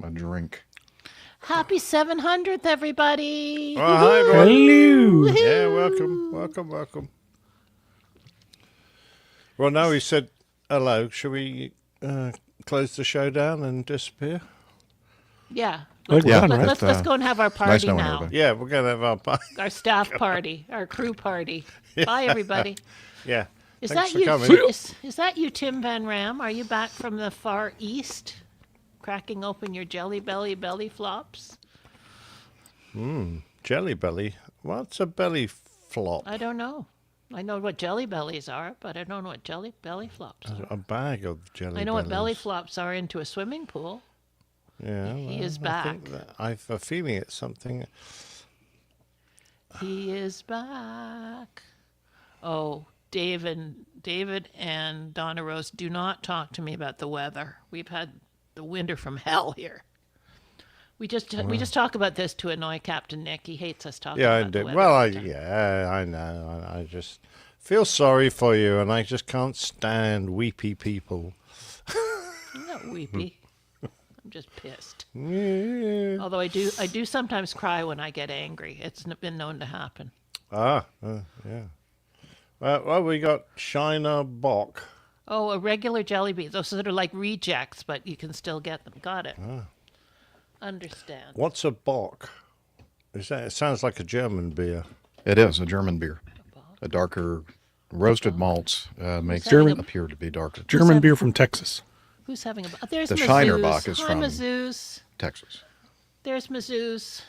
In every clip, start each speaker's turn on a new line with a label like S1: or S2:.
S1: a drink.
S2: Happy 700th, everybody!
S3: Oh, hi, everyone.
S4: Hello.
S3: Yeah, welcome. Well, now we said hello. Shall we close the show down and disappear?
S2: Yeah.
S4: Like
S1: Yeah,
S4: done, right?
S2: Let's go and have our
S1: Nice
S2: party
S1: knowing
S2: now.
S1: everybody.
S3: Yeah, we're going to have our party.
S2: Our staff party, our crew party. Bye, everybody.
S3: Yeah.
S2: Is
S3: Thanks
S2: that
S3: for
S2: you?
S3: coming.
S2: Is that you, Tim Van Ram? Are you back from the far east, cracking open your Jelly belly flops?
S3: Jelly belly. What's a belly flop?
S2: I don't know. I know what jelly bellies are, but I don't know what jelly belly flops are.
S3: A bag of jelly
S2: I know what belly
S3: bellies.
S2: flops are into a swimming pool.
S3: Yeah,
S2: He
S3: well,
S2: is
S3: I think
S2: back.
S3: that I have a feeling it's something.
S2: He is back. Oh, David and Donna Rose, do not talk to me about the weather. We've had the winter from hell here. We just talk about this to annoy Captain Nick. He hates us talking
S3: Yeah, I
S2: about the
S3: do.
S2: weather.
S3: Well,
S2: all the time.
S3: I know. I just feel sorry for you, and I just can't stand weepy people.
S2: I'm not weepy. I'm just pissed.
S3: Yeah.
S2: Although I do sometimes cry when I get angry. It's been known to happen.
S3: Yeah. Well, we got Shiner Bock.
S2: Oh, a regular jelly beans. Those sort of like rejects, but you can still get them. Got it. Understand.
S3: What's a Bock? Is that? It sounds like a German beer.
S1: It is a German beer. A darker roasted malts makes
S2: having
S1: it
S2: a-
S1: appear to be darker.
S4: German beer from Texas.
S2: Who's having a... There's
S1: The
S2: Mizzou's.
S1: Shiner Bock is
S2: Hi,
S1: from-
S2: Mizzou's.
S1: Texas.
S2: There's Mizzou's.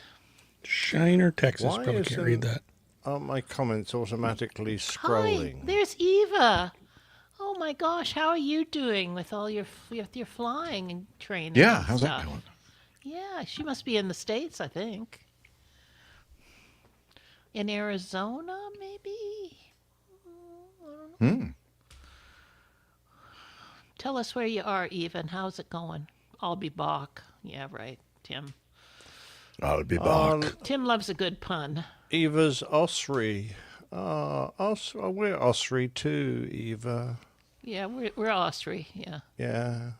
S4: Shiner, Texas.
S3: Why
S4: Probably can't
S3: isn't-
S4: read that.
S3: Aren't my comments automatically
S2: Hi,
S3: scrolling?
S2: there's Eva. Oh my gosh, how are you doing with all your flying and training?
S1: Yeah,
S2: and
S1: how's
S2: stuff?
S1: that going?
S2: Yeah, she must be in the States, I think. In Arizona, maybe? I don't know. Tell us where you are, Eva, and how's it going? I'll be back. Yeah, right, Tim.
S1: I'll be back.
S2: Tim loves a good pun.
S3: Eva's Osprey. We're Osprey too, Eva.
S2: Yeah, we're Austri, yeah.
S3: Yeah.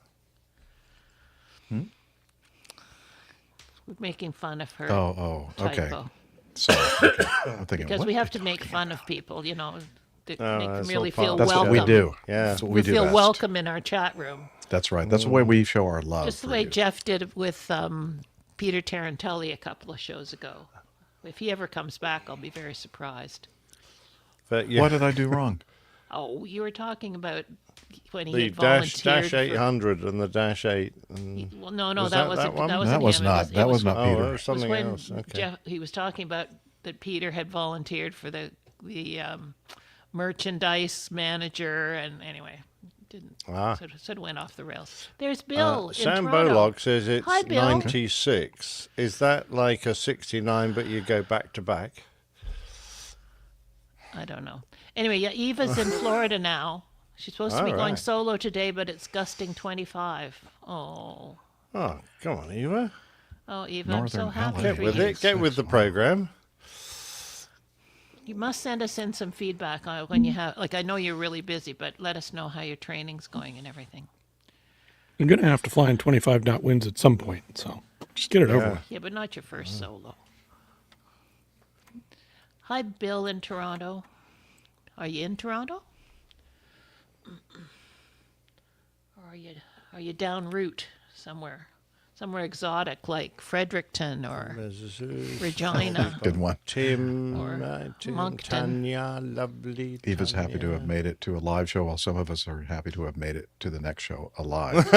S2: We're making fun of her
S1: Oh, okay.
S2: typo.
S1: Sorry. Okay. I'm thinking,
S2: Because
S1: what?
S2: we have to make fun of people, to make them
S3: that's
S2: really
S3: all part-
S2: feel
S1: That's
S2: welcome.
S1: what we do.
S3: Yeah.
S1: That's what
S2: We
S1: we do
S2: feel
S1: best.
S2: welcome in our chat room.
S1: That's right. That's the way we show our love.
S2: Just the
S1: for
S2: way
S1: you.
S2: Jeff did with Peter Tarantelli a couple of shows ago. If he ever comes back, I'll be very surprised.
S3: But yeah,
S1: What did I do wrong?
S2: Oh, you were talking about when he
S3: the
S2: had volunteered
S3: dash
S2: for-
S3: 800 and the dash 8. And
S2: Well, no,
S3: Was
S2: that
S3: that
S2: wasn't.
S3: one?
S2: That wasn't
S1: That was
S2: him.
S1: not. That was not
S3: oh,
S1: Peter.
S3: it was
S2: It was
S3: something
S2: when
S3: else. Okay.
S2: Jeff, he was talking about that Peter had volunteered for the merchandise manager, and anyway, didn't. So it went off the rails. There's Bill in
S3: Sam
S2: Toronto.
S3: Bolog says it's
S2: Hi, Bill.
S3: 96. Is that like a 69, but you go back to back?
S2: I don't know. Anyway, yeah, Eva's in Florida now. She's supposed to be
S3: All
S2: going
S3: right.
S2: solo today, but it's gusting 25. Oh,
S3: Oh, come on, Eva.
S2: Eva, I'm so
S1: Northern
S2: happy
S1: LA.
S3: Get
S2: for
S3: with
S2: you.
S3: it. Get with the program.
S2: You must send us in some feedback when you have, I know you're really busy, but let us know how your training's going and everything.
S4: I'm going to have to fly in 25 knot winds at some point, so just get it over with.
S2: Yeah, but not your first solo. Hi, Bill in Toronto. Are you in Toronto? Or are you down route somewhere exotic like Fredericton or Regina?
S1: Good one.
S3: Tim,
S2: Or
S3: Tim,
S2: Moncton.
S3: Tanya, lovely.
S1: Eva's happy to
S3: Tanya.
S1: have made it to a live show, while some of us are happy to have made it to the next show alive.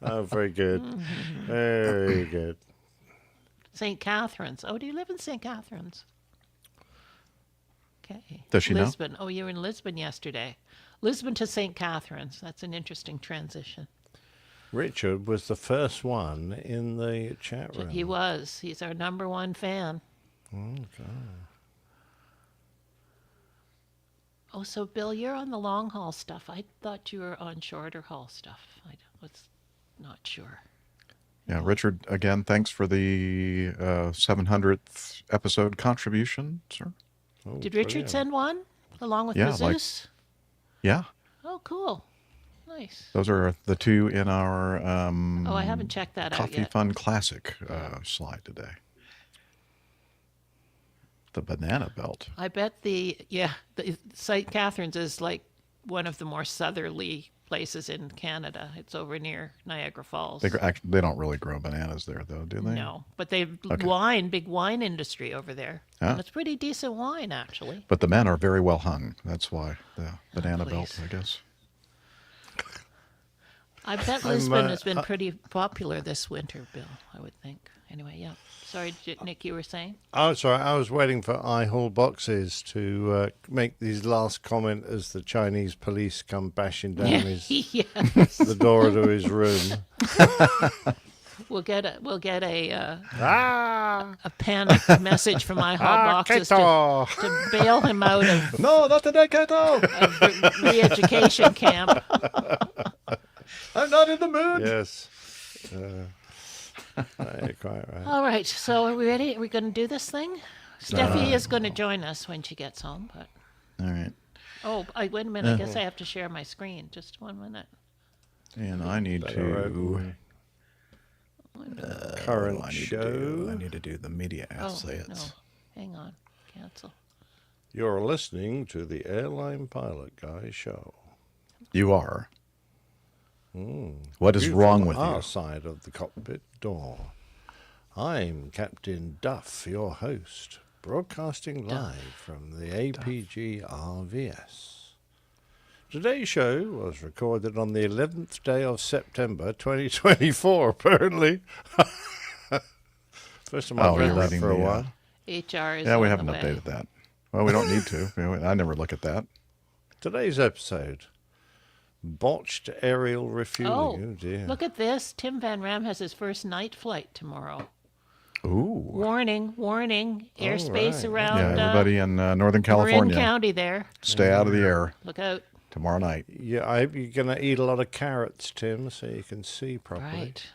S3: Oh, very good. Very good.
S2: St. Catharines. Oh, do you live in St. Catharines? Okay.
S1: Does she know?
S2: Lisbon. Oh, you were in Lisbon yesterday. Lisbon to St. Catharines. That's an interesting transition.
S3: Richard was the first one in the chat room.
S2: He was. He's our number one fan. Oh, so Bill, you're on the long haul stuff. I thought you were on shorter haul stuff. I was not sure.
S1: Yeah, Richard, again, thanks for the 700th episode contribution, sir.
S3: Oh,
S2: Did Richard
S3: brilliant.
S2: send one along with
S1: Yeah,
S2: Zeus?
S1: Yeah,
S2: Oh, cool. Nice.
S1: those are the two in our
S2: Oh, I haven't checked that out
S1: Coffee
S2: yet.
S1: Fun Classic slide today. The banana belt.
S2: I bet the St. Catharines is like one of the more southerly places in Canada. It's over near Niagara Falls.
S1: They don't really grow bananas there, though, do they?
S2: No, but they've
S1: Okay.
S2: big wine industry over there.
S1: Yeah.
S2: And it's pretty decent wine, actually.
S1: But the men are very well hung. That's why the banana
S2: please.
S1: belt, I guess.
S2: I bet Lisbon has been pretty popular this winter, Bill, I would think. Anyway, yeah. Sorry, Nick, you were saying?
S3: Oh, sorry. I was waiting for I-Hall Boxes to make these last comment as the Chinese police come bashing down
S2: Yes.
S3: the door to his room.
S2: We'll get a
S3: Ah!
S2: panic message from my hot boxes
S3: Kato!
S2: to bail him out of
S1: No, not today, Kato!
S2: re-education camp.
S1: I'm not in the mood.
S3: Yes. You're quite right.
S2: All right, so are we ready? Are we going to do this thing? Steffi is going to join us when she gets home, but
S1: All right.
S2: wait a minute. I guess I have to share my screen. Just 1 minute.
S1: And I need to...
S3: Current
S1: I
S3: show.
S1: need to do the media assets.
S2: No, hang on. Cancel.
S3: You're listening to the Airline Pilot Guy show.
S1: You are. What is wrong with
S3: Our
S1: you?
S3: side of the cockpit door. I'm Captain Duff, your host, broadcasting live from the APG RVS. Today's show was recorded on the 11th day of September 2024, apparently. First time I've read that for a while.
S2: HR is
S1: Yeah, we
S2: on
S1: haven't
S2: the way.
S1: updated that. Well, we don't need to. I never look at that.
S3: Today's episode, botched aerial refueling.
S2: Oh,
S3: Dear.
S2: look at this. Tim Van Ram has his first night flight tomorrow.
S1: Ooh.
S2: Warning. Airspace
S3: right.
S2: around
S1: Yeah, everybody in Northern
S2: Marin
S1: California,
S2: County there.
S1: stay out of the air
S2: Look out.
S1: tomorrow night.
S3: Yeah, I hope you're going to eat a lot of carrots, Tim, so you can see properly.
S2: Right.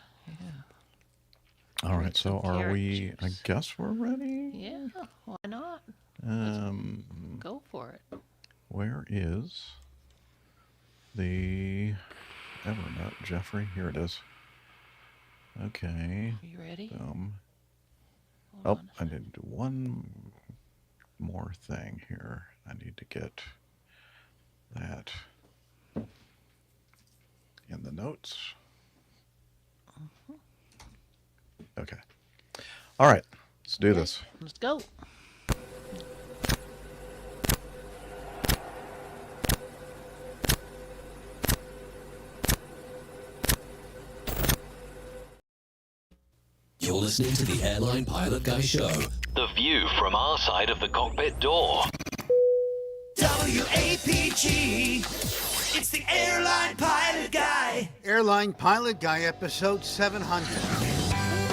S1: All right, so
S2: some
S1: are
S2: carrot
S1: we? I
S2: juice.
S1: guess we're ready.
S2: Yeah, why not? Go for it.
S1: Where is the Evernote, Jeffrey? Here it is. Okay.
S2: Are you ready?
S1: Oh, I need to do one more thing here. I need to get that in the notes. Okay. All right. Let's do this.
S2: Let's go.
S5: You're listening to the Airline Pilot Guy Show.
S6: The view from our side of the cockpit door.
S7: WAPG, it's the Airline Pilot Guy.
S8: Airline Pilot Guy, episode 700.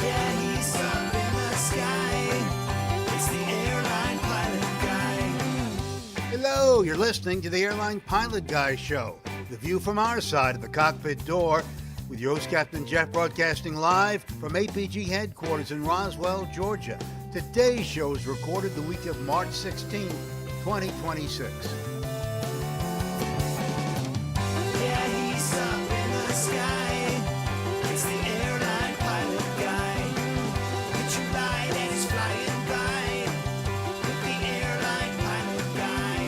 S7: Yeah, he's up in the sky. It's the Airline Pilot Guy.
S8: Hello, you're listening to the Airline Pilot Guy show. The view from our side of the cockpit door, with your host, Captain Jeff, broadcasting live from APG headquarters in Roswell, Georgia. Today's show is recorded the week of March 16, 2026.
S7: Yeah, he's up in the sky. It's the Airline Pilot Guy. Picture light and he's flying by. With the Airline Pilot Guy.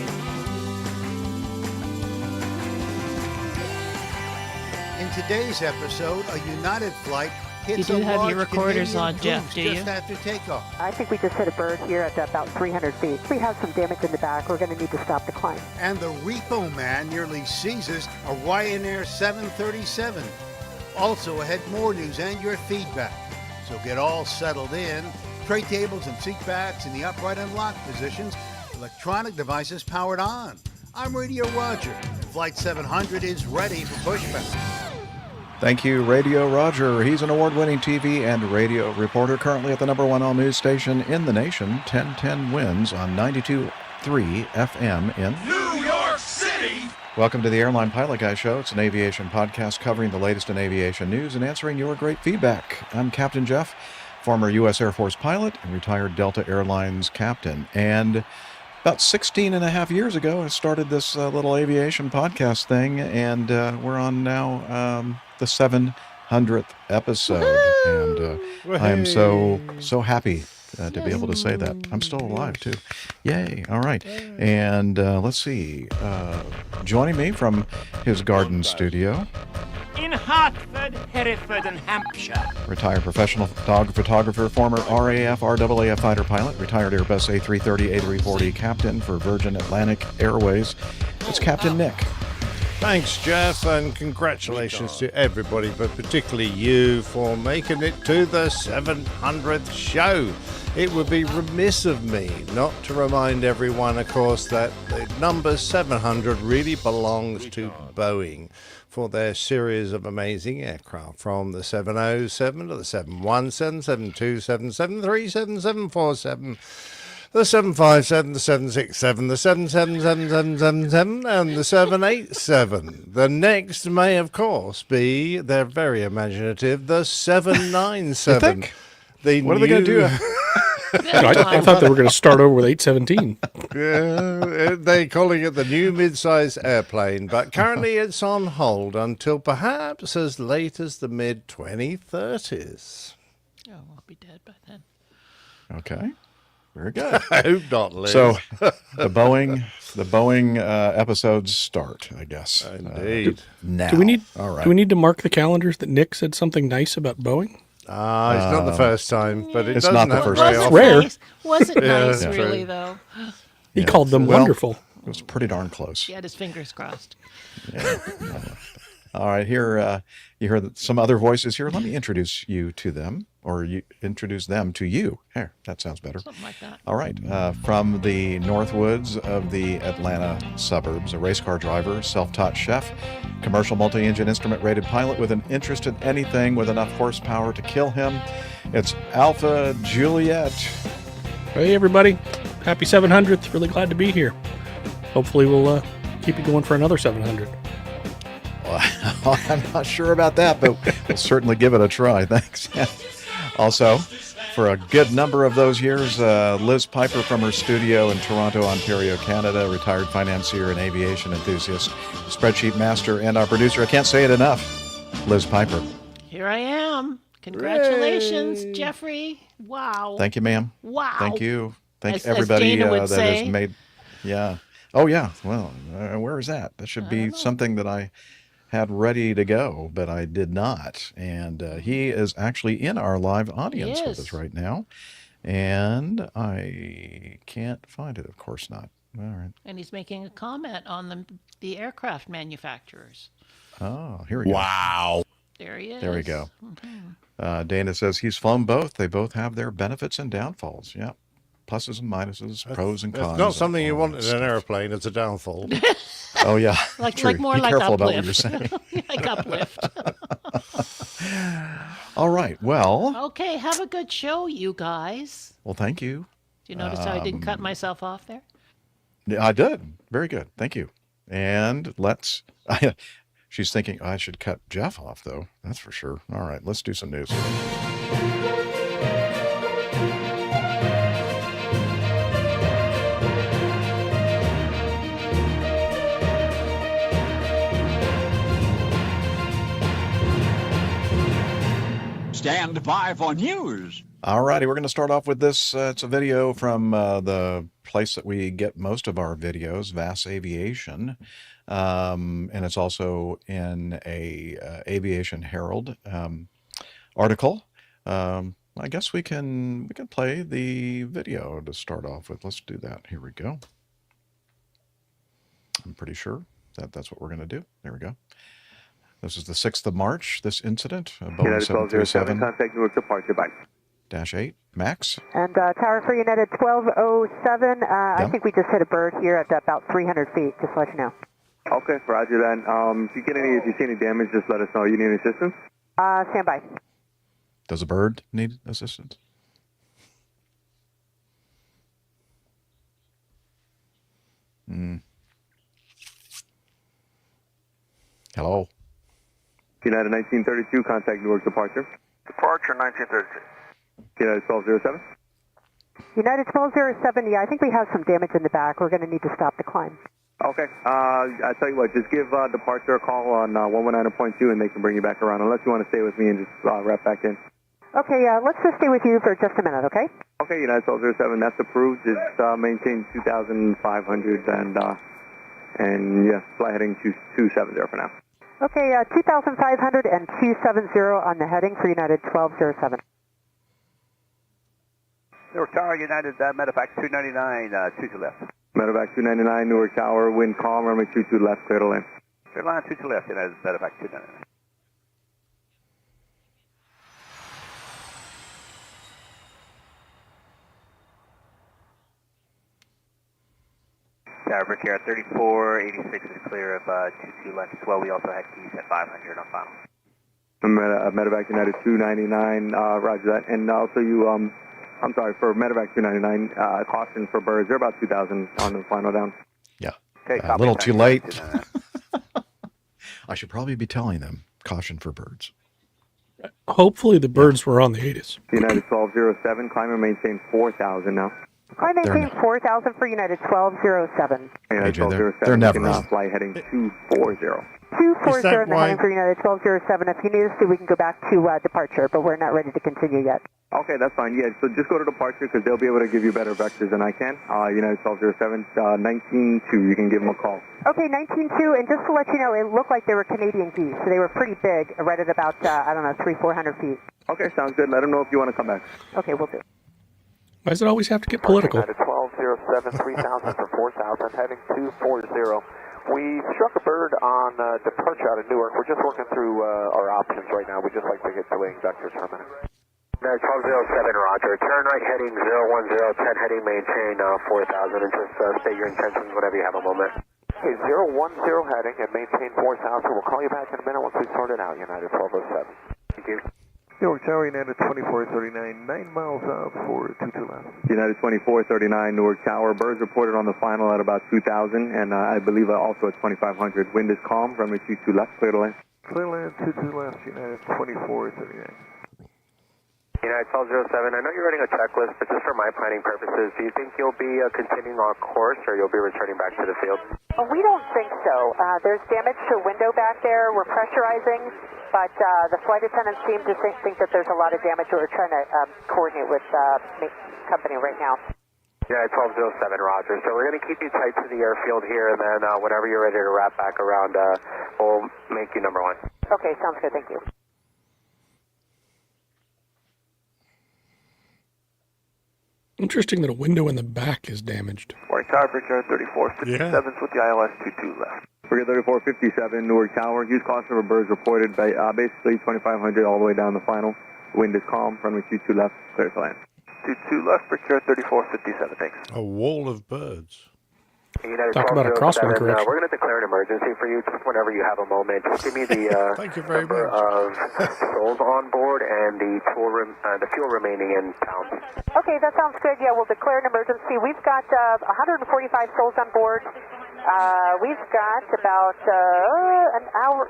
S8: In today's episode, a United flight hits
S2: You do
S8: a
S2: have your
S8: large
S2: recorders
S8: Canadian
S2: on, Jeff,
S8: Goose
S2: do you?
S8: just after takeoff.
S9: I think we just hit a bird here at about 300 feet. We have some damage in the back. We're going to need to stop the climb.
S8: And the repo man nearly seizes a Ryanair 737. Also ahead, more news and your feedback. So get all settled in. Tray tables and seat backs in the upright and locked positions. Electronic devices powered on. I'm Radio Roger. Flight 700 is ready for pushback.
S1: Thank you, Radio Roger. He's an award-winning TV and radio reporter, currently at the #1 all-news station in the nation, 1010 Wins on 92.3 FM in
S7: New York City!
S1: Welcome to the Airline Pilot Guy Show. It's an aviation podcast covering the latest in aviation news and answering your great feedback. I'm Captain Jeff, former U.S. Air Force pilot and retired Delta Airlines captain. And about 16 and a half years ago, I started this little aviation podcast thing, and we're on now the 700th episode, and I am so happy to be able to say that. I'm still alive too. Yay! All right, and let's see. Joining me from his garden studio,
S10: in Hartford, Hereford, and Hampshire.
S1: retired professional dog photographer, former RAF, RAAF fighter pilot, retired Airbus A330, A340 captain for Virgin Atlantic Airways. It's Captain Nick.
S3: Thanks, Jeff, and congratulations to everybody, but particularly you, for making it to the 700th show. It would be remiss of me not to remind everyone, of course, that the number 700 really belongs to Boeing for their series of amazing aircraft, from the 707 to the 717, 727, 737, 747, the 757, the 767, the 777, and the 787. The next may, of course, be, they're very imaginative, the 797.
S1: What are they going to do?
S4: I thought they were going to start over with 817.
S3: They're calling it the new mid-size airplane, but currently it's on hold until perhaps as late as the mid-2030s.
S2: Oh, I'll be dead by then.
S1: Okay. Very good.
S3: I hope not, Liz.
S1: So the Boeing episodes start, I guess.
S3: Indeed.
S1: Now.
S4: Do we need
S1: All right.
S4: Do we need to mark the calendars that Nick said something nice about Boeing?
S3: It's not the first time, but it
S1: It's
S3: doesn't
S1: not the
S3: happen
S1: first
S3: very
S1: time.
S3: often.
S4: Rare.
S2: Nice. Wasn't nice,
S3: Yeah.
S2: really,
S3: True.
S2: though.
S4: He called them
S1: Well,
S4: wonderful.
S1: It was pretty darn close.
S2: He had his fingers crossed.
S1: All right, here you heard some other voices here. Let me introduce you to them, or you introduce them to you. Here, that sounds better.
S2: Something like that.
S1: All right, from the Northwoods of the Atlanta suburbs, a race car driver, self-taught chef, commercial multi-engine instrument-rated pilot with an interest in anything with enough horsepower to kill him. It's Alpha Juliet.
S4: Hey, everybody. Happy 700th. Really glad to be here. Hopefully we'll keep it going for another 700.
S1: Well, I'm not sure about that, but we'll certainly give it a try. Thanks. Also, for a good number of those years, Liz Piper from her studio in Toronto, Ontario, Canada, retired financier and aviation enthusiast, spreadsheet master, and our producer. I can't say it enough, Liz Piper.
S2: Here I am. Congratulations, Jeffrey. Wow.
S1: Thank you, ma'am.
S2: Wow.
S1: Thank you. Thank
S2: As
S1: everybody
S2: Dana would
S1: that
S2: say.
S1: has made. Yeah. Oh, yeah. Well, where is that? That should be something that I had ready to go, but I did not. And he is actually in our live audience with us right now. And I can't find it. Of course not. All right.
S2: And he's making a comment on the aircraft manufacturers.
S1: Oh, here we go.
S3: Wow.
S2: There he is.
S1: There we go. Dana says he's flown both. They both have their benefits and downfalls. Yeah. Pluses and minuses, pros and cons.
S3: It's not something you
S1: all
S3: want
S1: that
S3: in an
S1: stuff.
S3: airplane. It's a downfall.
S1: Oh, yeah.
S2: Like
S1: True.
S2: more
S1: Be
S2: like
S1: careful
S2: uplift.
S1: about what you're saying.
S2: Like uplift.
S1: All right. Well,
S2: Okay, have a good show, you guys.
S1: thank you.
S2: Do you notice how I didn't cut myself off there?
S1: Yeah, I did. Very good. Thank you. And let's. She's thinking I should cut Jeff off, though. That's for sure. All right. Let's do some news.
S10: Stand by for news.
S1: All righty, we're going to start off with this. It's a video from the place that we get most of our videos, Vass Aviation, and it's also in a Aviation Herald article. I guess we can play the video to start off with. Let's do that. Here we go. I'm pretty sure that's what we're going to do. There we go. This is the 6th of March, this incident. Boeing 737
S11: contact Newark departure by
S1: -8, Max.
S9: And Tower for United 1207, I think we just hit a bird here at about 300 feet, just to let you know.
S11: Okay, roger that. If you see any damage, just let us know. You need any assistance?
S9: Stand by.
S1: Does a bird need assistance? Hello?
S11: United 1932, contact Newark departure.
S12: Departure 1932.
S11: United 1207.
S9: United 1207, yeah, I think we have some damage in the back. We're going to need to stop the climb.
S11: Okay. I tell you what, just give departure a call on 119.2 and they can bring you back around, unless you want to stay with me and just wrap back in.
S9: Okay, let's just stay with you for just a minute, okay?
S11: Okay, United 1207, that's approved. It's maintain 2,500 and yeah, fly heading 270 for now.
S9: Okay, 2,500 and 270 on the heading for United 1207.
S12: Newark Tower, United Medevac 299, 22 left.
S11: Medevac 299, Newark Tower, wind calm, runway 22 left, clear to land.
S12: Clear line 22 left, United Medevac 299. Tower Brickyard 3486 is clear of 22 left as well. We also had keys at 500 on final.
S11: Medevac United 299, roger that. And also you, I'm sorry, for Medevac 299, caution for birds. They're about 2,000 on the final down.
S1: Yeah.
S12: Okay,
S1: A little too late. I should probably be telling them, caution for birds.
S4: Hopefully the birds were on the ATIS.
S11: United 1207, climb and maintain 4,000 now.
S9: Climb maintain 4,000 for United 1207.
S11: United
S1: AJ,
S11: 1207,
S1: they're never
S11: continue
S1: on.
S11: flight heading 240.
S9: 240 on the heading for United 1207. If you need us to, we can go back to departure, but we're not ready to continue yet.
S11: Okay, that's fine. Yeah, so just go to departure because they'll be able to give you better vectors than I can. United 1207, 19-2, you can give them a call.
S9: Okay, 19-2, and just to let you know, it looked like they were Canadian geese, so they were pretty big, right at about, 300-400 feet.
S11: Okay, sounds good. Let them know if you want to come back.
S9: Okay, we'll do.
S4: Why does it always have to get political?
S12: United 1207, 3,000 for 4,000, heading 240. We struck a bird on departure out of Newark. We're just working through our options right now. We'd just like to get delaying vectors for a minute. United 1207, roger. Turn right heading 010, 10 heading maintain 4,000, and just state your intentions whenever you have a moment. Okay, 010 heading and maintain 4,000. We'll call you back in a minute once we sort it out, United 1207. Thank you.
S13: Newark Tower, United 2439, 9 miles out for 22 left.
S11: United 2439, Newark Tower. Birds reported on the final at about 2,000, and I believe also at 2,500. Wind is calm, runway 22 left, clear to land.
S13: Clear land 22 left, United 2439.
S12: United 1207, I know you're running a checklist, but just for my planning purposes, do you think you'll be continuing on course or you'll be returning back to the field?
S9: We don't think so. There's damage to a window back there. We're pressurizing, but the flight attendants seem to think that there's a lot of damage. We're trying to coordinate with company right now.
S12: United 1207, roger. So we're going to keep you tight to the airfield here, and then whenever you're ready to wrap back around, we'll make you number one.
S9: Okay, sounds good. Thank you.
S4: Interesting that a window in the back is damaged.
S12: Newark Tower, Brickyard 3457 with the ILS 22 left.
S11: Brigade 3457, Newark Tower. Use caution for birds reported by basically 2,500 all the way down the final. Wind is calm, runway 22 left, clear to land.
S12: 22 left, Brickyard 3457, thanks.
S3: A wall of birds.
S12: United
S4: Talk about a crosswind
S12: 1207,
S4: correction.
S12: we're going to declare an emergency for you just whenever you have a moment. Just give me the
S3: Thank you very
S12: number
S3: much.
S12: of souls on board and the fuel remaining in pounds.
S9: Okay, that sounds good. Yeah, we'll declare an emergency. We've got 145 souls on board. We've got about an hour.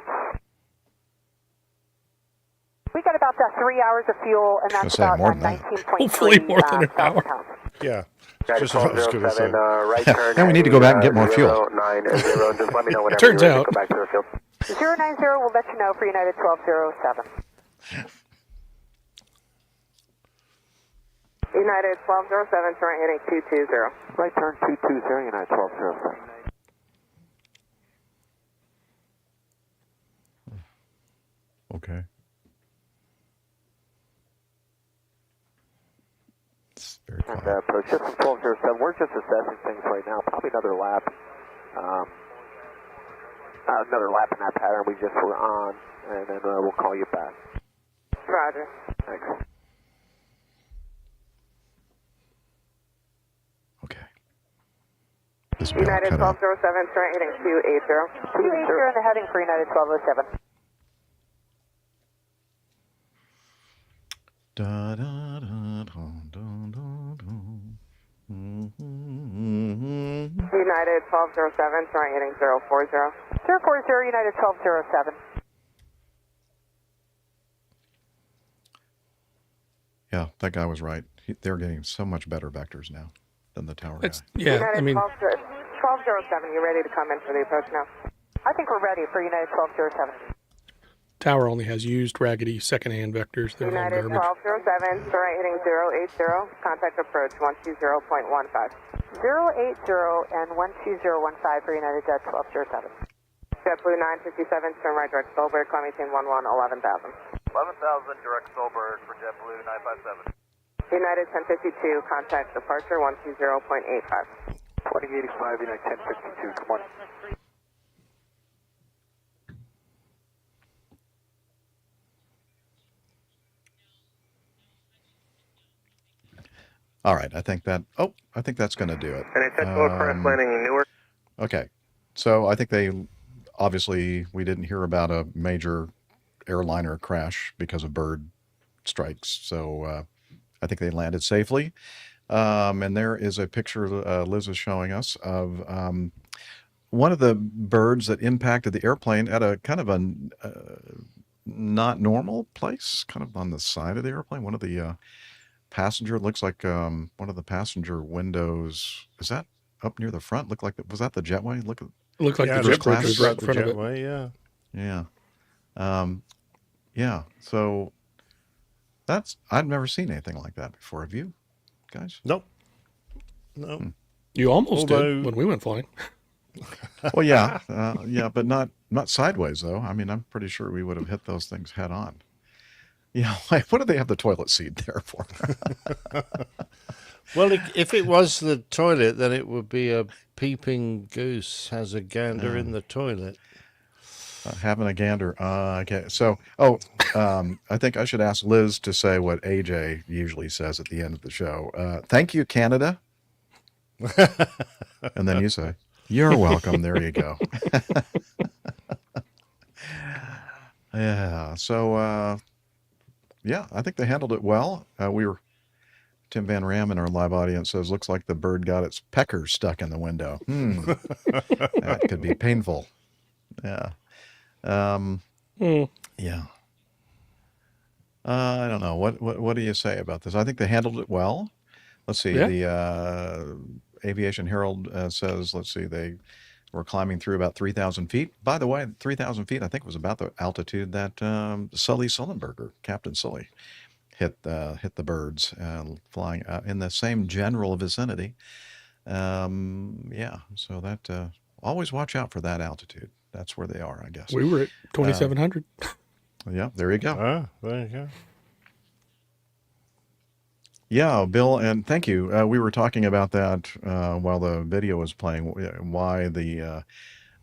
S9: We got about 3 hours of fuel, and that's about
S1: more than that.
S9: 19.3
S4: Hopefully more than an hour.
S9: pounds.
S3: Yeah.
S12: United
S3: Just what I was going to say.
S12: 1207, right turn.
S1: Now we need to go back and get more fuel.
S12: 090, just let me know whenever
S4: Turns
S12: you're ready
S4: out.
S12: to go back to the field.
S9: 090 will let you know for United 1207. United 1207, turn heading 220.
S12: Right turn 220, United 1207.
S1: Okay. It's very
S12: And
S1: quiet.
S12: approach just from 1207. We're just assessing things right now. Probably another lap. Another lap in that pattern we just were on, and then we'll call you back.
S9: Roger.
S12: Thanks.
S1: Okay. This bell
S9: United
S1: cut out.
S9: 1207, turn heading 280. 280 in the heading for United 1207.
S1: Da, da, da, da, da, da, da.
S9: United 1207, turn heading 040. 040, United 1207.
S1: Yeah, that guy was right. They're getting so much better vectors now than the tower
S4: It's,
S1: guy.
S4: yeah, I mean,
S9: 1207, you ready to come in for the approach now? I think we're ready for United 1207.
S4: Tower only has used raggedy secondhand vectors. They're all
S9: United
S4: garbage.
S9: 1207, store right heading 080, contact approach 120.15. 080 and 12015 for United Jet 1207. JetBlue 957, turn right direct Stolberg, climb maintain 11,000.
S14: 11,000 direct Stolberg for JetBlue 957.
S9: United 1052, contact departure 120.85.
S12: 2085, United 1052, come on.
S1: All right, I think that's going to do it.
S11: And I said crash landing in Newark.
S1: Okay, so I think we didn't hear about a major airliner crash because of bird strikes, so I think they landed safely. And there is a picture Liz is showing us of one of the birds that impacted the airplane at a kind of a not normal place, kind of on the side of the airplane. One of the passenger, looks like one of the passenger windows. Is that up near the front? Was that the jetway?
S4: Looked like
S3: the
S4: jet
S3: class
S4: was right in
S3: the
S4: front of it.
S3: jetway, yeah.
S1: Yeah. So I've never seen anything like that before. Have you guys?
S3: Nope. No.
S4: You almost did when we went flying.
S1: Well, yeah, but not sideways though. I mean, I'm pretty sure we would have hit those things head on. Yeah, what do they have the toilet seat there for?
S3: Well, if it was the toilet, then it would be a peeping goose has a gander in the toilet.
S1: Having a gander. Okay. So, I think I should ask Liz to say what AJ usually says at the end of the show. Thank you, Canada. And then you say, you're welcome. There you go. Yeah. So, yeah, I think they handled it well. Tim Van Ram in our live audience says, looks like the bird got its pecker stuck in the window. That could be painful. Yeah. Yeah. I don't know. What do you say about this? I think they handled it well. Let's see.
S4: Yeah.
S1: The Aviation Herald says, let's see, they were climbing through about 3,000 feet. By the way, 3,000 feet, I think, was about the altitude that Sully Sullenberger, Captain Sully, hit the birds flying in the same general vicinity. Yeah, so that always watch out for that altitude. That's where they are, I guess.
S4: We were at 2,700.
S1: Yeah, there you go.
S3: There you go.
S1: Yeah, Bill, and thank you. We were talking about that while the video was playing, why the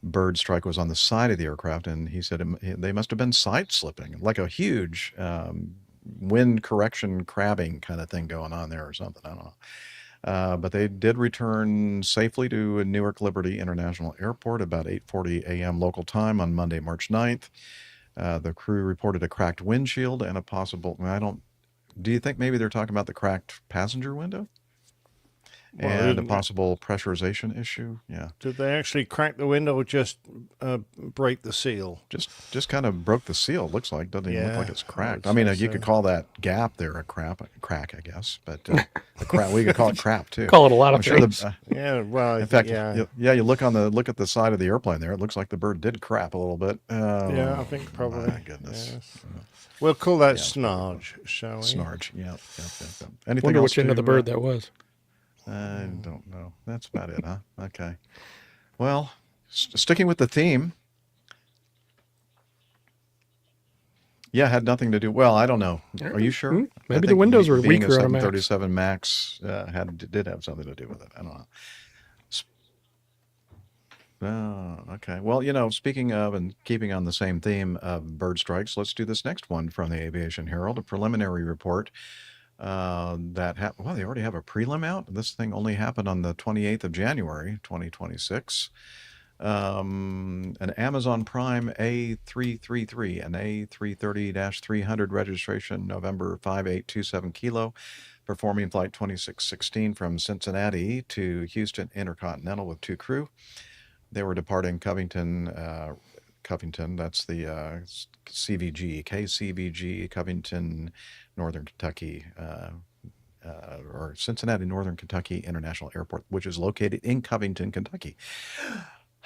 S1: bird strike was on the side of the aircraft, and he said they must have been side slipping, like a huge wind correction crabbing kind of thing going on there or something. I don't know. But they did return safely to Newark Liberty International Airport about 8:40 a.m. local time on Monday, March 9th. The crew reported a cracked windshield and a possible, do you think maybe they're talking about the cracked passenger window? And a possible pressurization issue? Yeah.
S3: Did they actually crack the window or just break the seal?
S1: Just kind of broke the seal, it looks like. Doesn't even look like it's cracked. I
S3: would
S1: mean,
S3: say
S1: you
S3: so.
S1: could call that gap there a crack, I guess. But we could call it crap, too.
S4: Call it a lot of
S1: I'm
S4: things.
S1: Sure
S3: yeah, well,
S1: in fact,
S3: yeah.
S1: You look at the side of the airplane there. It looks like the bird did crap a little bit.
S3: Yeah, I think probably.
S1: My goodness.
S3: Yes. We'll call that snarge, shall we?
S1: Snarge, yeah. Anything
S4: Wonder
S1: else
S4: which end of the bird that was.
S1: I don't know. That's about it, huh? Okay. Well, sticking with the theme. Yeah, had nothing to do. Well, I don't know. Are you sure?
S4: Maybe the windows were
S1: being
S4: weaker
S1: a
S4: on a Max.
S1: 737 Max did have something to do with it. I don't know. Oh, okay. Well, speaking of and keeping on the same theme of bird strikes, let's do this next one from the Aviation Herald, a preliminary report they already have a prelim out. This thing only happened on the 28th of January, 2026. An Amazon Prime A333, an A330-300 registration, November 5827 kilo, performing flight 2616 from Cincinnati to Houston Intercontinental with 2 crew. They were departing Covington, that's the KCVG, Covington, Northern Kentucky or Cincinnati Northern Kentucky International Airport, which is located in Covington, Kentucky.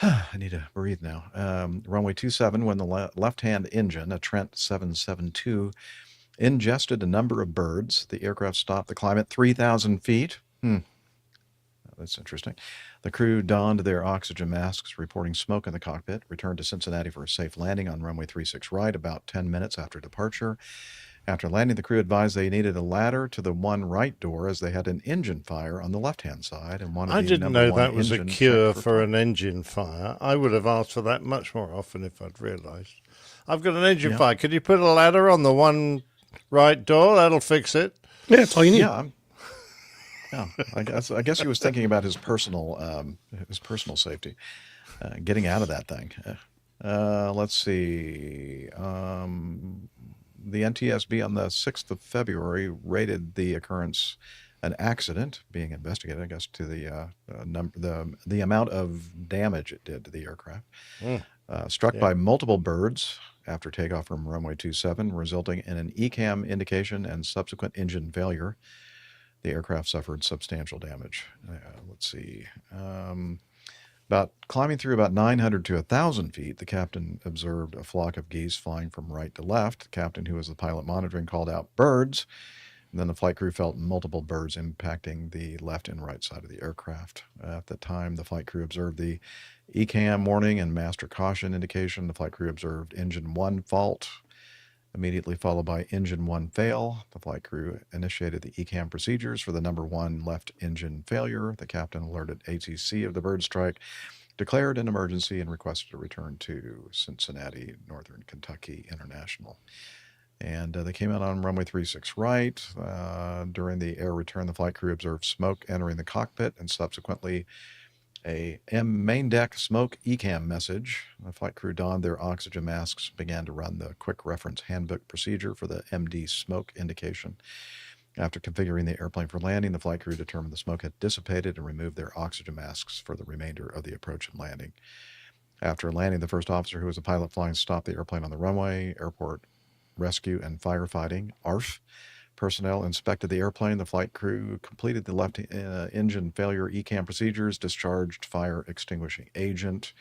S1: I need to breathe now. Runway 27, when the left-hand engine, a Trent 772, ingested a number of birds. The aircraft stopped the climb at 3,000 feet. That's interesting. The crew donned their oxygen masks, reporting smoke in the cockpit, returned to Cincinnati for a safe landing on runway 36 right about 10 minutes after departure. After landing, the crew advised they needed a ladder to the one right door as they had an engine fire on the left-hand side and wanted
S3: I
S1: the
S3: didn't
S1: number
S3: know
S1: one
S3: that was a
S1: engine
S3: cure
S1: checked
S3: for an engine fire. I would have asked for that much more often if I'd realised. I've got an engine fire. Could you put a ladder on the one right door? That'll fix it.
S4: Yeah, that's all you need.
S1: Yeah, I guess he was thinking about his personal safety, getting out of that thing. Let's see. The NTSB on the 6th of February rated the occurrence an accident being investigated, I guess, to the amount of damage it did to the aircraft. Struck by multiple birds after takeoff from runway 27, resulting in an ECAM indication and subsequent engine failure. The aircraft suffered substantial damage. Let's see. About climbing through about 900 to 1,000 feet, the captain observed a flock of geese flying from right to left. The captain, who was the pilot monitoring, called out birds. And then the flight crew felt multiple birds impacting the left and right side of the aircraft. At the time, the flight crew observed the ECAM warning and master caution indication. The flight crew observed engine 1 fault, immediately followed by engine 1 fail. The flight crew initiated the ECAM procedures for the number 1 left engine failure. The captain alerted ATC of the bird strike, declared an emergency, and requested a return to Cincinnati Northern Kentucky International. And they came out on runway 36 right. During the air return, the flight crew observed smoke entering the cockpit and subsequently a main deck smoke ECAM message. The flight crew donned their oxygen masks, began to run the quick reference handbook procedure for the MD smoke indication. After configuring the airplane for landing, the flight crew determined the smoke had dissipated and removed their oxygen masks for the remainder of the approach and landing. After landing, the first officer, who was the pilot flying, stopped the airplane on the runway. Airport Rescue and Firefighting, ARF, personnel inspected the airplane. The flight crew completed the left engine failure ECAM procedures, discharged fire extinguishing agent.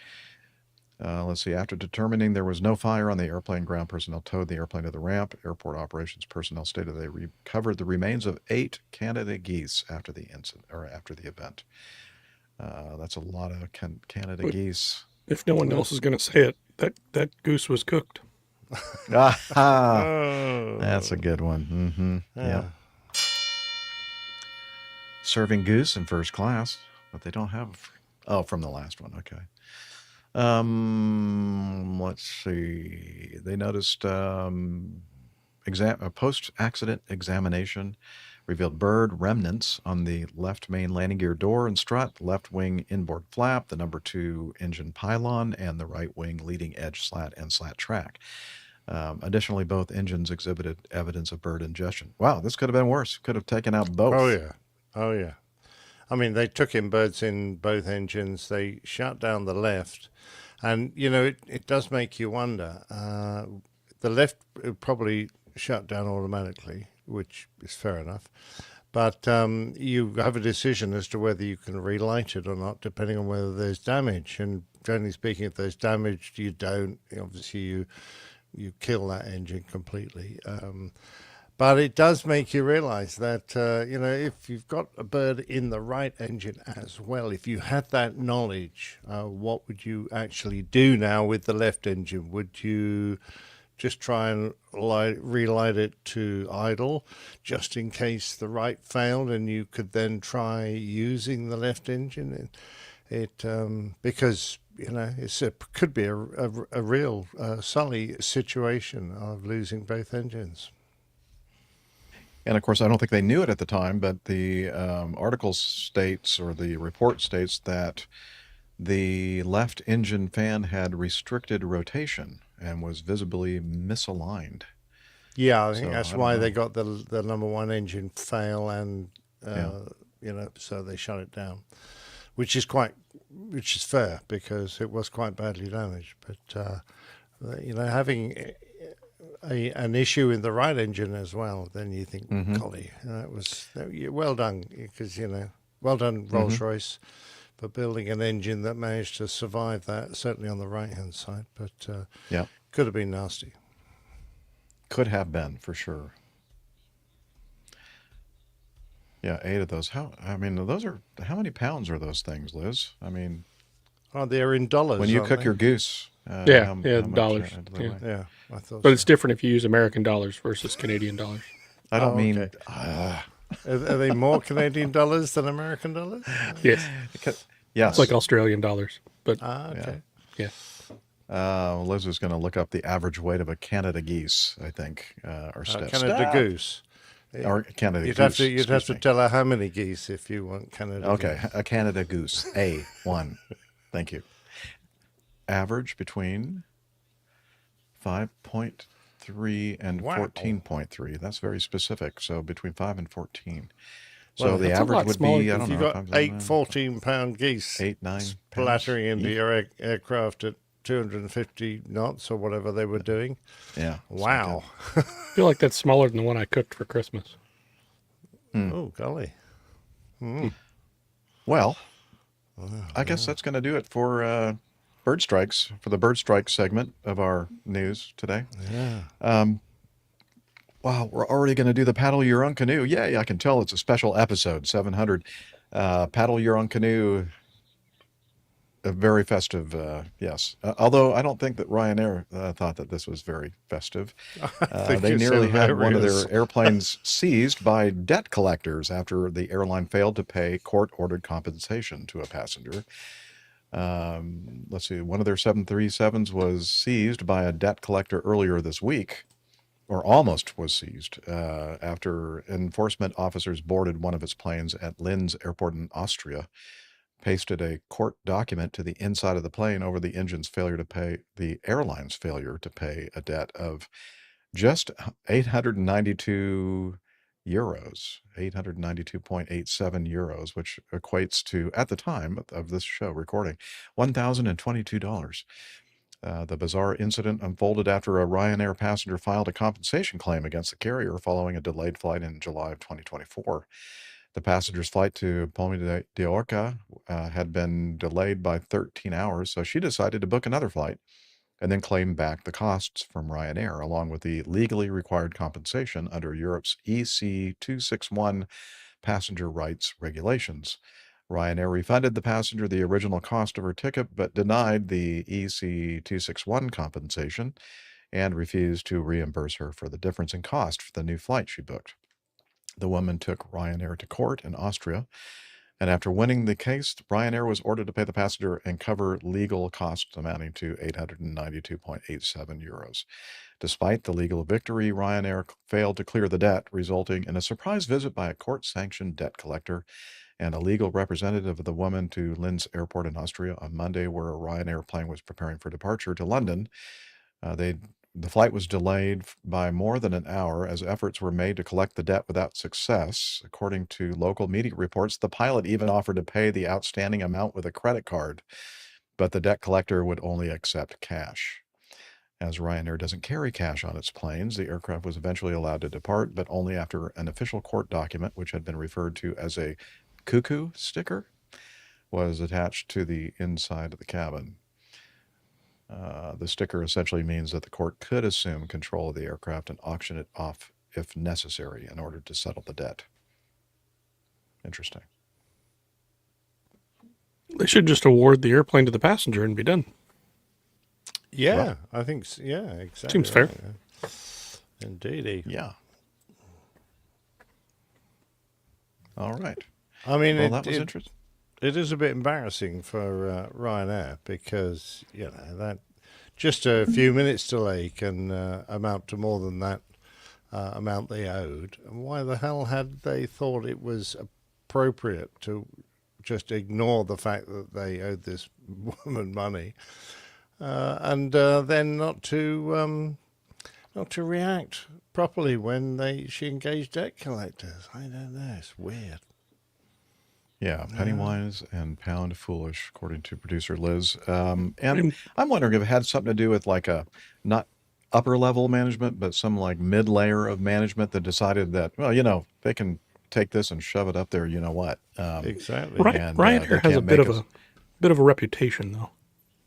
S1: Let's see. After determining there was no fire on the airplane, ground personnel towed the airplane to the ramp. Airport operations personnel stated they recovered the remains of 8 Canada geese after the incident or after the event. That's a lot of Canada geese.
S4: If no one else is going to say it, that goose was cooked.
S1: That's a good one. Yeah. Serving goose in first class, but they don't have. Oh, from the last one. Okay. Let's see. They noticed a post-accident examination revealed bird remnants on the left main landing gear door and strut, left wing inboard flap, the number 2 engine pylon, and the right wing leading edge slat and slat track. Additionally, both engines exhibited evidence of bird ingestion. Wow, this could have been worse. Could have taken out both.
S3: Oh, yeah. I mean, they took in birds in both engines. They shut down the left. And, it does make you wonder. The left probably shut down automatically, which is fair enough. But you have a decision as to whether you can relight it or not, depending on whether there's damage. And generally speaking, if there's damage, you don't. Obviously, you kill that engine completely. But it does make you realize that, if you've got a bird in the right engine as well, if you had that knowledge, what would you actually do now with the left engine? Would you just try and relight it to idle just in case the right failed and you could then try using the left engine? Because it could be a real Sully situation of losing both engines.
S1: And of course, I don't think they knew it at the time, but the article states, or the report states, that the left engine fan had restricted rotation and was visibly misaligned.
S3: Yeah, I think that's why they got the number 1 engine fail, and so they shut it down, which is fair because it was quite badly damaged. But having an issue in the right engine as well, then you think, golly, well done, because, well done, Rolls-Royce, for building an engine that managed to survive that, certainly on the right-hand side, but could have been nasty.
S1: Could have been, for sure. Yeah, 8 of those. How many pounds are those things, Liz? I mean,
S3: they're in dollars.
S1: When you cook your goose,
S4: dollars.
S3: Yeah, I thought.
S4: But it's different if you use American dollars versus Canadian dollars.
S1: I don't mean.
S3: Okay. Are they more Canadian dollars than American dollars?
S4: Yes.
S1: Yes.
S4: It's like Australian dollars, but
S3: okay.
S4: Yeah.
S1: Liz is going to look up the average weight of a Canada geese, I think, or
S3: Canada goose.
S1: Or Canada
S3: you'd
S1: goose.
S3: You'd have to tell her how many geese if you want Canada.
S1: Okay,
S3: goose.
S1: A Canada goose, A1. Thank you. Average between 5.3 and 14.3. That's very specific. So between 5 and 14. So the average would be, I don't know.
S3: If you've got 8 14-pound geese
S1: 8, 9
S3: splattering into your aircraft at 250 knots or whatever they were doing.
S1: Yeah.
S3: Wow.
S4: I feel like that's smaller than the one I cooked for Christmas.
S3: Oh, golly.
S1: Well, I guess that's going to do it for Bird Strikes, for the Bird Strike segment of our news today.
S3: Yeah.
S1: Wow, we're already going to do the Paddle Your Own Canoe. Yay, I can tell it's a special episode, 700. Paddle Your Own Canoe, a very festive, yes. Although I don't think that Ryanair thought that this was very festive. They nearly had one of their airplanes seized by debt collectors after the airline failed to pay court-ordered compensation to a passenger. Let's see, one of their 737s was seized by a debt collector earlier this week, or almost was seized, after enforcement officers boarded one of its planes at Linz Airport in Austria, pasted a court document to the inside of the plane over the airline's failure to pay a debt of just 892 euros, 892.87 euros, which equates to, at the time of this show recording, $1,022. The bizarre incident unfolded after a Ryanair passenger filed a compensation claim against the carrier following a delayed flight in July of 2024. The passenger's flight to Palma de Orca had been delayed by 13 hours, so she decided to book another flight and then claim back the costs from Ryanair, along with the legally required compensation under Europe's EC 261 passenger rights regulations. Ryanair refunded the passenger the original cost of her ticket, but denied the EC 261 compensation and refused to reimburse her for the difference in cost for the new flight she booked. The woman took Ryanair to court in Austria, and after winning the case, Ryanair was ordered to pay the passenger and cover legal costs amounting to 892.87 euros. Despite the legal victory, Ryanair failed to clear the debt, resulting in a surprise visit by a court-sanctioned debt collector and a legal representative of the woman to Linz Airport in Austria on Monday, where a Ryanair plane was preparing for departure to London. The flight was delayed by more than an hour as efforts were made to collect the debt without success. According to local media reports, the pilot even offered to pay the outstanding amount with a credit card, but the debt collector would only accept cash. As Ryanair doesn't carry cash on its planes, the aircraft was eventually allowed to depart, but only after an official court document, which had been referred to as a cuckoo sticker, was attached to the inside of the cabin. The sticker essentially means that the court could assume control of the aircraft and auction it off if necessary in order to settle the debt. Interesting.
S4: They should just award the airplane to the passenger and be done.
S3: Yeah,
S1: Well,
S3: I think, yeah, exactly.
S4: Seems fair.
S3: Yeah. Indeedy.
S1: Yeah. All right.
S3: I mean,
S1: Well, that was interesting.
S3: It is a bit embarrassing for Ryanair because, that just a few minutes delay can amount to more than that amount they owed. And why the hell had they thought it was appropriate to just ignore the fact that they owed this woman money and then not to react properly when she engaged debt collectors? I don't know. It's weird.
S1: Yeah, penny wise and pound foolish, according to producer Liz. And I'm wondering if it had something to do with like a not upper level management, but some like mid layer of management that decided that, well, they can take this and shove it up there. You know what?
S3: Exactly.
S4: Ryanair has a bit of a reputation, though.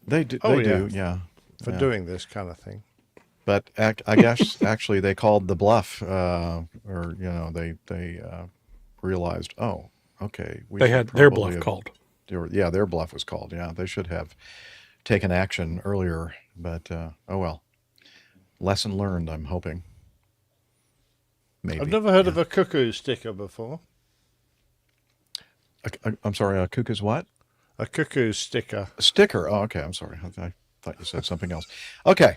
S1: They do. They do. Yeah.
S3: For doing this kind of thing.
S1: But I guess actually they called the bluff, or they realized, oh, okay,
S4: they had their bluff called.
S1: Yeah, their bluff was called. Yeah, they should have taken action earlier. But oh well, lesson learned. I'm hoping. Maybe.
S3: I've never heard of a cuckoo sticker before.
S1: I'm sorry, a cuckoo's what?
S3: A cuckoo sticker.
S1: A sticker. Oh, okay. I'm sorry. I thought you said something else. Okay.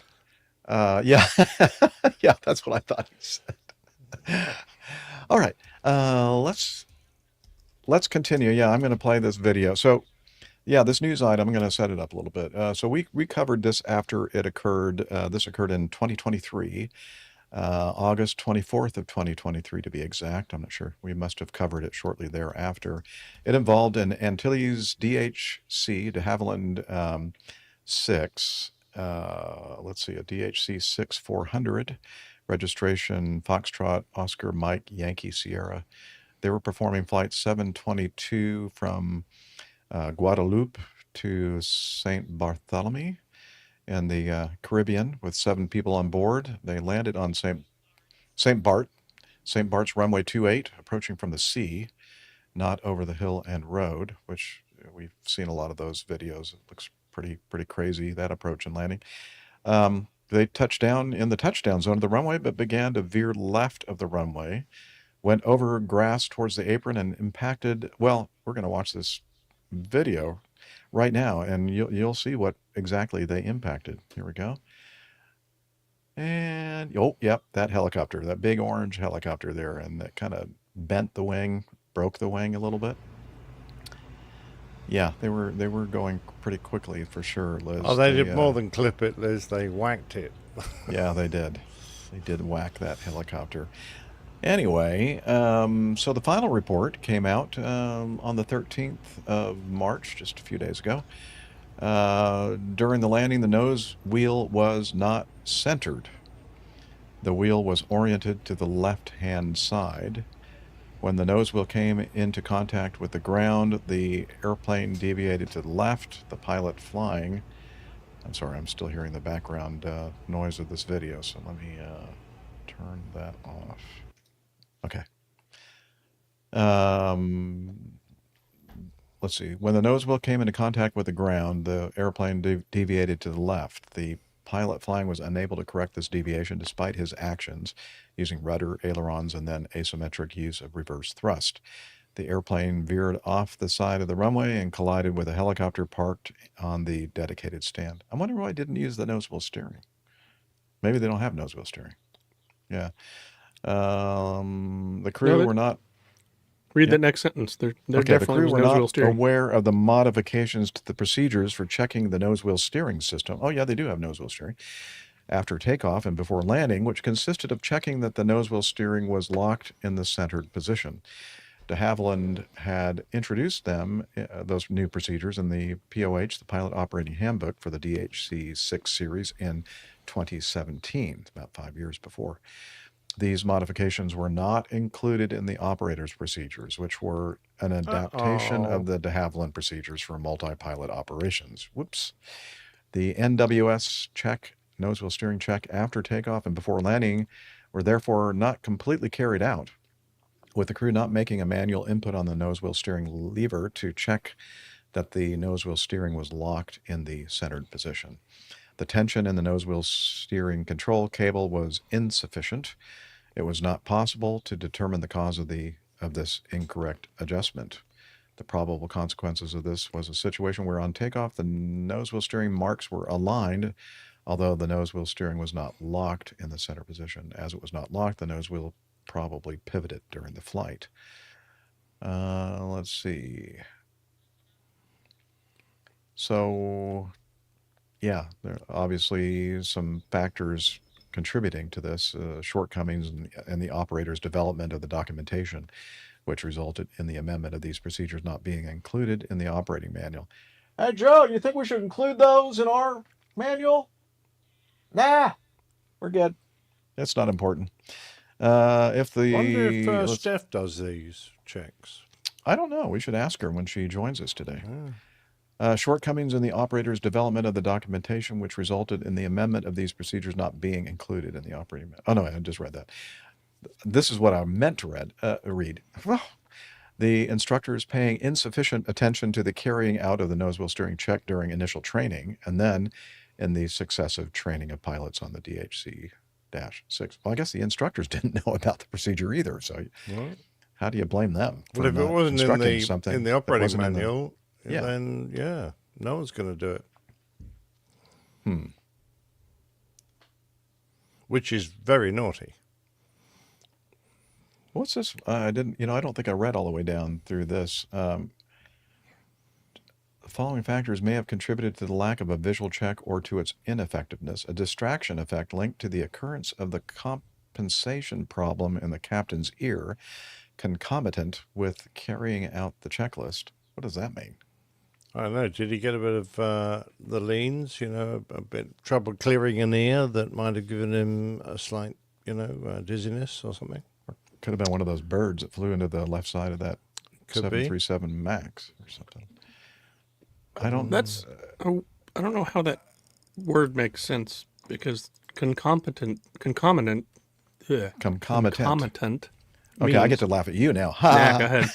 S1: Yeah. Yeah, that's what I thought you said. All right. Let's continue. Yeah, I'm going to play this video. So, yeah, this news item, I'm going to set it up a little bit. So we covered this after it occurred. This occurred in 2023, August 24th of 2023 to be exact. I'm not sure. We must have covered it shortly thereafter. It involved an Antilles DHC de Havilland 6. Let's see, a DHC 6400, registration Foxtrot Oscar Mike Yankee Sierra. They were performing flight 722 from Guadeloupe to St. Barthélemy in the Caribbean with 7 people on board. They landed on St. Bart's runway 28, approaching from the sea, not over the hill and road, which we've seen a lot of those videos. It looks pretty crazy, that approach and landing. They touched down in the touchdown zone of the runway, but began to veer left of the runway, went over grass towards the apron and impacted. Well, we're going to watch this video right now, and you'll see what exactly they impacted. Here we go. And oh, yep, that helicopter, that big orange helicopter there, and that kind of bent the wing, broke the wing a little bit. Yeah, they were going pretty quickly for sure, Liz.
S3: Oh, they did more than clip it, Liz. They whacked it.
S1: Yeah, they did. They did whack that helicopter. Anyway, so the final report came out on the 13th of March, just a few days ago. During the landing, the nose wheel was not centered. The wheel was oriented to the left-hand side. When the nose wheel came into contact with the ground, the airplane deviated to the left, the pilot flying. I'm sorry, I'm still hearing the background noise of this video, so let me turn that off. Okay. Let's see. When the nose wheel came into contact with the ground, the airplane deviated to the left. The pilot flying was unable to correct this deviation despite his actions, using rudder, ailerons, and then asymmetric use of reverse thrust. The airplane veered off the side of the runway and collided with a helicopter parked on the dedicated stand. I wonder why I didn't use the nose wheel steering. Maybe they don't have nose wheel steering. Yeah. The crew were not...
S4: Read that next sentence. There
S1: okay,
S4: definitely was nose wheel steering.
S1: Aware of the modifications to the procedures for checking the nose wheel steering system. Oh, yeah, they do have nose wheel steering. After takeoff and before landing, which consisted of checking that the nose wheel steering was locked in the centered position. De Havilland had introduced them, those new procedures, in the POH, the Pilot Operating Handbook for the DHC 6 series in 2017, about 5 years before. These modifications were not included in the operator's procedures, which were an adaptation of the de Havilland procedures for multi-pilot operations. Whoops. The NWS check, nose wheel steering check, after takeoff and before landing were therefore not completely carried out, with the crew not making a manual input on the nose wheel steering lever to check that the nose wheel steering was locked in the centered position. The tension in the nose wheel steering control cable was insufficient. It was not possible to determine the cause of this incorrect adjustment. The probable consequences of this was a situation where on takeoff the nose wheel steering marks were aligned, although the nose wheel steering was not locked in the center position. As it was not locked, the nose wheel probably pivoted during the flight. Let's see. So, yeah, there are obviously some factors contributing to this, shortcomings in the operator's development of the documentation, which resulted in the amendment of these procedures not being included in the operating manual. Hey, Joe, you think we should include those in our manual? Nah. We're good. It's not important. If the
S3: Wonder if
S1: let's-
S3: Steph does these checks.
S1: I don't know. We should ask her when she joins us today. Shortcomings in the operator's development of the documentation, which resulted in the amendment of these procedures not being included in the operating. Oh no, I just read that. This is what I meant to read. Well, the instructor is paying insufficient attention to the carrying out of the nose wheel steering check during initial training, and then in the successive training of pilots on the DHC-6. Well, I guess the instructors didn't know about the procedure either. So, how do you blame them?
S3: Well, if it wasn't in the operating
S1: wasn't in the-
S3: manual,
S1: Yeah.
S3: then no one's going to do it. Which is very naughty.
S1: What's this? I didn't. I don't think I read all the way down through this. The following factors may have contributed to the lack of a visual check or to its ineffectiveness. A distraction effect linked to the occurrence of the compensation problem in the captain's ear, concomitant with carrying out the checklist. What does that mean?
S3: I don't know. Did he get a bit of the leans? A bit trouble clearing an ear that might have given him a slight, dizziness or something.
S1: Could have been one of those birds that flew into the left side of that
S3: Could be.
S1: 737 MAX or something. I don't.
S4: I don't know how that word makes sense because concomitant.
S1: Concomitant. Okay, I
S4: means-
S1: get to laugh at you now.
S4: Nah, go ahead.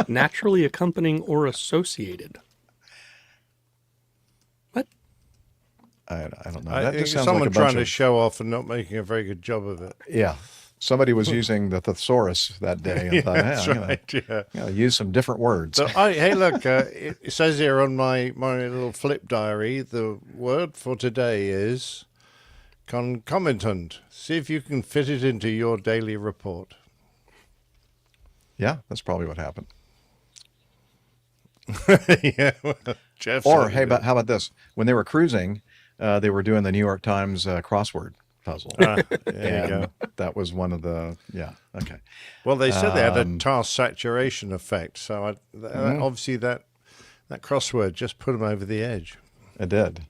S4: Naturally accompanying or associated.
S1: I don't know.
S3: I
S1: That
S3: think
S1: just sounds
S3: someone
S1: like a
S3: trying
S1: bunch
S3: to
S1: of
S3: show off and not making a very good job of it.
S1: yeah. Somebody was using the thesaurus that day and
S3: Yeah,
S1: thought,
S3: that's
S1: I'm
S3: right,
S1: gonna use some different words.
S3: So, hey, look, it says here on my little flip diary, the word for today is concomitant. See if you can fit it into your daily report.
S1: Yeah, that's probably what happened.
S3: Yeah, well, Jeff.
S1: Or
S3: said it.
S1: how about this? When they were cruising, they were doing the New York Times crossword puzzle.
S3: There you go.
S1: That was one of the okay.
S3: Well, they said they had a task saturation effect, so obviously that crossword just put them over the edge.
S1: It did.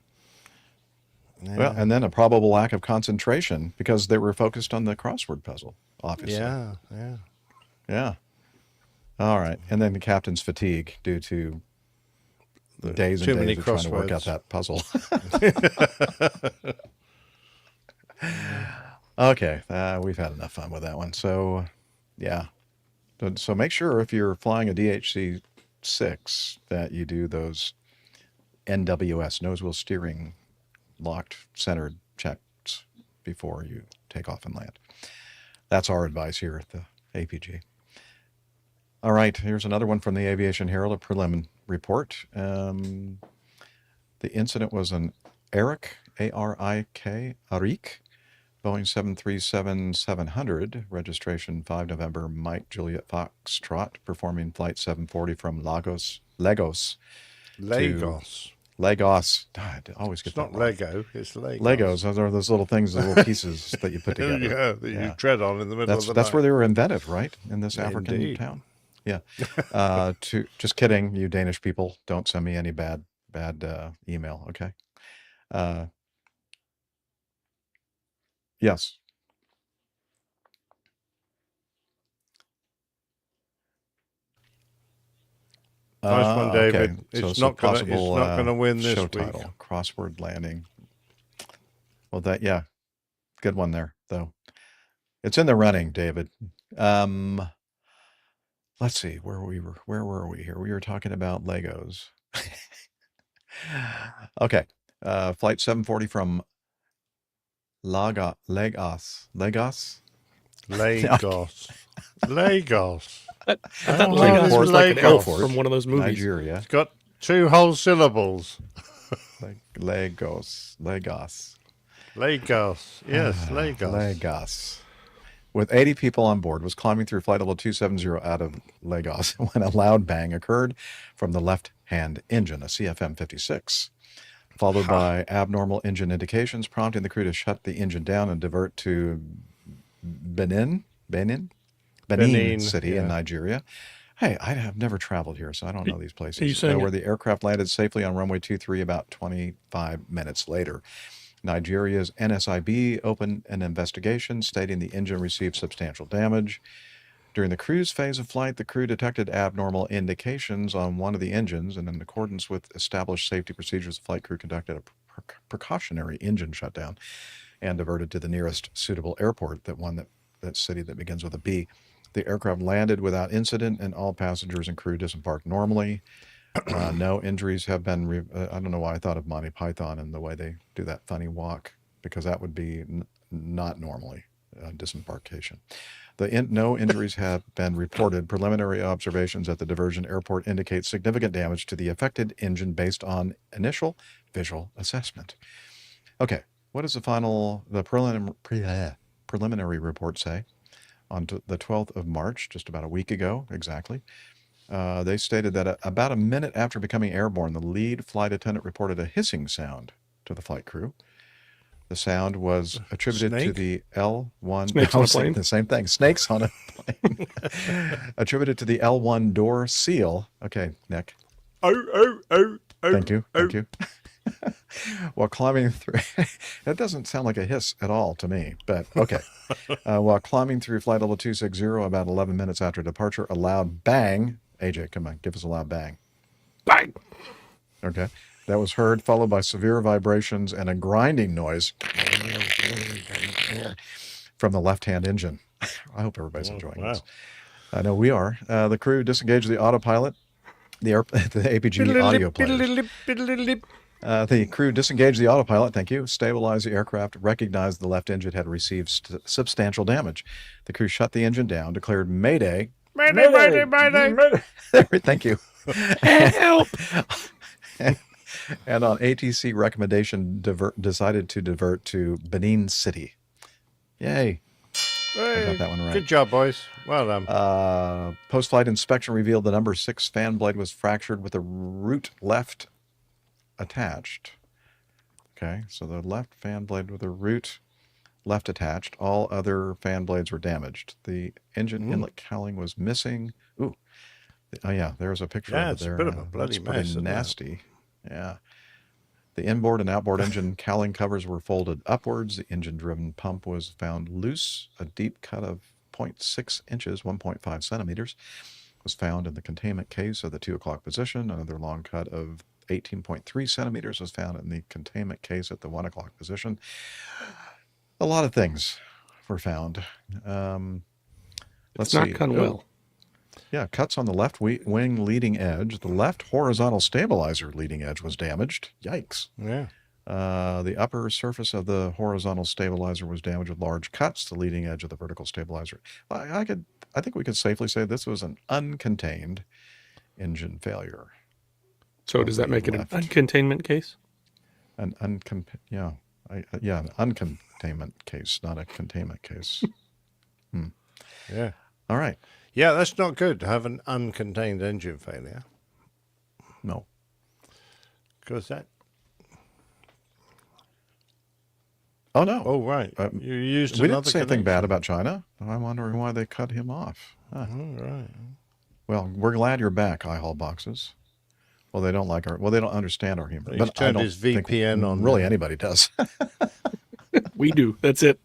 S3: Yeah.
S1: Well, and then a probable lack of concentration because they were focused on the crossword puzzle, obviously. Yeah. All right. And then the captain's fatigue due to the days
S3: too
S1: and
S3: many
S1: days of trying to work out
S3: crosswords.
S1: that puzzle. Okay. We've had enough fun with that one. So, yeah. So make sure if you're flying a DHC-6 that you do those NWS, nose wheel steering, locked, centered checks before you take off and land. That's our advice here at the APG. All right, here's another one from the Aviation Herald, a prelim report. The incident was an Arik, A-R-I-K, Arik, Boeing 737-700, registration 5 November, Mike Juliet Foxtrot, performing flight 740 from Lagos. Lagos. I always get
S3: It's
S1: that
S3: not
S1: wrong.
S3: Lego, it's Legos.
S1: Legos. Those are those little things, the little pieces that you put together.
S3: Yeah, that you tread on in the middle of the
S1: That's
S3: night.
S1: where they were invented, right? In this African
S3: Indeed.
S1: town. Yeah. Just kidding, you Danish people. Don't send me any bad email, okay? Yes.
S3: Nice one, David.
S1: Okay.
S3: It's
S1: So
S3: not gonna win this
S1: show
S3: week.
S1: title, Crossword Landing. Well, good one there, though. It's in the running, David. Let's see where were we here? We were talking about Legos. Okay. Flight 740 from Lagos.
S3: Lagos.
S4: I thought
S3: Oh,
S4: Lagos was like an elf
S1: Airport,
S4: from one of those movies.
S1: Nigeria.
S3: It's got 2 whole syllables.
S1: Lagos.
S3: Lagos. Yes, Lagos.
S1: Lagos. With 80 people on board, was climbing through flight level 270 out of Lagos when a loud bang occurred from the left-hand engine, a CFM56, followed by abnormal engine indications, prompting the crew to shut the engine down and divert to Benin City in Nigeria. Hey, I have never traveled here, so I don't know these places.
S4: Are you saying
S1: where the aircraft landed safely on runway 23 about 25 minutes later. Nigeria's NSIB opened an investigation stating the engine received substantial damage. During the cruise phase of flight, the crew detected abnormal indications on one of the engines, and in accordance with established safety procedures, the flight crew conducted a precautionary engine shutdown and diverted to the nearest suitable airport, that city that begins with a B. The aircraft landed without incident, and all passengers and crew disembarked normally. No injuries have been. I don't know why I thought of Monty Python and the way they do that funny walk, because that would be not normally disembarkation. No injuries have been reported. Preliminary observations at the diversion airport indicate significant damage to the affected engine based on initial visual assessment. Okay, what does the preliminary report say? On the 12th of March, just about a week ago exactly, they stated that about a minute after becoming airborne, the lead flight attendant reported a hissing sound to the flight crew. The sound was attributed to the L1.
S4: Snakes on a plane?
S1: The same thing. Snakes on a plane. Attributed to the L1 door seal. Okay, Nick. Thank you. Thank you. While climbing through, that doesn't sound like a hiss at all to me, but okay. While climbing through flight level 260, about 11 minutes after departure, a loud bang. AJ, come on, give us a loud bang.
S4: Bang.
S1: Okay. That was heard, followed by severe vibrations and a grinding noise from the left-hand engine. I hope everybody's enjoying this. I know we are. The crew disengaged the autopilot, the APG audio players. The crew disengaged the autopilot, thank you, stabilized the aircraft, recognized the left engine had received substantial damage. The crew shut the engine down, declared Mayday. Mayday. Thank you.
S4: Help!
S1: And on ATC recommendation, decided to divert to Benin City. Yay.
S3: Hey,
S1: I got that one right.
S3: Good job, boys. Well done.
S1: Post-flight inspection revealed the number 6 fan blade was fractured with the root left attached. Okay, so the left fan blade with the root left attached. All other fan blades were damaged. The engine inlet cowling was missing. Ooh. Oh, yeah, there's a picture of it there.
S3: It's a bit of a bloody mess.
S1: Pretty nasty. Yeah. The inboard and outboard engine cowling covers were folded upwards. The engine-driven pump was found loose. A deep cut of 0.6 inches, 1.5 centimeters, was found in the containment case of the 2 o'clock position. Another long cut of 18.3 centimeters was found in the containment case at the 1 o'clock position. A lot of things were found.
S4: Let's see. Not gone well.
S1: Yeah, cuts on the left wing leading edge. The left horizontal stabilizer leading edge was damaged. Yikes.
S3: Yeah.
S1: The upper surface of the horizontal stabilizer was damaged with large cuts. The leading edge of the vertical stabilizer. I think we could safely say this was an uncontained engine failure.
S4: So does that make it an uncontainment case?
S1: An uncontainment case, not a containment case.
S3: Yeah.
S1: All right.
S3: Yeah, that's not good to have an uncontained engine failure.
S1: No.
S3: Because that...
S1: Oh, no.
S3: Oh, right. You used
S1: we
S3: another
S1: didn't say anything bad about China. I'm wondering why they cut him off. Huh.
S3: Oh, right.
S1: Well, we're glad you're back, iHall boxes. Well, they don't understand our humor.
S3: He's turned his VPN on.
S1: Really, anybody does.
S4: We do. That's it.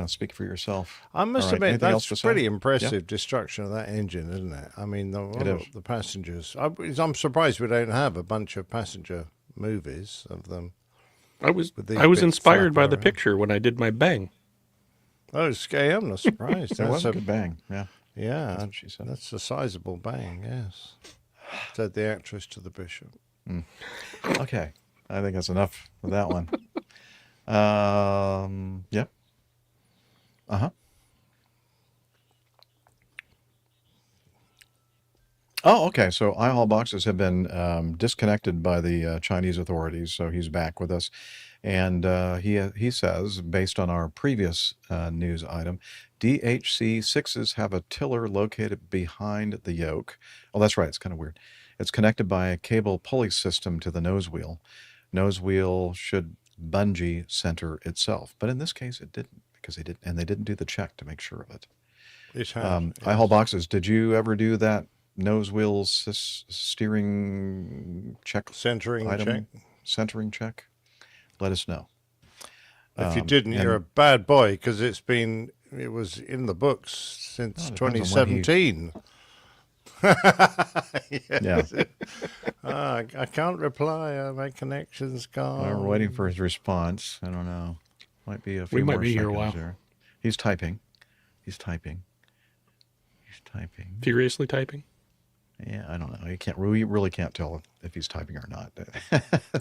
S1: Speak for yourself.
S3: I must admit, that's pretty impressive destruction of that engine, isn't it? I mean, the passengers. I'm surprised we don't have a bunch of passenger movies of them.
S4: I was inspired by the picture when I did my bang.
S3: Oh, I'm not surprised.
S1: That was a good bang. Yeah.
S3: Yeah,
S1: that's what she said.
S3: That's a sizable bang, yes. Said the actress to the bishop.
S1: Okay. I think that's enough of that one. Yep. Uh-huh. Oh, okay. So iHall boxes have been disconnected by the Chinese authorities, so he's back with us. And he says, based on our previous news item, DHC-6s have a tiller located behind the yoke. Oh, that's right. It's kind of weird. It's connected by a cable pulley system to the nose wheel. Nose wheel should bungee center itself. But in this case, it didn't, because they didn't do the check to make sure of it. iHall boxes, did you ever do that nose wheel steering check?
S3: Centering check?
S1: Centering check? let us know.
S3: If you didn't, you're a bad boy, because it was in the books since 2017.
S1: Yeah.
S3: I can't reply. My connection's gone.
S1: We're waiting for his response. I don't know. Might be a few
S4: We might
S1: more
S4: be here a
S1: seconds
S4: while.
S1: here. He's typing.
S4: Furiously typing?
S1: Yeah, I don't know. You really can't tell if he's typing or not.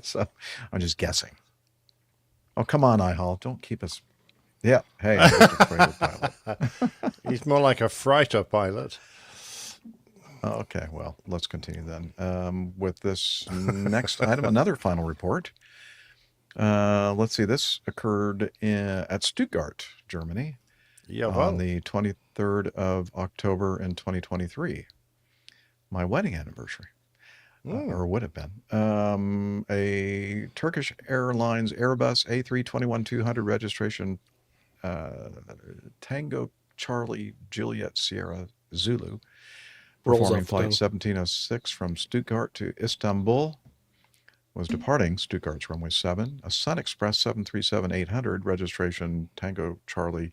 S1: So I'm just guessing. Oh, come on, iHall. Don't keep us. Yeah. Hey, I'm just a freighter pilot.
S3: He's more like a freighter pilot.
S1: Okay, well, let's continue then with this next item, another final report. Let's see, this occurred at Stuttgart, Germany, on the 23rd of October in 2023, my wedding anniversary, or would have been. A Turkish Airlines Airbus A321-200 registration Tango Charlie Juliet Sierra Zulu, performing flight 1706 from Stuttgart to Istanbul, was departing Stuttgart's runway 7. A Sun Express 737-800 registration Tango Charlie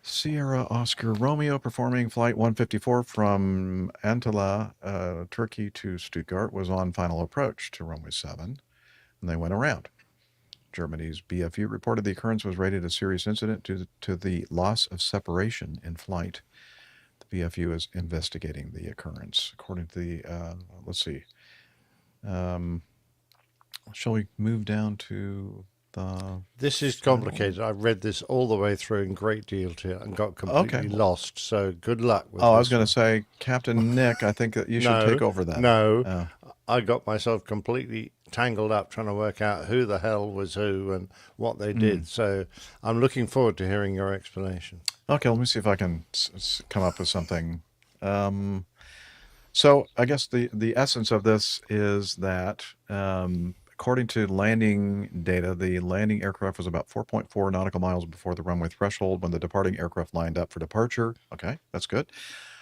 S1: Sierra Oscar Romeo, performing flight 154 from Antalya, Turkey to Stuttgart, was on final approach to runway 7, and they went around. Germany's BFU reported the occurrence was rated a serious incident due to the loss of separation in flight. The BFU is investigating the occurrence. According to the, let's see, shall we move down to the...
S3: This is complicated. I read this all the way through in great detail and got completely lost. So good luck with
S1: I was going to say, Captain Nick, I think that you should take over that.
S3: No, I got myself completely tangled up trying to work out who the hell was who and what they did. So I'm looking forward to hearing your explanation.
S1: Okay, let me see if I can come up with something. So I guess the essence of this is that according to landing data, the landing aircraft was about 4.4 nautical miles before the runway threshold when the departing aircraft lined up for departure. Okay, that's good.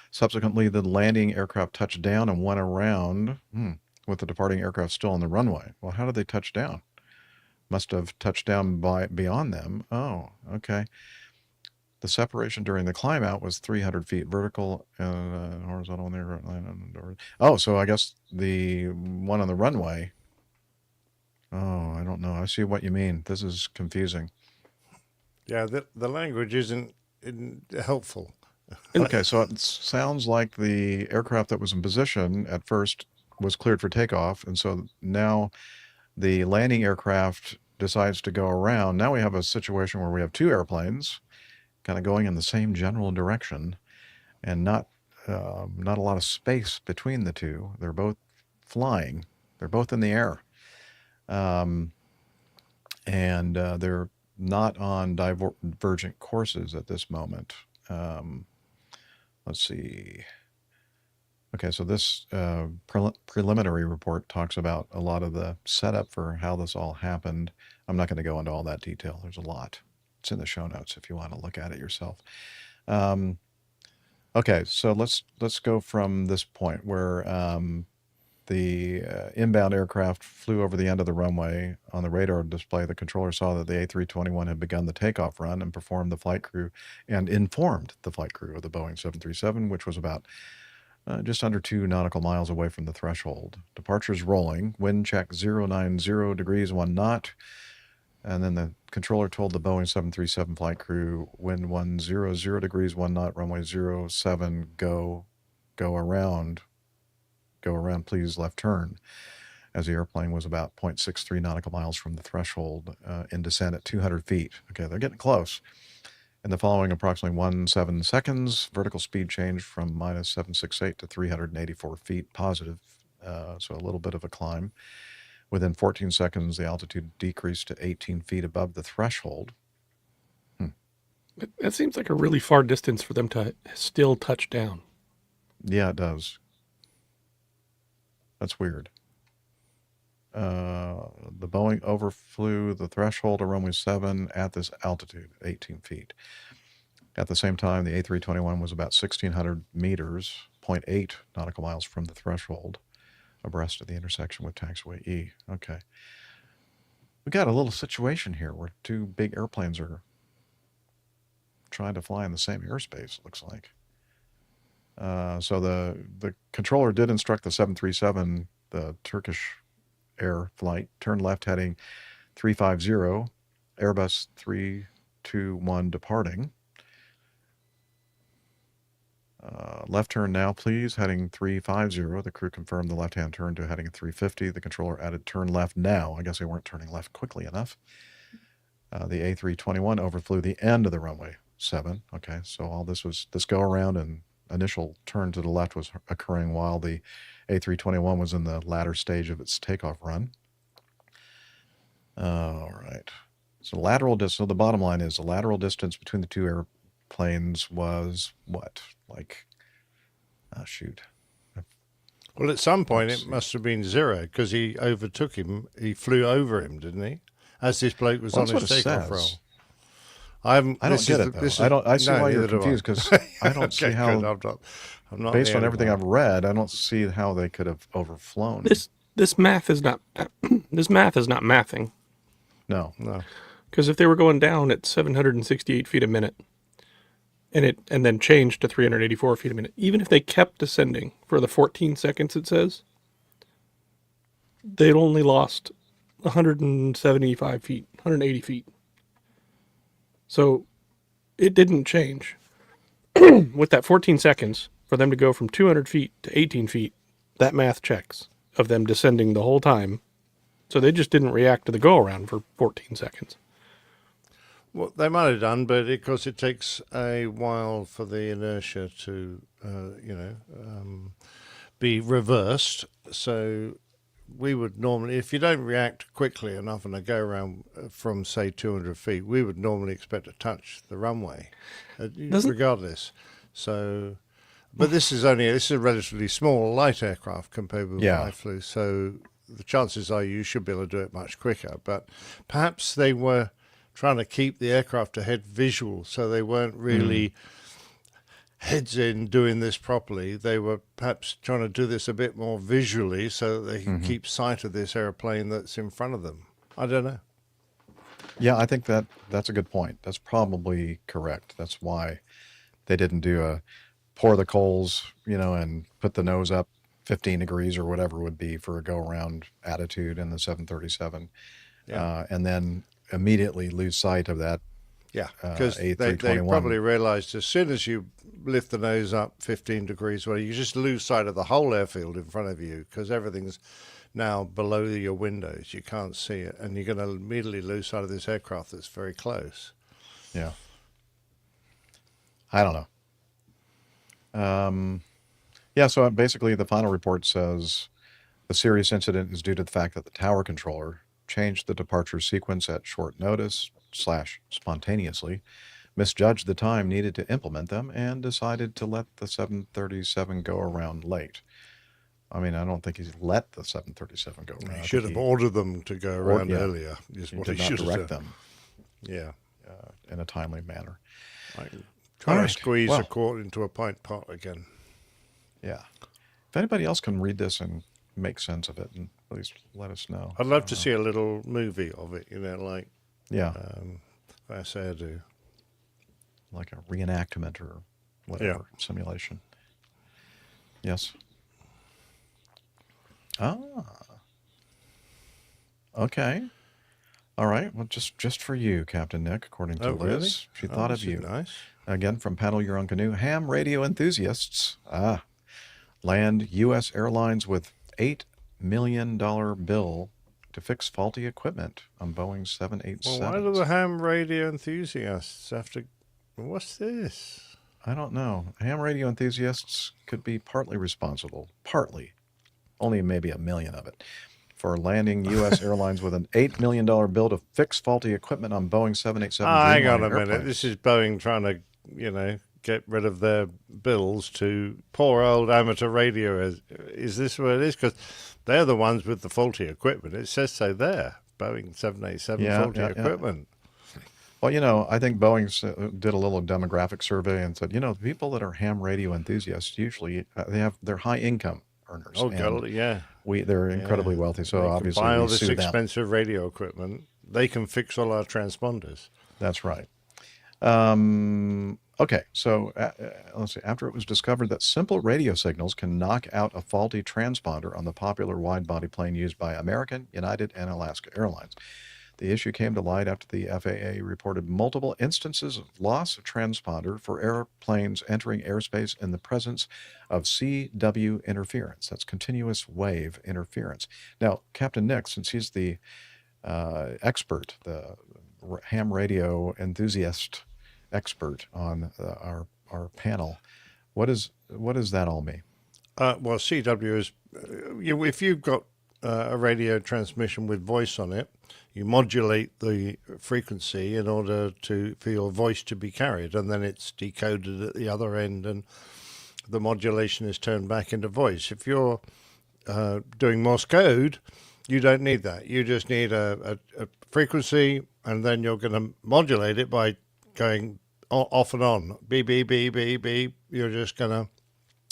S1: Subsequently, the landing aircraft touched down and went around with the departing aircraft still on the runway. Well, how did they touch down? Must have touched down beyond them. Oh, okay. The separation during the climb out was 300 feet vertical and horizontal on the airline. Oh, so I guess the one on the runway. Oh, I don't know. I see what you mean. This is confusing.
S3: Yeah, the language isn't helpful.
S1: Okay, so it sounds like the aircraft that was in position at first was cleared for takeoff, and so now the landing aircraft decides to go around. Now we have a situation where we have two airplanes kind of going in the same general direction and not a lot of space between the two. They're both flying. They're both in the air. And they're not on divergent courses at this moment. Let's see. Okay, so this preliminary report talks about a lot of the setup for how this all happened. I'm not going to go into all that detail. There's a lot. It's in the show notes if you want to look at it yourself. Okay, so let's go from this point where the inbound aircraft flew over the end of the runway. On the radar display, the controller saw that the A321 had begun the takeoff run and informed the flight crew of the Boeing 737, which was about just under 2 nautical miles away from the threshold. Departure's rolling, wind check 090 degrees 1 knot, and then the controller told the Boeing 737 flight crew, wind 100 degrees 1 knot, runway 07, go around, please, left turn, as the airplane was about 0.63 nautical miles from the threshold in descent at 200 feet. Okay, they're getting close. In the following approximately 17 seconds, vertical speed changed from minus 768 to 384 feet positive, so a little bit of a climb. Within 14 seconds, the altitude decreased to 18 feet above the threshold.
S4: That seems like a really far distance for them to still touch down.
S1: Yeah, it does. That's weird. The Boeing overflew the threshold of runway 7 at this altitude, 18 feet. At the same time, the A321 was about 1,600 meters, 0.8 nautical miles from the threshold, abreast of the intersection with taxiway E. Okay. We got a little situation here where two big airplanes are trying to fly in the same airspace, it looks like. So the controller did instruct the 737, the Turkish Air flight, turn left heading 350, Airbus 321 departing. Left turn now, please, heading 350. The crew confirmed the left-hand turn to heading 350. The controller added turn left now. I guess they weren't turning left quickly enough. The A321 overflew the end of the runway 7. Okay, so all this go-around and initial turn to the left was occurring while the A321 was in the latter stage of its takeoff run. All right. So the bottom line is the lateral distance between the two airplanes was what? Like, oh, shoot.
S3: Well, at some point it must have been 0 because he overtook him. He flew over him, didn't he? As this bloke was on his takeoff roll.
S1: I don't get it, though. I see why you're confused, because I don't see how,
S3: I'm not
S1: based on everything I've read, I don't see how they could have overflown.
S4: This math is not mathing.
S1: No.
S4: Because if they were going down at 768 feet a minute, and then changed to 384 feet a minute, even if they kept descending for the 14 seconds it says, they'd only lost 175 feet, 180 feet. So it didn't change. With that 14 seconds, for them to go from 200 feet to 18 feet, that math checks of them descending the whole time. So they just didn't react to the go-around for 14 seconds.
S3: Well, they might have done, but of course it takes a while for the inertia to, be reversed. So we would normally, if you don't react quickly enough on a go-around from, say, 200 feet, we would normally expect to touch the runway, regardless. So, but this is a relatively small, light aircraft compared with what I flew. So the chances are you should be able to do it much quicker. But perhaps they were trying to keep the aircraft ahead visual, so they weren't really heads in doing this properly. They were perhaps trying to do this a bit more visually so that they can keep sight of this airplane that's in front of them. I don't know.
S1: Yeah, I think that's a good point. That's probably correct. That's why they didn't do pour the coals, and put the nose up 15 degrees or whatever it would be for a go-around attitude in the 737. And then immediately lose sight of that.
S3: Yeah, because they probably realized as soon as you lift the nose up 15 degrees, well, you just lose sight of the whole airfield in front of you because everything's now below your windows. You can't see it, and you're going to immediately lose sight of this aircraft that's very close.
S1: Yeah. I don't know. So basically the final report says the serious incident is due to the fact that the tower controller changed the departure sequence at short notice / spontaneously, misjudged the time needed to implement them, and decided to let the 737 go around late. I mean, I don't think he's let the 737 go around.
S3: He should have ordered them to go around earlier. Is what he should have
S1: direct
S3: done.
S1: them.
S3: Yeah,
S1: in a timely manner.
S3: Trying to squeeze a quart into a pint pot again.
S1: Yeah. If anybody else can read this and make sense of it, and please let us know.
S3: I'd love to see a little movie of it, like I say I do.
S1: Like a reenactment or whatever, simulation. Yes. Okay. All right. Well, just for you, Captain Nick, according to Liz.
S3: Really?
S1: She thought of you.
S3: Nice.
S1: Again, from Paddle Your Own Canoe. Ham radio enthusiasts. Land U.S. Airlines with $8 million bill to fix faulty equipment on Boeing 787.
S3: Well, why do the ham radio enthusiasts have to... What's this?
S1: I don't know. Ham radio enthusiasts could be partly responsible. Partly. Only maybe $1 million of it. For landing U.S. Airlines with an $8 million bill to fix faulty equipment on Boeing 787
S3: hang on a
S1: airplanes.
S3: minute. This is Boeing trying to, get rid of their bills to poor old amateur radio. Is this what it is? Because they're the ones with the faulty equipment. It says so there. Boeing 787 faulty equipment.
S1: Well, I think Boeing did a little demographic survey and said, the people that are ham radio enthusiasts usually they're high income earners.
S3: Oh,
S1: And
S3: God, yeah.
S1: they're incredibly wealthy, so
S3: They can
S1: obviously
S3: buy all
S1: we
S3: this
S1: sue them.
S3: expensive radio equipment. They can fix all our transponders.
S1: That's right. Okay, so let's see. After it was discovered that simple radio signals can knock out a faulty transponder on the popular wide-body plane used by American, United, and Alaska Airlines, the issue came to light after the FAA reported multiple instances of loss of transponder for airplanes entering airspace in the presence of CW interference. That's continuous wave interference. Now, Captain Nick, since he's the expert, the ham radio enthusiast expert on our panel, what does that all mean?
S3: Well, CW is if you've got a radio transmission with voice on it, you modulate the frequency in order for your voice to be carried, and then it's decoded at the other end, and the modulation is turned back into voice. If you're doing Morse code, you don't need that. You just need a frequency, and then you're going to modulate it by going off and on. Beep, beep, beep, beep, beep. You're just going to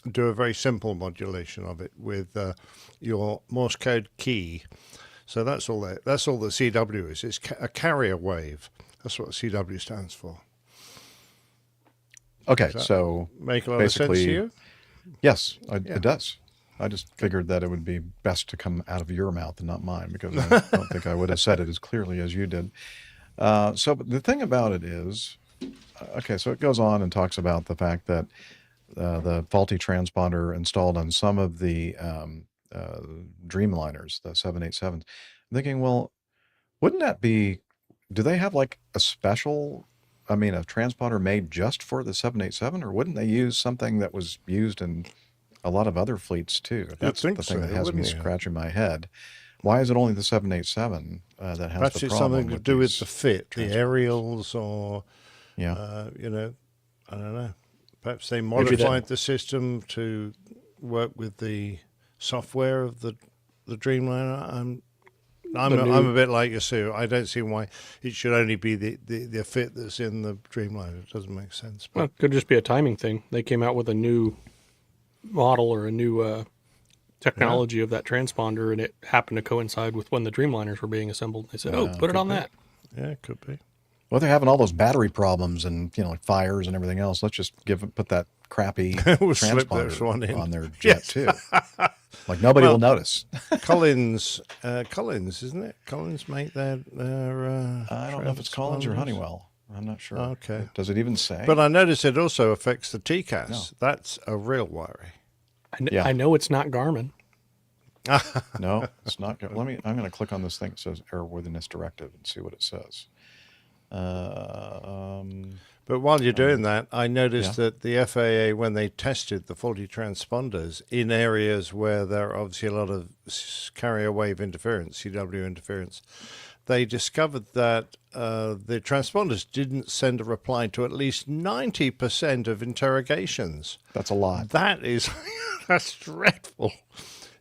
S3: do a very simple modulation of it with your Morse code key. So that's all the CW is. It's a carrier wave. That's what CW stands for.
S1: Okay, so
S3: make a lot of sense to you?
S1: Yes, it does. I just figured that it would be best to come out of your mouth and not mine, because I don't think I would have said it as clearly as you did. But the thing about it is, okay, so it goes on and talks about the fact that the faulty transponder installed on some of the Dreamliners, the 787s. I'm thinking, well, wouldn't that be, do they have like a transponder made just for the 787, or wouldn't they use something that was used in a lot of other fleets too? That's the thing that has me scratching my head. Why is it only the 787 that has the problem?
S3: Perhaps it's something to do with the fit, the aerials, or, I don't know. Perhaps they modified the system to work with the software of the Dreamliner. I'm a bit like you, Sue. I don't see why it should only be the fit that's in the Dreamliner. It doesn't make sense. But
S4: well, it could just be a timing thing. They came out with a new model or a new technology of that transponder, and it happened to coincide with when the Dreamliners were being assembled. They said, put it on that.
S3: Yeah, it could be.
S1: Well, they're having all those battery problems and like fires and everything else. Let's just put that crappy transponder on their jet too. Like nobody will notice.
S3: Collins, isn't it? Collins make their
S1: I don't know if it's Collins or Honeywell. I'm not sure.
S3: Okay.
S1: Does it even say?
S3: But I noticed it also affects the TCAS. No. That's a real worry.
S4: I know it's not Garmin.
S1: No, it's not. I'm going to click on this thing that says Airworthiness Directive and see what it says.
S3: But while you're doing that, I noticed that the FAA, when they tested the faulty transponders in areas where there are obviously a lot of carrier wave interference, CW interference, they discovered that the transponders didn't send a reply to at least 90% of interrogations.
S1: That's a lot.
S3: That's dreadful.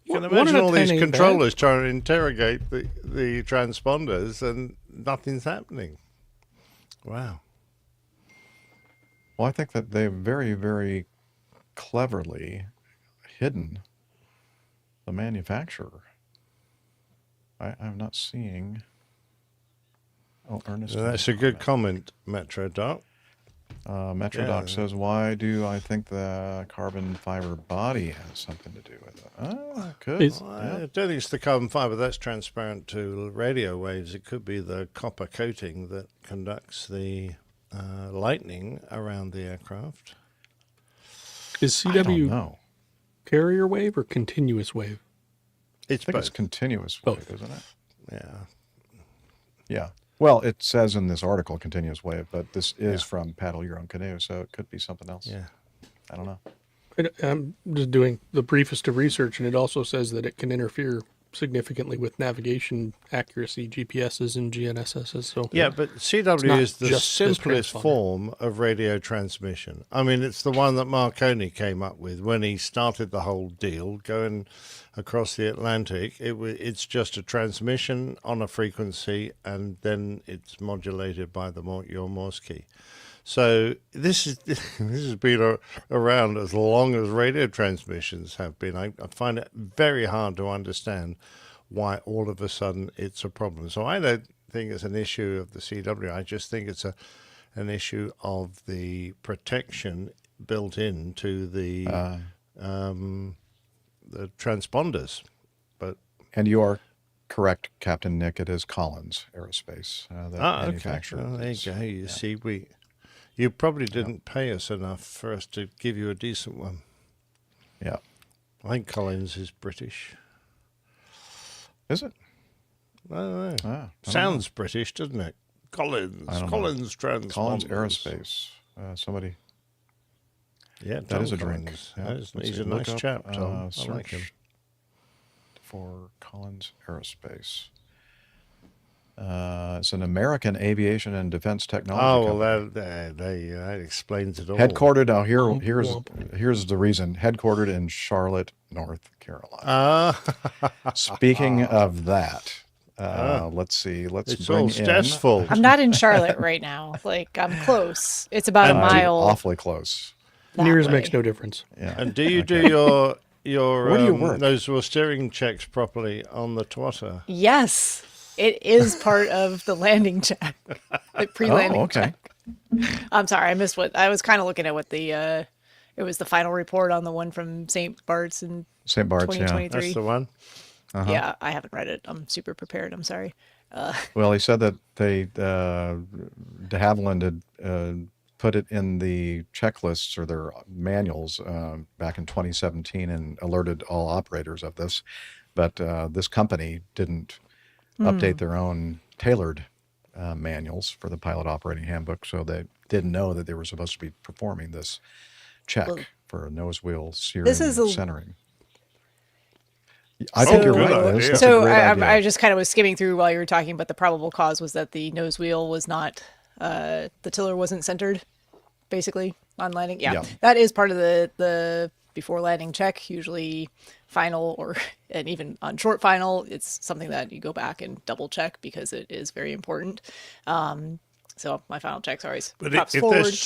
S3: You can imagine all these controllers trying to interrogate the transponders and nothing's happening. Wow.
S1: Well, I think that they've very, very cleverly hidden the manufacturer. I'm not seeing. Oh, Ernest.
S3: That's a good comment, MetroDoc.
S1: MetroDoc says, why do I think the carbon fiber body has something to do with it? Oh, good.
S3: I don't think it's the carbon fiber. That's transparent to radio waves. It could be the copper coating that conducts the lightning around the aircraft.
S4: Is CW carrier wave or continuous wave?
S1: I think it's continuous wave, isn't it?
S3: Yeah.
S1: Yeah. Well, it says in this article continuous wave, but this is from Paddle Your Own Canoe, so it could be something else.
S3: Yeah.
S1: I don't know.
S4: I'm just doing the briefest of research, and it also says that it can interfere significantly with navigation accuracy, GPSs and GNSSs. So
S3: yeah, but CW is the simplest form of radio transmission. I mean, it's the one that Marconi came up with when he started the whole deal, going across the Atlantic. It's just a transmission on a frequency, and then it's modulated by your Morse key. So this has been around as long as radio transmissions have been. I find it very hard to understand why all of a sudden it's a problem. So I don't think it's an issue of the CW. I just think it's an issue of the protection built into the transponders.
S1: And you are correct, Captain Nick. It is Collins Aerospace that manufactures.
S3: Okay. There you go. You see, you probably didn't pay us enough for us to give you a decent one.
S1: Yeah.
S3: I think Collins is British.
S1: Is it?
S3: I don't know.
S1: I
S3: Sounds
S1: don't know.
S3: British, doesn't it? Collins Transponders.
S1: Collins Aerospace. Somebody.
S3: Yeah,
S1: that is a
S3: Collins.
S1: drink. Yeah.
S3: He's a nice chap, Tom. I like him.
S1: For Collins Aerospace. It's an American aviation and defense technology company.
S3: That explains it all.
S1: Headquartered here's the reason. Headquartered in Charlotte, North Carolina. Speaking of that, let's see.
S3: It's
S1: bring
S3: all stressful.
S15: I'm not in Charlotte right now. Like, I'm close. It's about a mile.
S1: Awfully close.
S4: Nears makes no difference.
S1: Yeah.
S3: And do you do your
S1: Where do you work?
S3: those steering checks properly on the twotter?
S15: Yes. It is part of the landing check, like pre-landing check. I'm sorry, I missed what I was kind of looking at. What the it was the final report on the one from St. Bart's in
S1: St. Bart's,
S15: 2023.
S3: Yeah, that's the one.
S15: Yeah, I haven't read it. I'm super prepared. I'm sorry.
S1: Well, he said that they de Havilland had put it in the checklists or their manuals back in 2017 and alerted all operators of this, but this company didn't update their own tailored manuals for the pilot operating handbook, so they didn't know that they were supposed to be performing this check for nose wheel steering and centering. I think you're right, Liz. That's a great idea.
S15: I just kind of was skimming through while you were talking, but the probable cause was that the nose wheel was not, the tiller wasn't centered, basically, on landing. Yeah. That is part of the before landing check, usually final and even on short final, it's something that you go back and double check because it is very important. So my final checks are always props forward.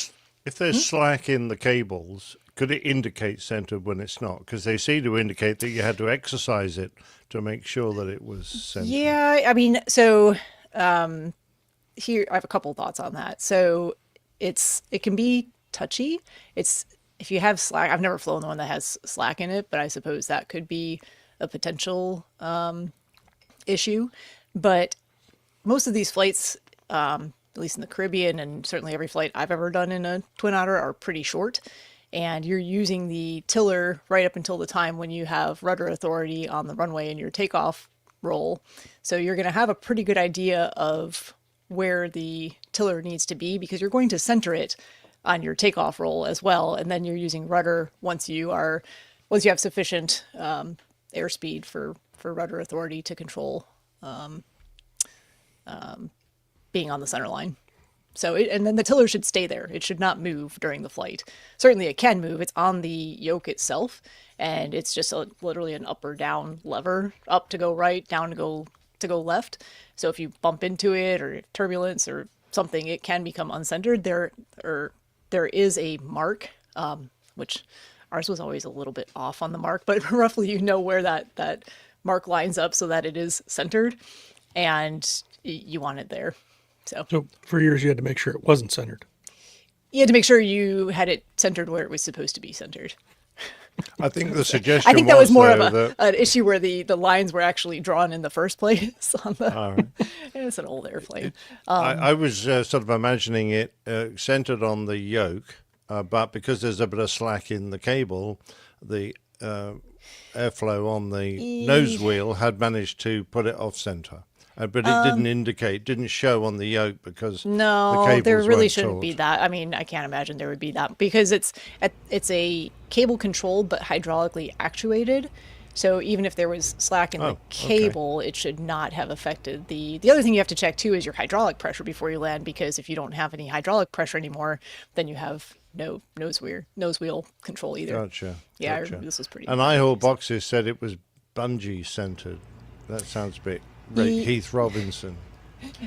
S3: If there's slack in the cables, could it indicate centered when it's not? Because they seem to indicate that you had to exercise it to make sure that it was centered.
S15: Yeah, I mean, so here I have a couple thoughts on that. So it can be touchy. If you have slack, I've never flown the one that has slack in it, but I suppose that could be a potential issue. But most of these flights, at least in the Caribbean, and certainly every flight I've ever done in a Twin Otter, are pretty short. And you're using the tiller right up until the time when you have rudder authority on the runway in your takeoff roll. So you're going to have a pretty good idea of where the tiller needs to be because you're going to center it on your takeoff roll as well. And then you're using rudder once you have sufficient airspeed for rudder authority to control being on the center line. So, and then the tiller should stay there. It should not move during the flight. Certainly it can move. It's on the yoke itself, and it's just literally an up or down lever, up to go right, down to go left. So if you bump into it or turbulence or something, it can become uncentered. There is a mark, which ours was always a little bit off on the mark, but roughly you know where that mark lines up so that it is centered, and you want it there. So
S4: for years you had to make sure it wasn't centered.
S15: You had to make sure you had it centered where it was supposed to be centered.
S3: I think the suggestion
S15: I think that was more of an issue where the lines were actually drawn in the first place. On the, it's an old airplane.
S3: I was sort of imagining it centered on the yoke, but because there's a bit of slack in the cable, the airflow on the nose wheel had managed to put it off center. But it didn't show on the yoke because the cables
S15: there really
S3: weren't
S15: shouldn't
S3: taut.
S15: be that. I mean, I can't imagine there would be that because it's a cable controlled but hydraulically actuated. So even if there was slack in the cable, it should not have affected the other thing you have to check too is your hydraulic pressure before you land, because if you don't have any hydraulic pressure anymore, then you have no nose wheel control either.
S3: Gotcha.
S15: Yeah,
S3: gotcha.
S15: this was pretty.
S3: And iHall Boxes said it was bungee centered. That sounds a bit Heath Robinson.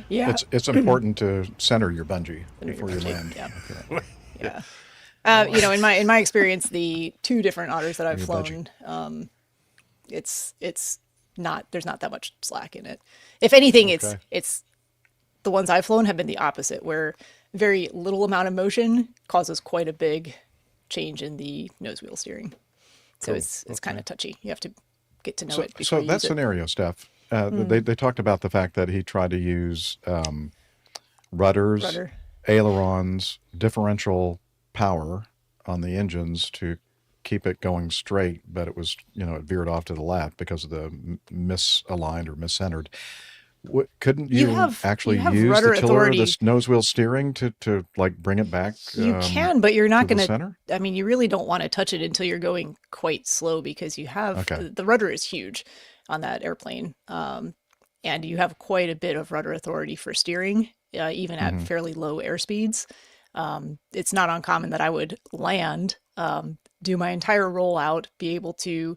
S15: Yeah.
S1: It's important to center your bungee before you
S15: bungee,
S1: land.
S15: yeah.
S1: Okay.
S15: Yeah. You know, in my experience, the 2 different otters that I've
S1: Your
S15: flown, it's not, there's not that much slack in it. If anything,
S3: Okay.
S15: it's the ones I've flown have been the opposite, where very little amount of motion causes quite a big change in the nose wheel steering. So
S1: Cool.
S15: it's kind of touchy. You have to get to know
S1: So,
S15: it before
S1: so
S15: you
S1: that
S15: use it.
S1: scenario, Steph, they talked about the fact that he tried to use rudders,
S15: Rudder.
S1: ailerons, differential power on the engines to keep it going straight, but it was, it veered off to the left because of the misaligned or miscentered. Couldn't you, actually
S15: have
S1: use
S15: rudder
S1: the tiller,
S15: authority.
S1: this nose wheel steering to like bring it back?
S15: You can, but you're not
S1: to the
S15: going to,
S1: center?
S15: I mean, you really don't want to touch it until you're going quite slow, because you have,
S1: Okay.
S15: the rudder is huge on that airplane. And you have quite a bit of rudder authority for steering, even at fairly low airspeeds. It's not uncommon that I would land, do my entire rollout, be able to,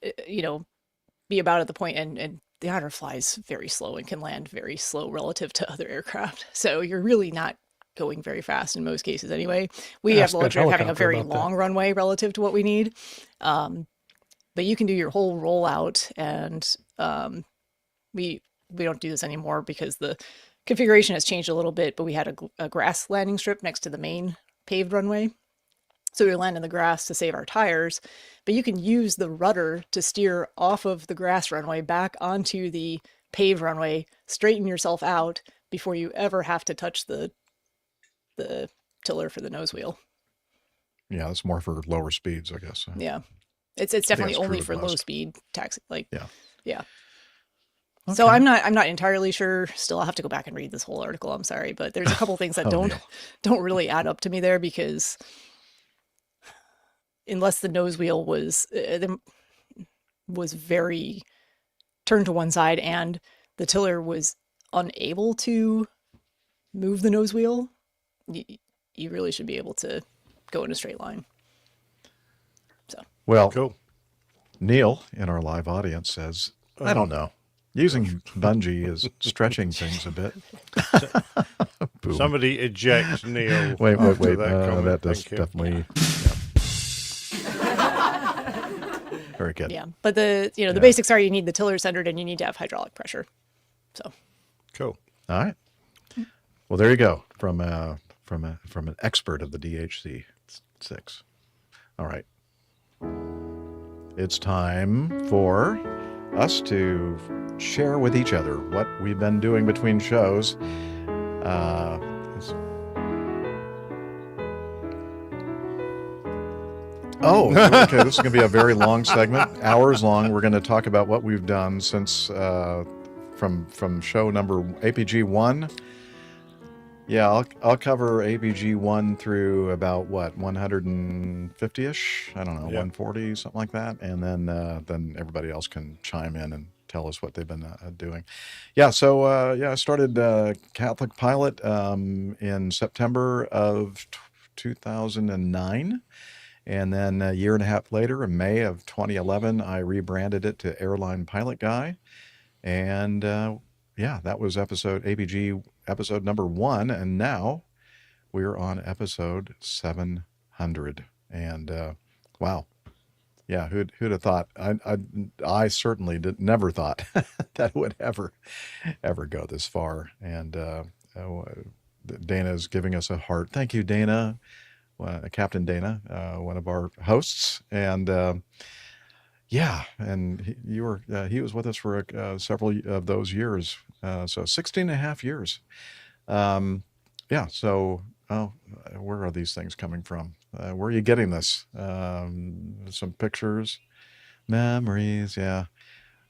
S15: be about at the point, and the otter flies very slow and can land very slow relative to other aircraft. So you're really not going very fast in most cases anyway. We have
S4: Ask
S15: the
S4: that
S15: luxury of having a
S4: helicopter
S15: very
S4: about that.
S15: long runway relative to what we need. But you can do your whole rollout, and we don't do this anymore because the configuration has changed a little bit, but we had a grass landing strip next to the main paved runway. So we land in the grass to save our tires, but you can use the rudder to steer off of the grass runway back onto the paved runway, straighten yourself out before you ever have to touch the tiller for the nose wheel.
S1: Yeah, it's more for lower speeds, I guess.
S15: Yeah. It's definitely
S1: it's
S15: only
S1: true
S15: for
S1: blast.
S15: low speed taxi. Like,
S1: Yeah.
S15: yeah. So I'm not entirely sure. Still, I'll have to go back and read this whole article. I'm sorry, but there's a couple things that
S1: Oh, Neil.
S15: don't really add up to me there, because unless the nose wheel was very turned to one side and the tiller was unable to move the nose wheel, you really should be able to go in a straight line. So
S1: Well,
S3: Cool.
S1: Neil in our live audience says, I don't know. Using bungee is stretching things a bit. Boom.
S3: Somebody eject Neil.
S1: Wait.
S3: after that comment.
S1: That does
S3: Thank you.
S1: definitely. Very good.
S15: yeah, but the basics are you need the tiller centered and you need to have hydraulic pressure. So
S3: Cool.
S1: All right. Well, there you go from an expert of the DHC-6. All right. It's time for us to share with each other what we've been doing between shows. Okay. This is going to be a very long segment, hours long. We're going to talk about what we've done since from show number APG 1. Yeah, I'll cover APG 1 through about 150-ish. I don't know, 140, something like that, and then everybody else can chime in and tell us what they've been doing. Yeah, so I started Catholic Pilot in September of 2009. And then a year and a half later, in May of 2011, I rebranded it to Airline Pilot Guy. And that was APG episode number 1. And now we're on episode 700. And wow. Yeah, who'd have thought? I certainly never thought that it would ever go this far. And Dana is giving us a heart. Thank you, Dana. Captain Dana, one of our hosts, and and he was with us for several of those years, so 16 and a half years. So where are these things coming from? Where are you getting this? Some pictures, memories. Yeah,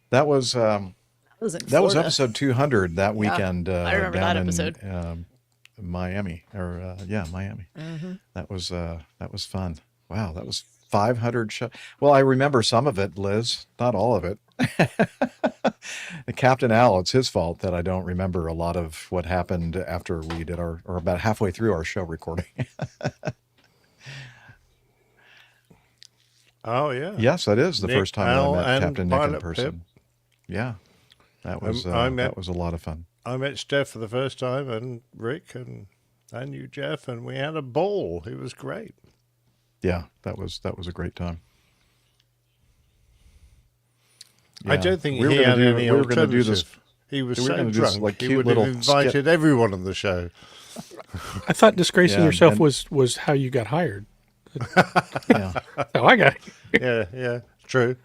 S1: that was episode 200 that weekend.
S15: I remember
S1: down
S15: that episode.
S1: In, Miami, Miami.
S15: Mm-hmm.
S1: That was fun. Wow, that was 500 shows. Well, I remember some of it, Liz, not all of it. The Captain Al, it's his fault that I don't remember a lot of what happened after we did or about halfway through our show recording.
S3: Oh yeah.
S1: Yes, that is the
S3: Nick,
S1: first time
S3: Al,
S1: I met
S3: and
S1: Captain Nick in
S3: Pilot
S1: person.
S3: Pip.
S1: Yeah. That was that was a lot of fun.
S3: I met Steph for the first time, and Rick, and you, Jeff, and we had a ball. It was great.
S1: Yeah, that was a great time.
S3: I don't think he had any alternative. He was so drunk, he would have invited everyone on the show.
S4: I thought disgracing yourself was how you got hired.
S1: Yeah.
S4: So I got
S3: Yeah, true.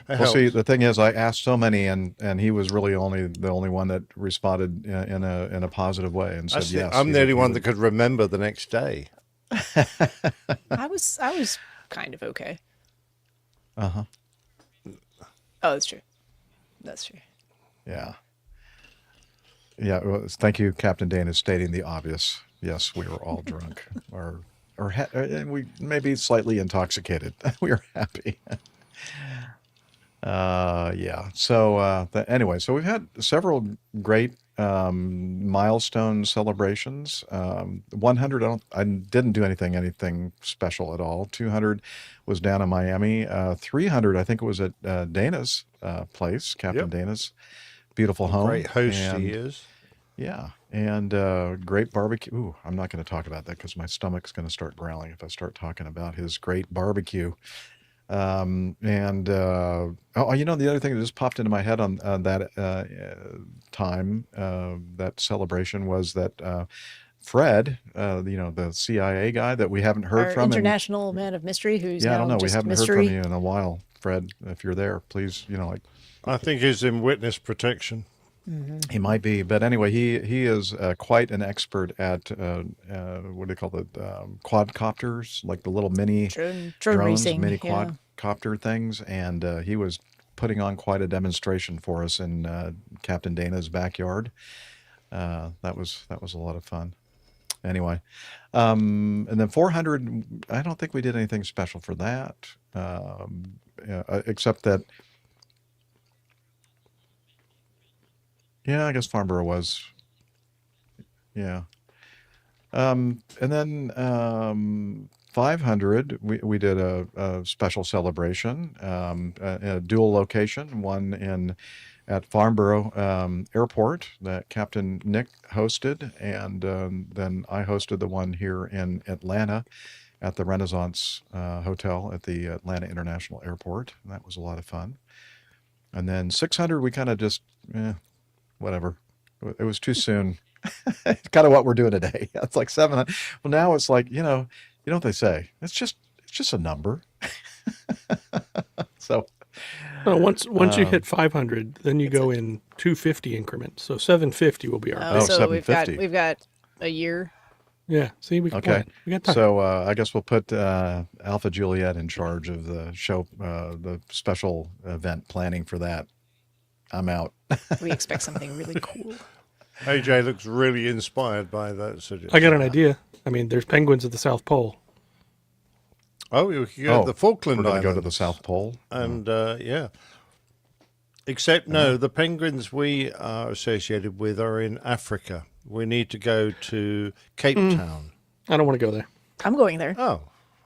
S1: Well, see, the thing is, I asked so many, and he was really the only one that responded in a positive way and said yes.
S3: I'm the only one that could remember the next day.
S15: I was kind of okay.
S1: Uh-huh.
S15: Oh, that's true. That's true.
S1: Yeah. Yeah. Well, thank you, Captain Dana, stating the obvious. Yes, we were all drunk, or we maybe slightly intoxicated. We were happy. Yeah. So anyway, so we've had several great milestone celebrations. 100, I didn't do anything special at all. 200 was down in Miami. 300, I think it was at Dana's place, Captain Dana's beautiful home.
S3: Great host he is.
S1: Yeah, and great barbecue. Ooh, I'm not going to talk about that because my stomach's going to start growling if I start talking about his great barbecue. The other thing that just popped into my head on that time, that celebration, was that Fred, the CIA guy that we haven't heard
S15: Our
S1: from.
S15: international man of mystery, who's
S1: I
S15: now
S1: don't know. We
S15: just
S1: haven't
S15: mystery.
S1: heard from you in a while, Fred. If you're there, please,
S3: I think he's in witness protection.
S15: Mm-hmm.
S1: He might be, but anyway, he is quite an expert at what do they call the quadcopters, like the little mini
S15: drone
S1: drones,
S15: racing,
S1: mini
S15: yeah.
S1: quadcopter things, and he was putting on quite a demonstration for us in Captain Dana's backyard. That was a lot of fun. Anyway, and then 400, I don't think we did anything special for that, except that. Yeah, I guess Farnborough was. Yeah. And then 500, we did a special celebration, a dual location, one at Farnborough Airport that Captain Nick hosted, and then I hosted the one here in Atlanta at the Renaissance Hotel at the Atlanta International Airport. And that was a lot of fun. And then 600, we kind of just, whatever. It was too soon. It's kind of what we're doing today. It's like 700. Well, now it's like, you know what they say. It's just a number. So
S4: once you hit 500, then you go in 250 increments. So 750 will be our.
S15: So 750. we've got a year.
S4: Yeah. See, we got time.
S1: So I guess we'll put Alpha Juliet in charge of the show, the special event planning for that. I'm out.
S15: We expect something really cool.
S3: AJ looks really inspired by that suggestion.
S4: I got an idea. I mean, there's penguins at the South Pole.
S3: Oh, you could go to the Falkland
S1: We're going
S3: Islands.
S1: to go to the South Pole.
S3: And, yeah. Except, no, the penguins we are associated with are in Africa. We need to go to Cape Town.
S4: I don't want to go there.
S15: I'm going there.
S3: Oh,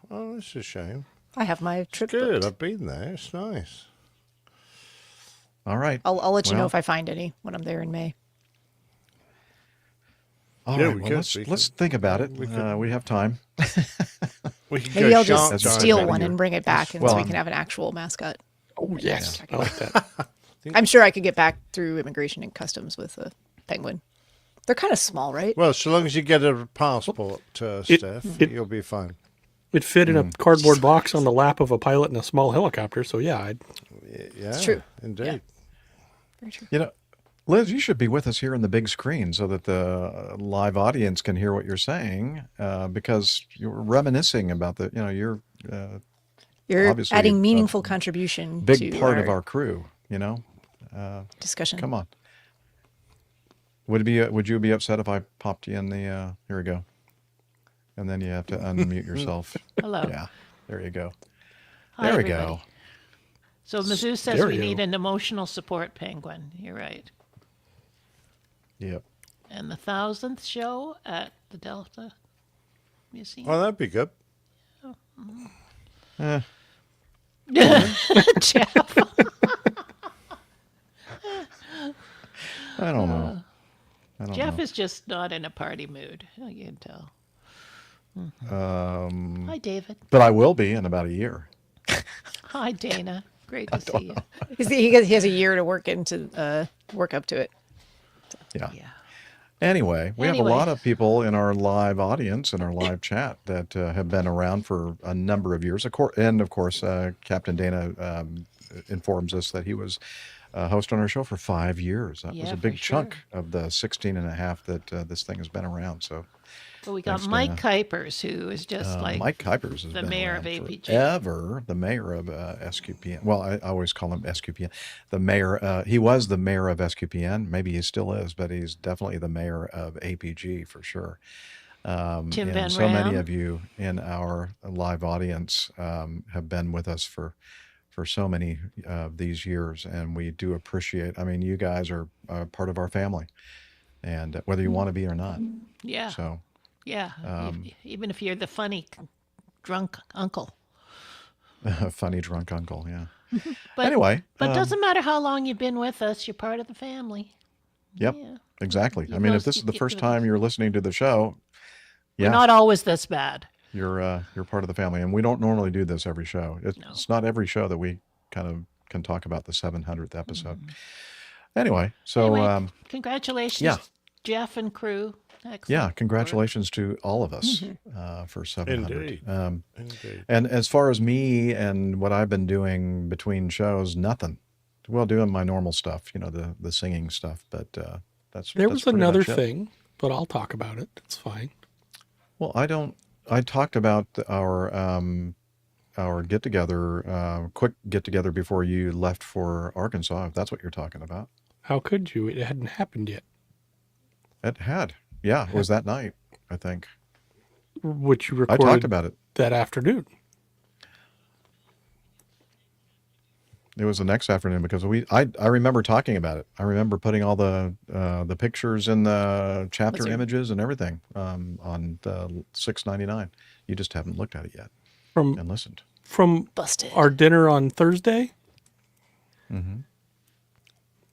S3: that's a shame.
S15: I have my trip
S3: Good,
S15: booked.
S3: I've been there. It's nice.
S1: All right.
S15: I'll let you know if I find any when I'm there in May.
S1: All right. Well, let's think about it. We have time.
S15: Maybe I'll just steal one and bring it back, and so we can have an actual mascot.
S4: Oh yes, I like that.
S15: I'm sure I could get back through immigration and customs with a penguin. They're kind of small, right?
S3: Well, so long as you get a passport, Steph, you'll be fine.
S4: It fit in a cardboard box on the lap of a pilot in a small helicopter. So yeah,
S15: it's true.
S3: Indeed.
S15: Yeah. Very true.
S1: Liz, you should be with us here on the big screen so that the live audience can hear what you're saying, because you're reminiscing about you're
S15: adding meaningful contribution.
S1: Big
S15: to
S1: part of our crew,
S15: discussion.
S1: Come on. Would you be upset if I popped you in the? Here we go. And then you have to unmute yourself.
S2: Hello.
S1: Yeah. There you go.
S2: Hi,
S1: there we
S2: everybody.
S1: go.
S2: So Mizzou says we need an emotional support penguin. You're right.
S1: Yep.
S2: And the 1000th show at the Delta Museum.
S3: Well, that'd be good.
S2: Oh,
S15: Jeff.
S2: just not in a party mood. I can tell. Hi, David.
S1: But I will be in about a year.
S2: Hi, Dana. Great to see you.
S15: He has a year to work up to it.
S1: Yeah. Anyway, we have a lot of people in our live audience and our live chat that have been around for a number of years. And of course, Captain Dana informs us that he was host on our show for 5 years. That was a big chunk of the 16 and a half that this thing has been around. So.
S2: Well, we got Mike Kuipers, who is just like
S1: Mike Kuipers has
S2: the
S1: been
S2: mayor
S1: around
S2: of APG.
S1: Forever, the mayor of SQPN. Well, I always call him SQPN. The mayor, he was the mayor of SQPN. Maybe he still is, but he's definitely the mayor of APG for sure.
S2: Tim
S1: and
S2: Van
S1: so many
S2: Ram.
S1: of you in our live audience have been with us for so many of these years, and we do appreciate. I mean, you guys are part of our family, and whether you want to be or not.
S2: Yeah.
S1: So.
S2: Yeah, even if you're the funny, drunk uncle.
S1: Funny drunk uncle, yeah.
S2: But,
S1: anyway.
S2: But doesn't matter how long you've been with us, you're part of the family.
S1: Yep,
S2: yeah.
S1: Exactly. I mean, if this is the first time you're listening to the show,
S2: we're not always this bad.
S1: You're part of the family, and we don't normally do this every show. It's not every show that we kind of can talk about the 700th episode. Anyway, so...
S2: congratulations, Jeff and crew. Excellent.
S1: Yeah, congratulations to all of us for 700.
S3: Indeed. Indeed.
S1: And as far as me and what I've been doing between shows, nothing. Well, doing my normal stuff, the singing stuff, but that's
S4: There
S1: that's
S4: was another
S1: much it.
S4: thing, but I'll talk about it. It's fine.
S1: Well, I talked about our get together, quick get together before you left for Arkansas. If that's what you're talking about.
S4: How could you? It hadn't happened yet.
S1: It had. Yeah, it was that night, I think.
S4: Which you
S1: I
S4: recorded
S1: talked about it
S4: that afternoon.
S1: It was the next afternoon because I remember talking about it. I remember putting all the pictures and the chapter images and everything on the 699. You just haven't looked at it yet and listened.
S15: From Busted.
S4: Our dinner on Thursday.
S1: Mm-hmm.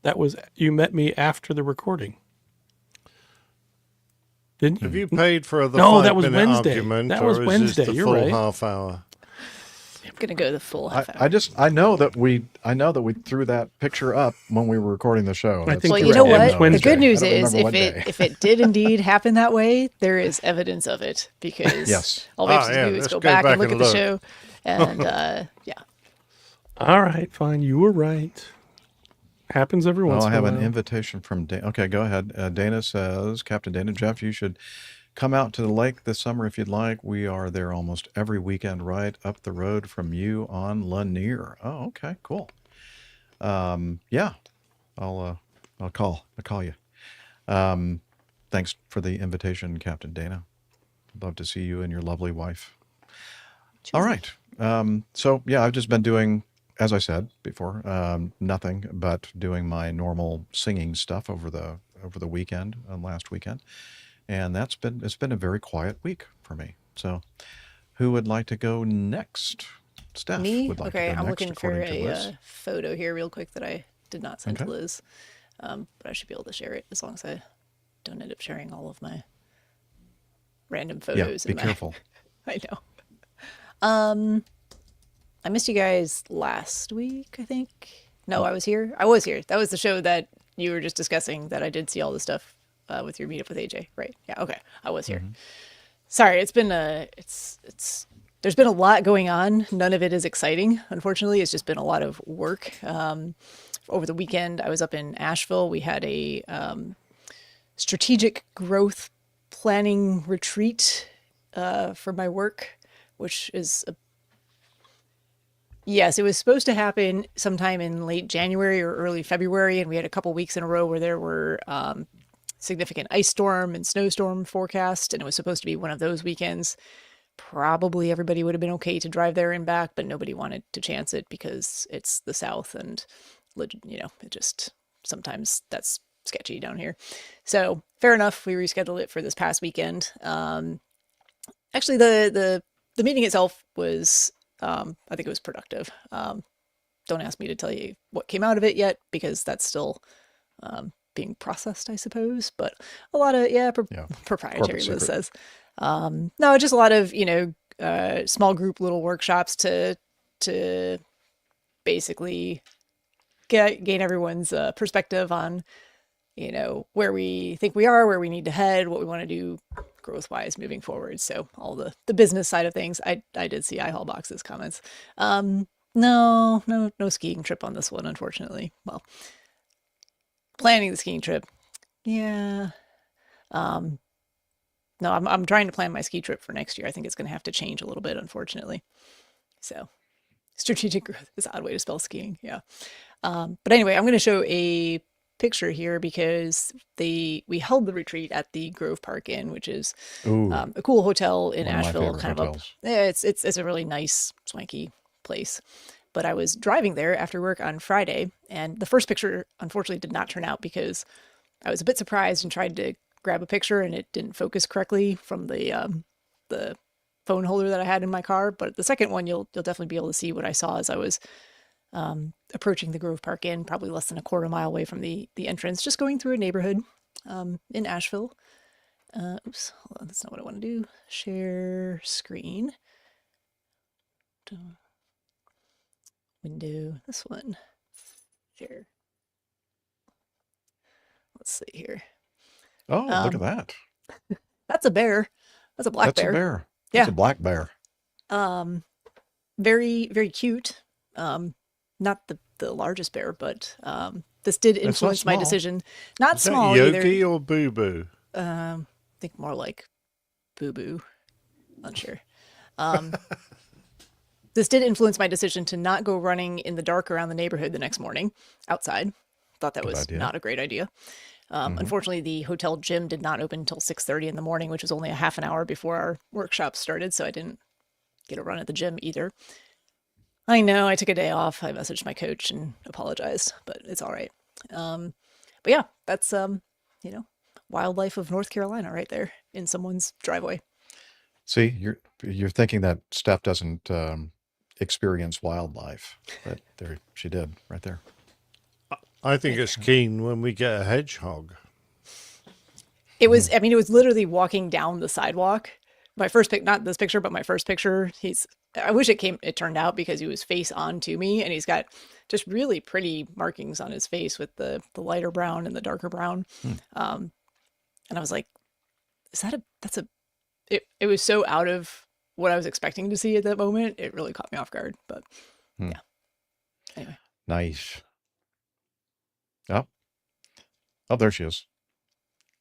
S4: That was, you met me after the recording. Didn't you?
S3: Have you paid for the
S4: No, that was
S3: 5-minute
S4: Wednesday.
S3: argument,
S4: That was
S3: or is
S4: Wednesday.
S3: this the
S4: You're
S3: full
S4: right.
S3: half hour?
S15: I'm gonna go the full half hour.
S1: I know that we threw that picture up when we were recording the show.
S4: I think
S15: Well,
S4: you're
S15: you know
S4: right. It was
S15: what? The good
S4: Wednesday.
S15: news
S1: I don't
S15: is
S1: remember what day.
S15: if it did indeed happen that way, there is evidence of it because
S1: Yes.
S15: all we have to do is
S3: let's
S15: go back and look at the
S3: look.
S15: show, and yeah.
S4: All right, fine. You were right. Happens every once
S1: I
S4: in a
S1: have
S4: while.
S1: an invitation from Dana. Okay, go ahead. Dana says, Captain Dana, Jeff, you should come out to the lake this summer if you'd like. We are there almost every weekend right up the road from you on Lanier. Oh, okay, cool. Yeah, I'll call you. Thanks for the invitation, Captain Dana. Love to see you and your lovely wife. All right. So yeah, I've just been doing, as I said before, nothing but doing my normal singing stuff over the weekend, last weekend. And it's been a very quiet week for me. So who would like to go next? Steph
S15: Me?
S1: would like
S15: Okay,
S1: to go
S15: I'm
S1: next,
S15: looking for
S1: according to Liz.
S15: a photo here real quick that I did not send to
S1: Okay.
S15: Liz. But I should be able to share it as long as I don't end up sharing all of my random photos.
S1: Yeah, be
S15: in my-
S1: careful.
S15: I know. I missed you guys last week, I think. No, I was here. I was here. That was the show that you were just discussing that I did see all the stuff with your meetup with AJ, right? Yeah, okay. I was here. Sorry, it's been there's been a lot going on. None of it is exciting, unfortunately. It's just been a lot of work. Over the weekend, I was up in Asheville. We had a strategic growth planning retreat for my work, which is yes, it was supposed to happen sometime in late January or early February, and we had a couple weeks in a row where there were significant ice storm and snowstorm forecast, and it was supposed to be one of those weekends. Probably everybody would have been okay to drive there and back, but nobody wanted to chance it because it's the South, and it just sometimes that's sketchy down here. So fair enough, we rescheduled it for this past weekend. Actually, the meeting itself was, I think it was productive. Don't ask me to tell you what came out of it yet, because that's still being processed, I suppose. But a lot of proprietary,
S1: Corporate
S15: Liz
S1: secret.
S15: says. No, just a lot of small group little workshops to basically gain everyone's perspective on where we think we are, where we need to head, what we want to do growth wise moving forward. So all the business side of things. I did see iHallbox's comments. No skiing trip on this one, unfortunately. Well, planning the skiing trip, yeah. No, I'm trying to plan my ski trip for next year. I think it's going to have to change a little bit, unfortunately. So strategic growth is an odd way to spell skiing. Yeah. But anyway, I'm going to show a picture here because we held the retreat at the Grove Park Inn, which is a cool hotel in
S1: One of my
S15: Asheville.
S1: favorite
S15: Kind
S1: hotels.
S15: of it's a really nice, swanky place. But I was driving there after work on Friday, and the first picture unfortunately did not turn out because I was a bit surprised and tried to grab a picture and it didn't focus correctly from the phone holder that I had in my car. But the second one, you'll definitely be able to see what I saw as I was approaching the Grove Park Inn, probably less than a quarter mile away from the entrance, just going through a neighborhood in Asheville. Oops, hold on, that's not what I want to do. Share screen. Window, this one. Share. Let's see here.
S1: Oh, look at that.
S15: That's a bear. That's a black bear.
S1: That's a bear.
S15: Yeah.
S1: That's a black bear.
S15: Very, very cute. Not the largest bear, but this did
S1: It's not
S15: influence my
S1: small.
S15: decision. Not
S3: Is
S15: small
S3: that
S15: either.
S3: Yogi or Boo Boo?
S15: I think more like Boo Boo. Unsure. This did influence my decision to not go running in the dark around the neighborhood the next morning outside. Thought that
S1: Good
S15: was
S1: idea.
S15: not a great idea. Unfortunately, the hotel gym did not open until 6:30 in the morning, which was only a half an hour before our workshop started, so I didn't get a run at the gym either. I know, I took a day off. I messaged my coach and apologized, but it's all right. But yeah, that's wildlife of North Carolina right there in someone's driveway.
S1: See, you're thinking that Steph doesn't experience wildlife, but there she did right there.
S3: I think it's keen when we get a hedgehog.
S15: It was, I mean, it was literally walking down the sidewalk. My first not this picture, but my first picture, I wish it turned out because he was face on to me and he's got just really pretty markings on his face with the lighter brown and the darker brown. And I was like, it was so out of what I was expecting to see at that moment. It really caught me off guard, but yeah. Anyway.
S1: Nice. Oh, there she is.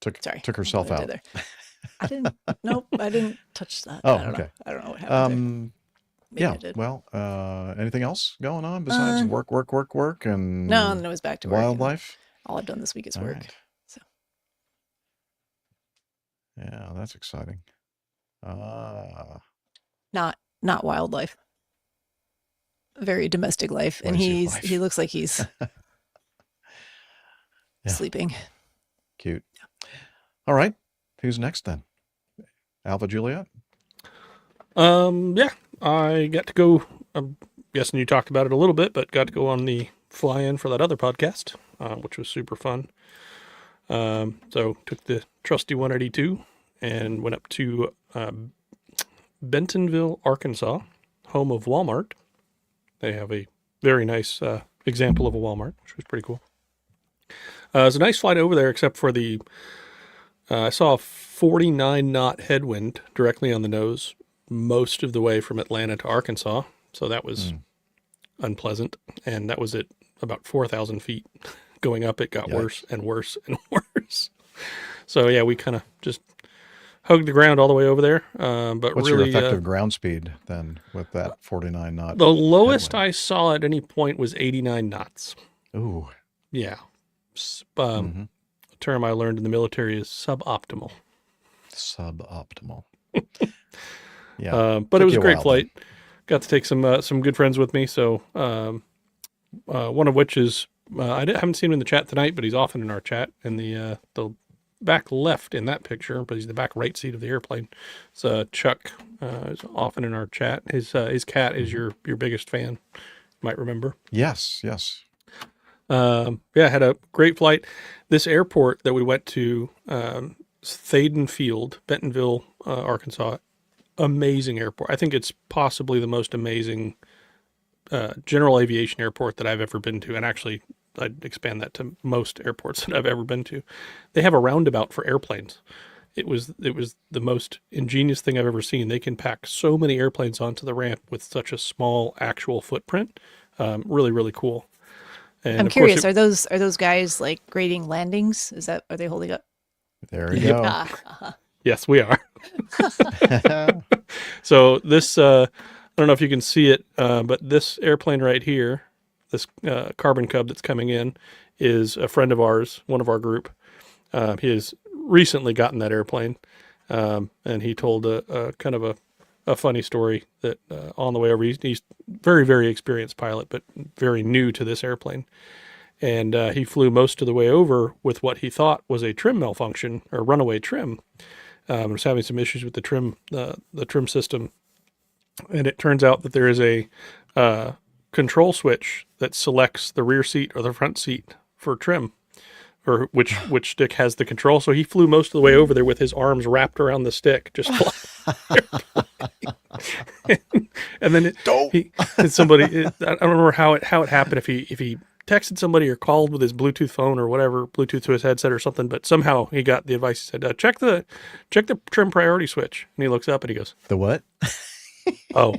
S1: Took herself
S15: What I
S1: out.
S15: did there. I didn't touch that.
S1: Oh,
S15: I don't
S1: okay.
S15: know. I don't know what happened there. Maybe I did.
S1: Well, anything else going on besides work, and
S15: No, it was back to work.
S1: wildlife?
S15: All I've done this week is
S1: All
S15: work.
S1: right.
S15: So
S1: Yeah, that's exciting.
S15: not wildlife. Very domestic life, and
S1: Noisy life.
S15: he looks like he's
S1: Yeah.
S15: sleeping.
S1: Cute. All right. Who's next then? Alpha Juliet?
S4: Yeah, I got to go. I'm guessing you talked about it a little bit, but got to go on the fly-in for that other podcast, which was super fun. So took the trusty 182 and went up to Bentonville, Arkansas, home of Walmart. They have a very nice example of a Walmart, which was pretty cool. It was a nice flight over there, except for I saw a 49 knot headwind directly on the nose most of the way from Atlanta to Arkansas. So that was unpleasant. And that was at about 4,000 feet. Going up, it got worse and worse and worse. So yeah, we kind of just hugged the ground all the way over there. But
S1: What's
S4: really,
S1: your effective ground speed then with that 49 knot?
S4: the lowest I saw at any point was 89 knots.
S1: Ooh.
S4: Yeah. A term I learned in the military is suboptimal.
S1: Suboptimal. Yeah.
S4: But it was a
S1: Took you
S4: great
S1: while
S4: flight. Got to take some good friends with me. So one of which is I haven't seen him in the chat tonight, but he's often in our chat in the back left in that picture, but he's the back right seat of the airplane. So Chuck is often in our chat. His cat is your biggest fan. You might remember.
S1: Yes.
S4: Yeah, had a great flight. This airport that we went to, Thaden Field, Bentonville, Arkansas, amazing airport. I think it's possibly the most amazing general aviation airport that I've ever been to. And actually, I'd expand that to most airports that I've ever been to. They have a roundabout for airplanes. It was the most ingenious thing I've ever seen. They can pack so many airplanes onto the ramp with such a small actual footprint. Really, really cool. And
S15: I'm
S4: of course
S15: curious, are those guys like grading landings? Are they holding up?
S1: There you go.
S4: Yes, we are. So this, I don't know if you can see it, but this airplane right here, this Carbon Cub that's coming in, is a friend of ours, one of our group. He has recently gotten that airplane, and he told a kind of a funny story that on the way over, he's very, very experienced pilot, but very new to this airplane. And he flew most of the way over with what he thought was a trim malfunction or runaway trim. Was having some issues with the trim system, and it turns out that there is a control switch that selects the rear seat or the front seat for trim, or which stick has the control. So he flew most of the way over there with his arms wrapped around the stick, just and then somebody, I don't remember how it happened, if he texted somebody or called with his Bluetooth phone or whatever, Bluetooth to his headset or something, but somehow he got the advice. He said, check the trim priority switch. And he looks up and he goes,
S1: the what?
S4: Oh.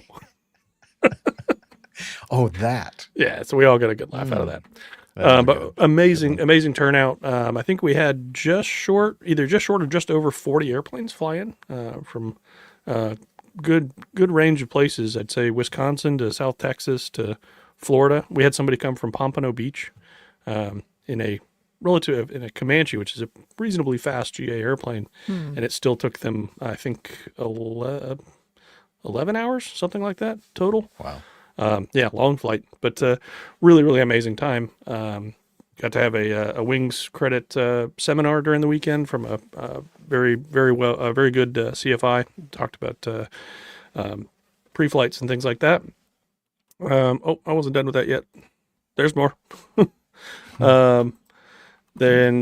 S1: Oh, that.
S4: Yeah, so we all got a good laugh out of that. But amazing turnout. I think we had just short or just over 40 airplanes fly in from good range of places. I'd say Wisconsin to South Texas to Florida. We had somebody come from Pompano Beach in a Comanche, which is a reasonably fast GA airplane, and it still took them, I think, 11 hours, something like that total.
S1: Wow.
S4: Yeah, long flight, but really, really amazing time. Got to have a wings credit seminar during the weekend from a very good CFI. Talked about pre-flights and things like that. I wasn't done with that yet. There's more. Then,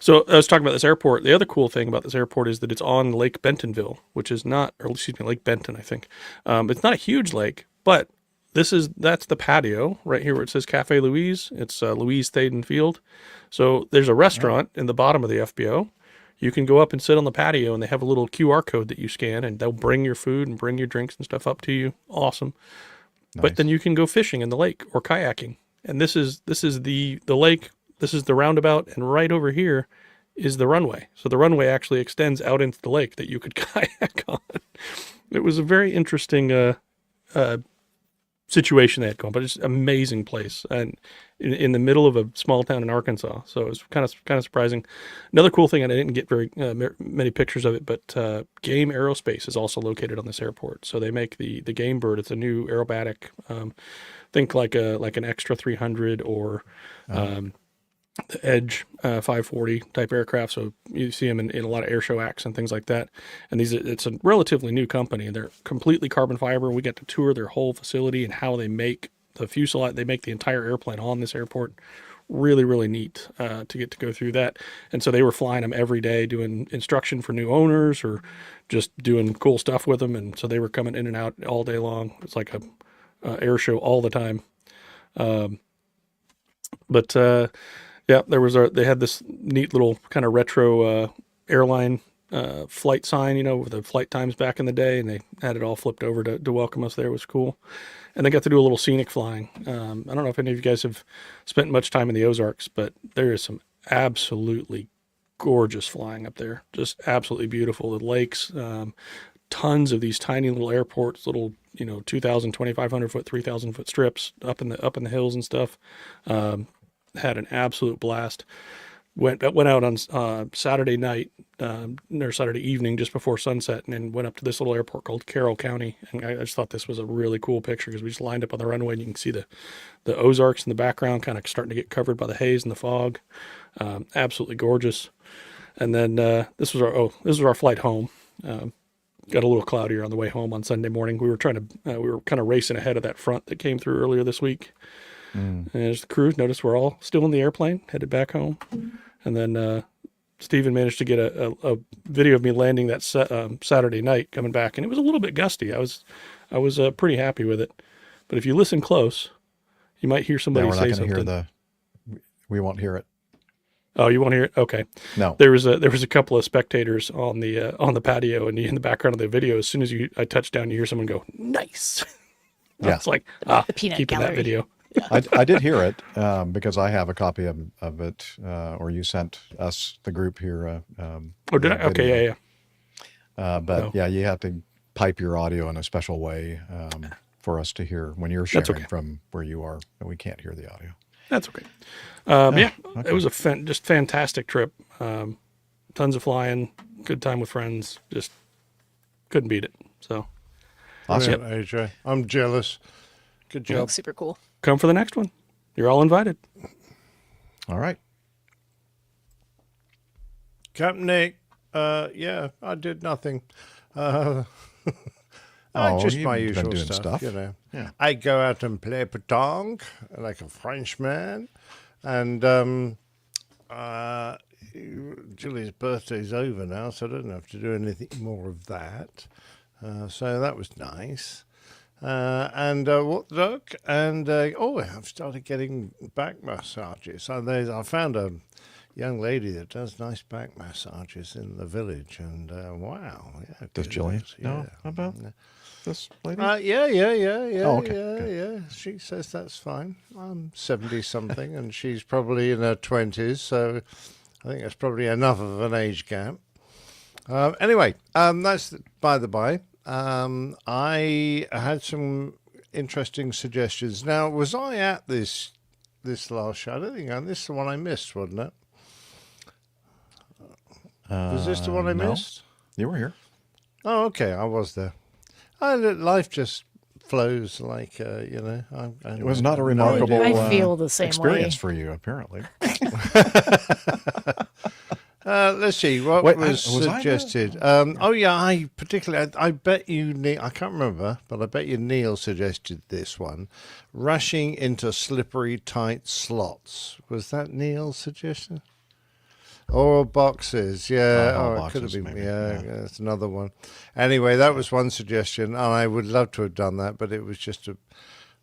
S4: so I was talking about this airport. The other cool thing about this airport is that it's on Lake Bentonville, which is Lake Benton, I think. It's not a huge lake, but that's the patio right here where it says Cafe Louise. It's Louise Thaden Field. So there's a restaurant in the bottom of the FBO. You can go up and sit on the patio, and they have a little QR code that you scan, and they'll bring your food and bring your drinks and stuff up to you. Awesome. Nice. But then you can go fishing in the lake or kayaking. And this is the lake, this is the roundabout, and right over here is the runway. So the runway actually extends out into the lake that you could kayak on. It was a very interesting situation they had going, but it's an amazing place, and in the middle of a small town in Arkansas. So it was kind of surprising. Another cool thing, and I didn't get very many pictures of it, but Game Aerospace is also located on this airport. So they make the Game Bird. It's a new aerobatic. Think like an Extra 300 or the Edge 540 type aircraft. So you see them in a lot of air show acts and things like that. And it's a relatively new company. They're completely carbon fiber. We got to tour their whole facility and how they make the fuselage. They make the entire airplane on this airport. Really, really neat to get to go through that. And so they were flying them every day, doing instruction for new owners or just doing cool stuff with them. And so they were coming in and out all day long. It's like a air show all the time. Yeah, they had this neat little kind of retro airline flight sign, with the flight times back in the day, and they had it all flipped over to welcome us there. It was cool. And they got to do a little scenic flying. I don't know if any of you guys have spent much time in the Ozarks, but there is some absolutely gorgeous flying up there. Just absolutely beautiful. The lakes, tons of these tiny little airports, little 2,000, 2,500 foot, 3,000 foot strips up in the hills and stuff. Had an absolute blast. Went out on Saturday night or Saturday evening just before sunset, and then went up to this little airport called Carroll County. And I just thought this was a really cool picture because we just lined up on the runway, and you can see the Ozarks in the background, kind of starting to get covered by the haze and the fog. Absolutely gorgeous. And then this was our flight home. Got a little cloudier on the way home on Sunday morning. We were kind of racing ahead of that front that came through earlier this week. And as the crew noticed, we're all still in the airplane, headed back home. And then Steven managed to get a video of me landing that Saturday night coming back, and it was a little bit gusty. I was pretty happy with it. But if you listen close, you might hear somebody say something.
S1: We won't hear it.
S4: Oh, you won't hear it? Okay.
S1: No.
S4: There was a couple of spectators on the patio, and in the background of the video, as soon as I touch down, you hear someone go, "Nice."
S1: Yeah.
S4: It's like
S15: the peanut
S4: keeping
S15: gallery.
S4: that video.
S1: I did hear it because I have a copy of it, or you sent us, the group here.
S4: Oh, did I? Okay, yeah.
S1: But yeah, you have to pipe your audio in a special way for us to hear when you're sharing from where you are, and we can't hear the audio.
S4: That's okay. Yeah, it was a just fantastic trip. Tons of flying, good time with friends. Just couldn't beat it. So
S3: awesome, AJ. I'm jealous. Good job.
S15: Super cool.
S4: Come for the next one. You're all invited.
S1: All right.
S3: Captain Nick, yeah, I did nothing. Just my
S1: you've been
S3: usual
S1: doing
S3: stuff, you know.
S1: Yeah.
S3: I go out and play pétanque like a Frenchman, and Julie's birthday's over now, so I don't have to do anything more of that. So that was nice. And what the duck? And I've started getting back massages. I found a young lady that does nice back massages in the village, and wow, yeah.
S1: Does Jillian know about this lady?
S3: Yeah.
S1: Oh, okay.
S3: Yeah. She says that's fine. I'm 70 something, and she's probably in her 20s, so I think that's probably enough of an age gap. Anyway, that's by the by. I had some interesting suggestions. Now, was I at this last show? I don't think this is the one I missed, wasn't it? Was this the one I
S1: no.
S3: missed?
S1: You were here.
S3: Oh, okay, I was there. Life just flows like, you know.
S1: It was not a remarkable
S15: I feel the same
S1: experience
S15: way.
S1: for you, apparently.
S3: Let's see what was suggested. I bet you, Neil, I can't remember, but I bet you Neil suggested this one: rushing into slippery, tight slots. Was that Neil's suggestion? Or boxes, yeah. It could have been,
S1: maybe.
S3: yeah, that's another one. Anyway, that was one suggestion, and I would love to have done that, but it was just a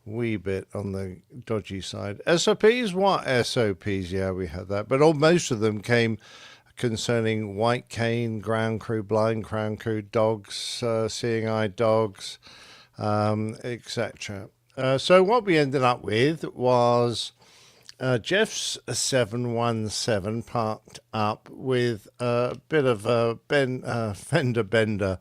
S3: wee bit on the dodgy side. SOPs? What SOPs? Yeah, we had that, but most of them came concerning white cane, ground crew, blind ground crew, dogs, seeing eye dogs, etc. So what we ended up with was Jeff's 717 parked up with a bit of a fender bender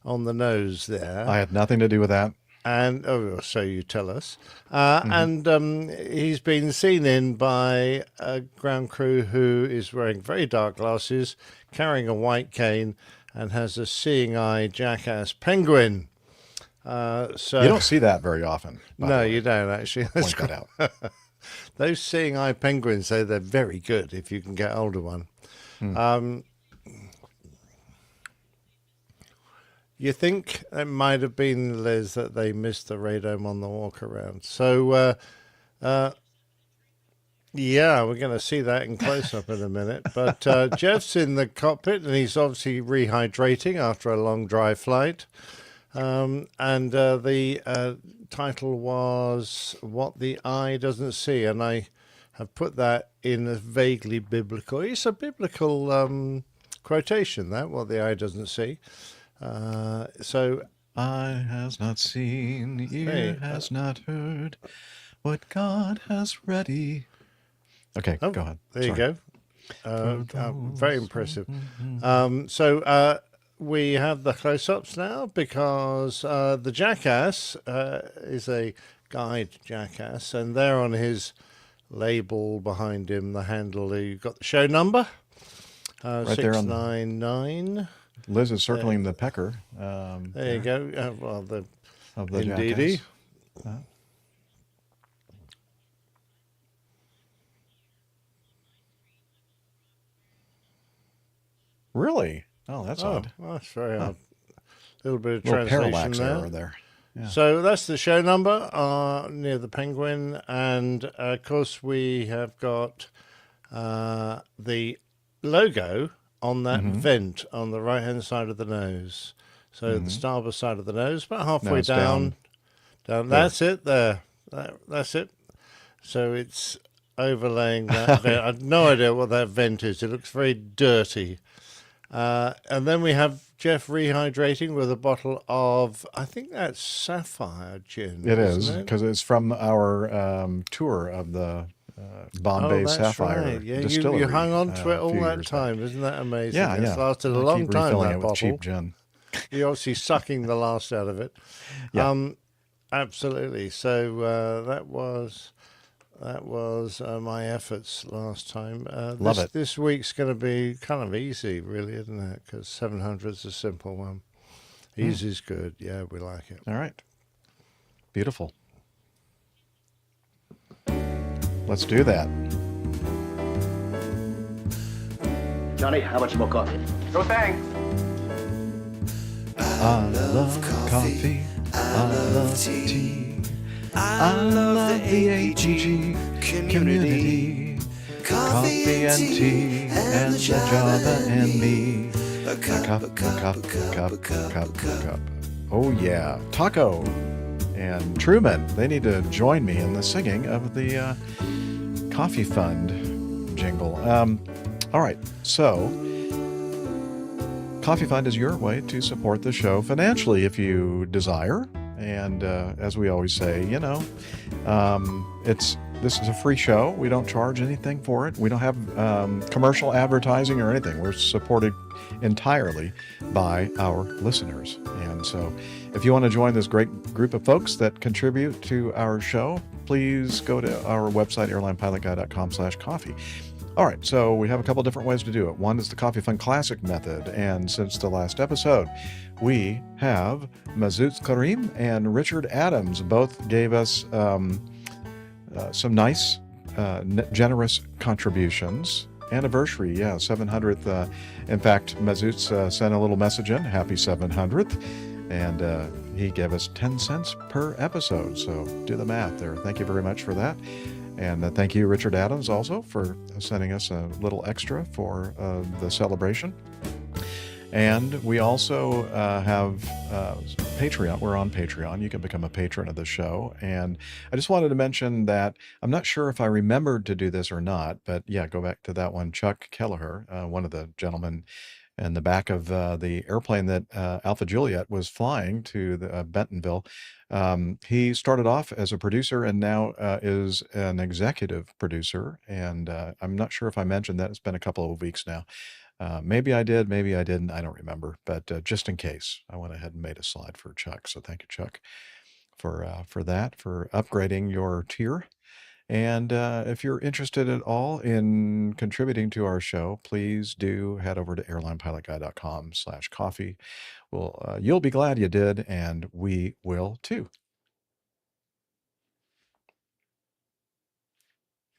S3: on the nose there.
S1: I had nothing to do with that.
S3: And so you tell us. And he's been seen in by a ground crew who is wearing very dark glasses, carrying a white cane, and has a seeing eye jackass penguin. So
S1: you don't see that very often.
S3: No, you don't actually.
S1: Point that out.
S3: Those seeing eye penguins, they're very good if you can get hold of one. You think it might have been, Liz, that they missed the radome on the walk around. So, yeah, we're going to see that in close up in a minute. But Jeff's in the cockpit, and he's obviously rehydrating after a long dry flight. And the title was What the Eye Doesn't See, and I have put that in a vaguely biblical. It's a biblical quotation, that, what the eye doesn't see. So
S1: eye has not seen, ear has not heard what God has ready. Okay, go ahead.
S3: There you go. Very impressive. So we have the close-ups now because the jackass is a guide jackass, and there on his label behind him, the handle, you've got the show number,
S1: right there on
S3: 699.
S1: Liz is circling the pecker.
S3: There you go. Well,
S1: of the
S3: indeedy.
S1: jackass. Really? Oh, that's odd.
S3: Well, that's very odd. A little bit of
S1: little
S3: translation
S1: parallax
S3: there.
S1: error there.
S3: So that's the show number near the Penguin. And, of course, we have got the logo on that vent on the right-hand side of the nose. So the starboard side of the nose, about halfway down. That's it there. That's it. So it's overlaying that vent. I have no idea what that vent is. It looks very dirty. And then we have Jeff rehydrating with a bottle of, I think that's Sapphire gin.
S1: It is, because it's from our tour of the Bombay Sapphire
S3: right. Yeah,
S1: distillery.
S3: you hung on to it all that
S1: back.
S3: time. Isn't that amazing?
S1: Yeah,
S3: It's lasted a long time,
S1: refilling
S3: that
S1: it
S3: bottle.
S1: with cheap gin.
S3: You're obviously sucking the last out of it.
S1: Yeah.
S3: Absolutely. So that was my efforts last time.
S1: Love it.
S3: This week's going to be kind of easy, really, isn't it? Because 700's a simple one. Easy's good. Yeah, we like it.
S1: All right. Beautiful. Let's do that.
S16: Johnny, how much more coffee?
S14: No thanks.
S1: I love coffee. I love tea. I love the APG community. Coffee and tea and the Java and me. A cup. Oh yeah, Taco and Truman. They need to join me in the singing of the Coffee Fund jingle. All right, so Coffee Fund is your way to support the show financially if you desire. And as we always say, this is a free show. We don't charge anything for it. We don't have commercial advertising or anything. We're supported entirely by our listeners. And so if you want to join this great group of folks that contribute to our show, please go to our website, airlinepilotguy.com/coffee. All right, so we have a couple different ways to do it. One is the Coffee Fund Classic method, and since the last episode, we have Mazuz Karim and Richard Adams both gave us some nice, generous contributions. Anniversary, 700th. In fact, Mazuz sent a little message in, happy 700th, and he gave us 10 cents per episode, so do the math there. Thank you very much for that. And thank you, Richard Adams, also for sending us a little extra for the celebration. And we also have Patreon. We're on Patreon. You can become a patron of the show. And I just wanted to mention that I'm not sure if I remembered to do this or not, but yeah, go back to that one. Chuck Kelleher, one of the gentlemen in the back of the airplane that Alpha Juliet was flying to the, Bentonville. He started off as a producer and now is an executive producer. And I'm not sure if I mentioned that. It's been a couple of weeks now. Maybe I did, maybe I didn't. I don't remember. But just in case, I went ahead and made a slide for Chuck. So thank you, Chuck, for that, for upgrading your tier. And if you're interested at all in contributing to our show, please do head over to airlinepilotguy.com/coffee. Well, you'll be glad you did, and we will too.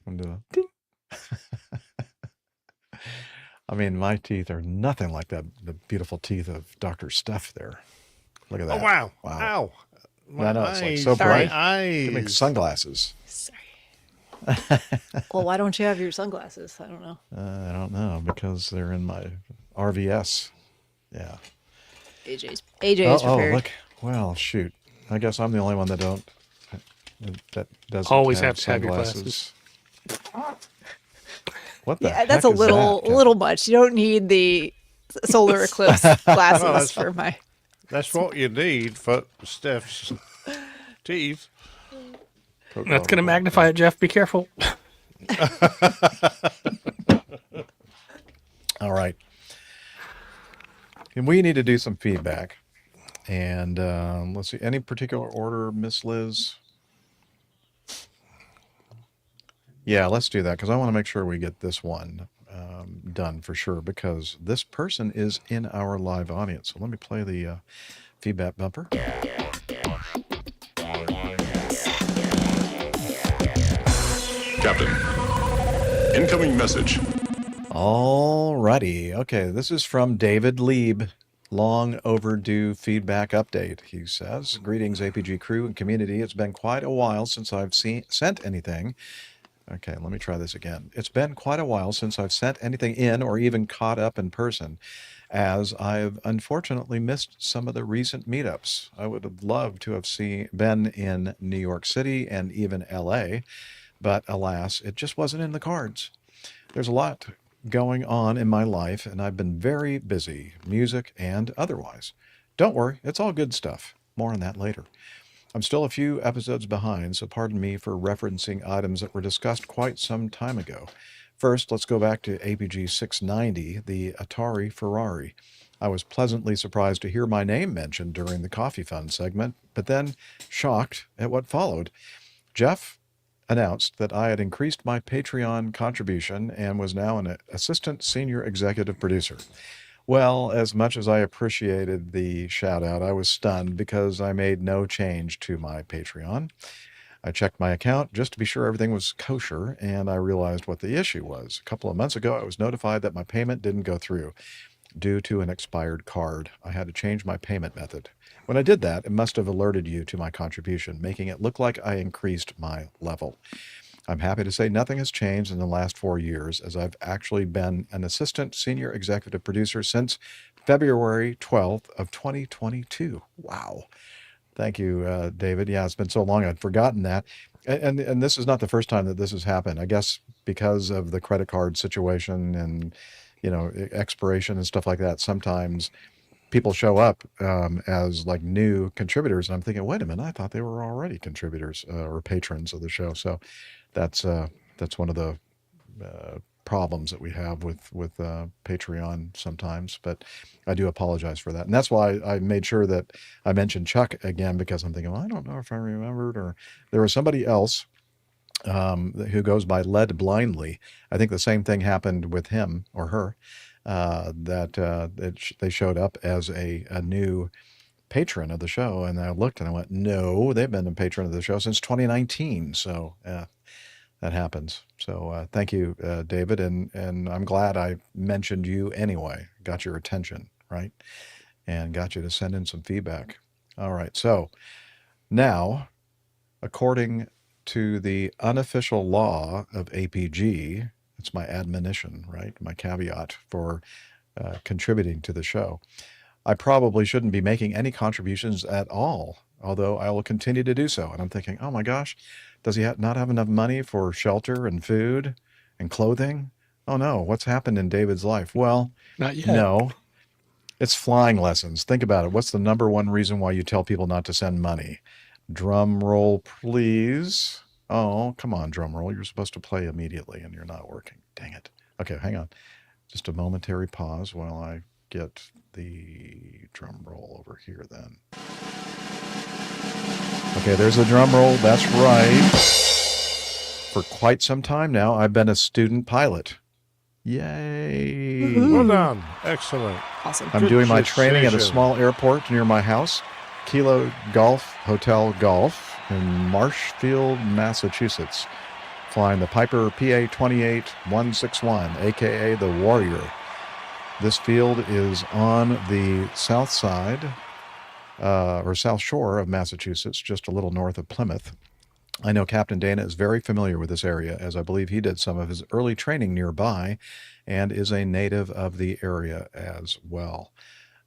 S1: Ding. I mean, my teeth are nothing like the beautiful teeth of Dr. Steph there. Look at that.
S3: Oh, wow.
S1: Wow.
S3: Ow.
S1: I know, it's like so bright.
S3: Eyes.
S1: Give me sunglasses.
S15: Sorry. Well, why don't you have your sunglasses? I don't know.
S1: I don't know, because they're in my RVS. Yeah.
S15: AJ's prepared.
S1: Oh, look. Well, shoot. I guess I'm the only one that doesn't
S4: always have to have your
S1: sunglasses. What the
S15: Yeah,
S1: heck
S15: that's a
S1: is
S15: little
S1: that?
S15: little much. You don't need the solar eclipse glasses for my.
S3: That's what you need for Steph's teeth.
S4: That's going to magnify it, Jeff. Be careful.
S1: All right. And we need to do some feedback. And let's see. Any particular order, Miss Liz? Yeah, let's do that, because I want to make sure we get this one done for sure, because this person is in our live audience. So let me play the feedback bumper.
S17: Captain, incoming message.
S1: All righty. Okay, this is from David Lieb. Long overdue feedback update, he says. Greetings, APG crew and community. It's been quite a while since I've sent anything. Okay, let me try this again. It's been quite a while since I've sent anything in or even caught up in person, as I've unfortunately missed some of the recent meetups. I would have loved to have been in New York City and even LA, but alas, it just wasn't in the cards. There's a lot going on in my life, and I've been very busy, music and otherwise. Don't worry, it's all good stuff. More on that later. I'm still a few episodes behind, so pardon me for referencing items that were discussed quite some time ago. First, let's go back to APG 690, the Atari Ferrari. I was pleasantly surprised to hear my name mentioned during the Coffee Fund segment, but then shocked at what followed. Jeff announced that I had increased my Patreon contribution and was now an assistant senior executive producer. Well, as much as I appreciated the shout out, I was stunned because I made no change to my Patreon. I checked my account just to be sure everything was kosher, and I realized what the issue was. A couple of months ago, I was notified that my payment didn't go through due to an expired card. I had to change my payment method. When I did that, it must have alerted you to my contribution, making it look like I increased my level. I'm happy to say nothing has changed in the last 4 years, as I've actually been an assistant senior executive producer since February 12th of 2022. Wow. Thank you, David. Yeah, it's been so long, I'd forgotten that. And this is not the first time that this has happened. I guess because of the credit card situation and, expiration and stuff like that, sometimes people show up as like new contributors, and I'm thinking, wait a minute, I thought they were already contributors or patrons of the show. So that's one of the problems that we have with Patreon sometimes. But I do apologize for that, and that's why I made sure that I mentioned Chuck again, because I'm thinking, well, I don't know if I remembered, or there was somebody else who goes by Led Blindly. I think the same thing happened with him or her. They showed up as a new patron of the show, and I looked and I went, no, they've been a patron of the show since 2019. So that happens. So thank you, David, and I'm glad I mentioned you anyway. Got your attention, right? And got you to send in some feedback. All right, so now, according to the unofficial law of APG, it's my admonition, right? My caveat for contributing to the show. I probably shouldn't be making any contributions at all, although I will continue to do so. And I'm thinking, oh my gosh, does he not have enough money for shelter and food and clothing? Oh no, what's happened in David's life? Well,
S4: not yet.
S1: No, it's flying lessons. Think about it. What's the number one reason why you tell people not to send money? Drum roll, please. Oh, come on, drum roll. You're supposed to play immediately and you're not working. Dang it. Okay, hang on. Just a momentary pause while I get the drum roll over here then. Okay, there's the drum roll. That's right. For quite some time now, I've been a student pilot. Yay.
S3: Woohoo. Well done. Excellent.
S15: Awesome.
S1: I'm doing my training at a small airport near my house, Kilo Golf Hotel Golf in Marshfield, Massachusetts, flying the Piper PA-28161, aka the Warrior. This field is on the south side or south shore of Massachusetts, just a little north of Plymouth. I know Captain Dana is very familiar with this area, as I believe he did some of his early training nearby and is a native of the area as well.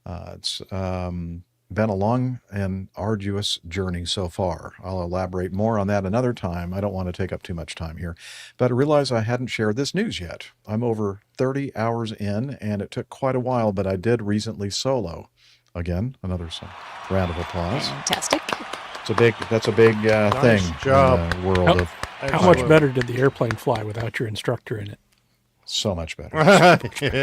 S1: It's been a long and arduous journey so far. I'll elaborate more on that another time. I don't want to take up too much time here, but I realized I hadn't shared this news yet. I'm over 30 hours in, and it took quite a while, but I did recently solo. Again, another round of applause.
S15: Fantastic.
S1: That's a big thing
S3: job.
S1: in the world of.
S4: How much better did the airplane fly without your instructor in it?
S1: So much better.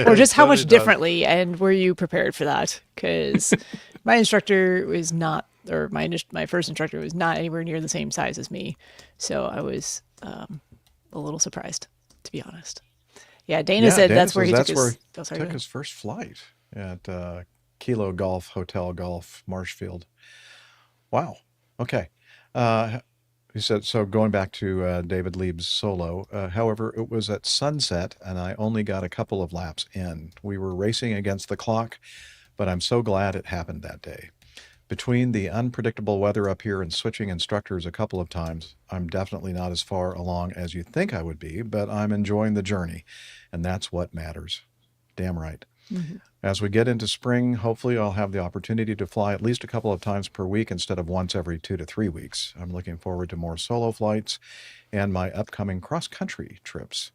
S15: Or just how much differently, and were you prepared for that? Because my instructor was not, or my first instructor was not anywhere near the same size as me, so I was a little surprised, to be honest. Yeah, Dana said that's where he took his
S1: first flight at Kilo Golf Hotel Golf Marshfield. Wow. Okay. He said, so going back to David Lieb's solo, however, it was at sunset and I only got a couple of laps in. We were racing against the clock, but I'm so glad it happened that day. Between the unpredictable weather up here and switching instructors a couple of times, I'm definitely not as far along as you think I would be, but I'm enjoying the journey, and that's what matters. Damn right.
S15: Mm-hmm.
S1: As we get into spring, hopefully I'll have the opportunity to fly at least a couple of times per week instead of once every 2 to 3 weeks. I'm looking forward to more solo flights and my upcoming cross-country trips.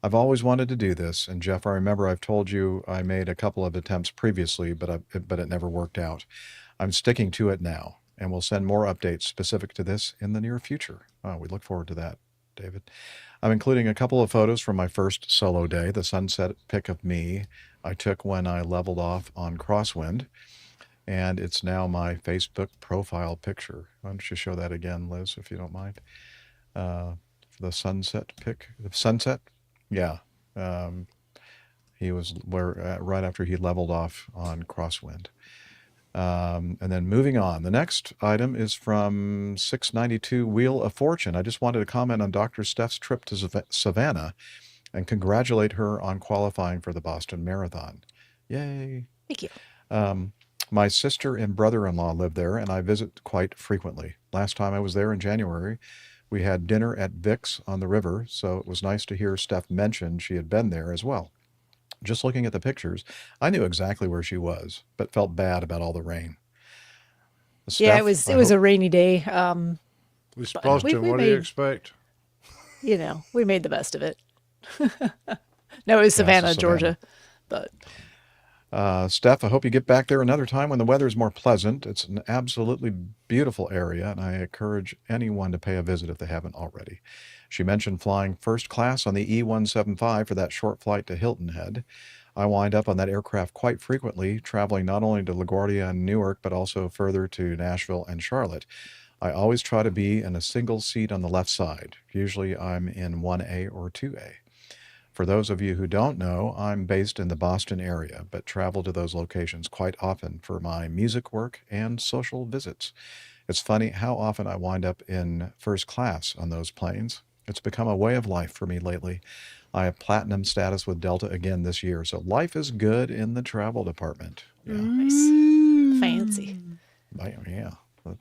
S1: I've always wanted to do this, and Jeff, I remember I've told you I made a couple of attempts previously, but it never worked out. I'm sticking to it now, and we'll send more updates specific to this in the near future. Oh, we look forward to that, David. I'm including a couple of photos from my first solo day, the sunset pic of me I took when I leveled off on Crosswind, and it's now my Facebook profile picture. Why don't you show that again, Liz, if you don't mind? The sunset pic. The sunset? Yeah. He was right after he leveled off on Crosswind. And then moving on, the next item is from 692 Wheel of Fortune. I just wanted to comment on Dr. Steph's trip to Savannah and congratulate her on qualifying for the Boston Marathon. Yay.
S15: Thank you.
S1: My sister and brother-in-law live there, and I visit quite frequently. Last time I was there in January, we had dinner at Vic's on the river, so it was nice to hear Steph mention she had been there as well. Just looking at the pictures, I knew exactly where she was, but felt bad about all the rain.
S15: Steph, it was a rainy day.
S3: It's Boston. What do you expect?
S15: We made the best of it. No, it was Savannah, Georgia. But
S1: Steph, I hope you get back there another time when the weather is more pleasant. It's an absolutely beautiful area, and I encourage anyone to pay a visit if they haven't already. She mentioned flying first class on the E-175 for that short flight to Hilton Head. I wind up on that aircraft quite frequently, traveling not only to LaGuardia and Newark, but also further to Nashville and Charlotte. I always try to be in a single seat on the left side. Usually I'm in 1A or 2A. For those of you who don't know, I'm based in the Boston area, but travel to those locations quite often for my music work and social visits. It's funny how often I wind up in first class on those planes. It's become a way of life for me lately. I have platinum status with Delta again this year, so life is good in the travel department. Yeah.
S15: Nice. Fancy.
S1: Yeah,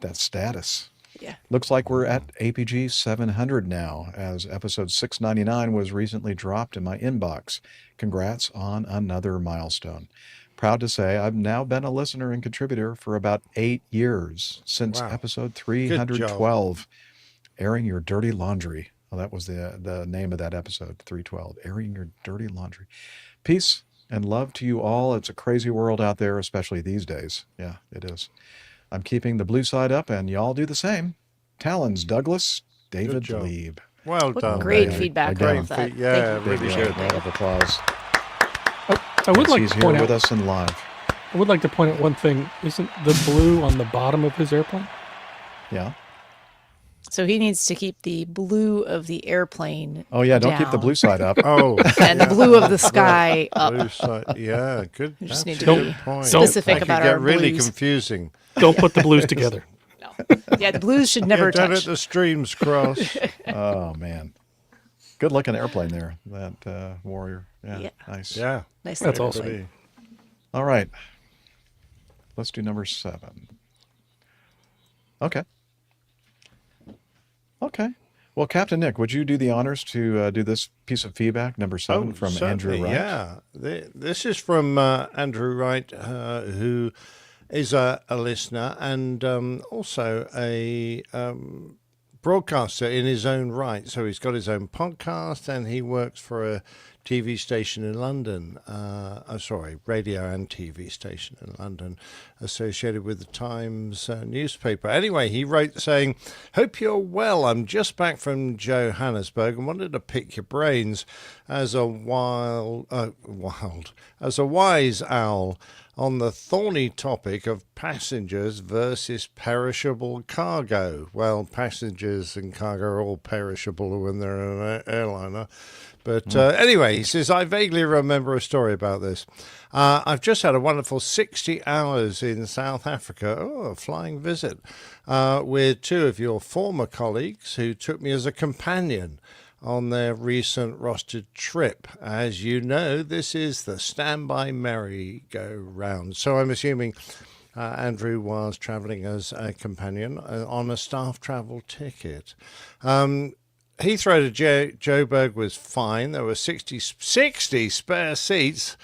S1: that status.
S15: Yeah.
S1: Looks like we're at APG 700 now, as episode 699 was recently dropped in my inbox. Congrats on another milestone. Proud to say I've now been a listener and contributor for about 8 years, since episode 312, Airing Your Dirty Laundry. Well, that was the name of that episode, 312, Airing Your Dirty Laundry. Peace and love to you all. It's a crazy world out there, especially these days. Yeah, it is. I'm keeping the blue side up, and y'all do the same. Talons, Douglas, David Lieb.
S3: Well done.
S15: Great feedback.
S1: Again,
S15: That.
S3: Yeah, really good.
S1: Round of applause.
S4: I would like
S1: he's
S4: to point
S1: here
S4: out
S1: with us in live.
S4: I would like to point out one thing. Isn't the blue on the bottom of his airplane?
S1: Yeah.
S15: So he needs to keep the blue of the airplane.
S1: Oh yeah, don't
S15: down.
S1: keep the blue side up.
S3: Oh,
S15: and the blue of the sky up.
S3: Blue side, yeah, good.
S15: You just
S3: That's
S15: need
S3: a
S15: to
S3: good
S15: be
S3: point.
S15: specific about
S3: That
S15: our
S3: could get really
S15: blues.
S3: confusing.
S4: Don't put the blues together.
S15: Yeah, the blues should never
S3: Down
S15: touch.
S3: at the streams cross.
S1: Oh man, good looking airplane there, that Warrior. Yeah, nice.
S3: Yeah,
S15: Nice.
S4: That's
S15: looking.
S4: awesome.
S1: All right, let's do number 7. Okay. Well, Captain Nick, would you do the honors to do this piece of feedback, number 7, from Andrew
S3: certainly,
S1: Wright?
S3: Yeah, this is from Andrew Wright, who is a listener and also a broadcaster in his own right. So he's got his own podcast and he works for a TV station in London. Radio and TV station in London associated with the Times newspaper. Anyway, he wrote saying, "Hope you're well. I'm just back from Johannesburg and wanted to pick your brains as a wise owl on the thorny topic of passengers versus perishable cargo." Well, passengers and cargo are all perishable when they're in an airliner. But anyway, he says, "I vaguely remember a story about this. I've just had a wonderful 60 hours in South Africa, a flying visit, with 2 of your former colleagues who took me as a companion. on their recent rostered trip. As you know, this is the standby merry-go-round. So I'm assuming Andrew was travelling as a companion on a staff travel ticket. Heathrow to Joburg was fine. There were 60 spare seats.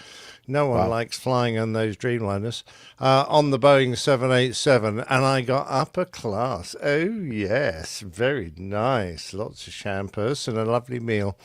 S3: No one likes flying on those Dreamliners. On the Boeing 787, and I got upper class. Oh, yes. Very nice. Lots of champers and a lovely meal.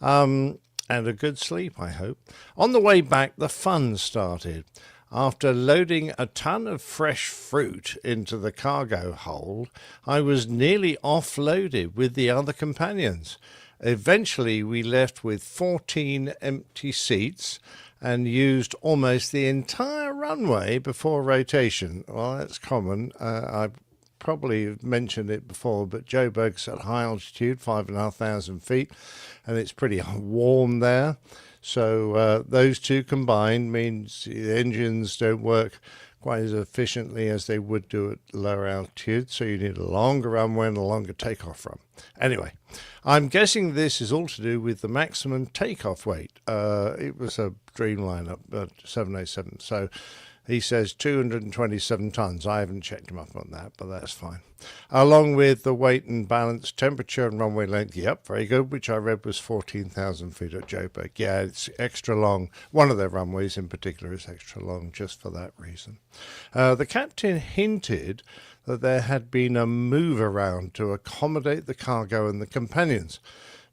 S3: And a good sleep, I hope. On the way back, the fun started. After loading a ton of fresh fruit into the cargo hold, I was nearly offloaded with the other companions. Eventually, we left with 14 empty seats and used almost the entire runway before rotation. Well, that's common. I probably mentioned it before, but Joburg's at high altitude, 5,500 feet, and it's pretty warm there. So those two combined means the engines don't work quite as efficiently as they would do at lower altitude, so you need a longer runway and a longer takeoff run. Anyway, I'm guessing this is all to do with the maximum takeoff weight. It was a Dreamliner 787, so he says 227 tons. I haven't checked him up on that, but that's fine. Along with the weight and balance, temperature and runway length, yep, very good, which I read was 14,000 feet at Joburg. Yeah, it's extra long. One of their runways in particular is extra long just for that reason. The captain hinted that there had been a move around to accommodate the cargo and the companions.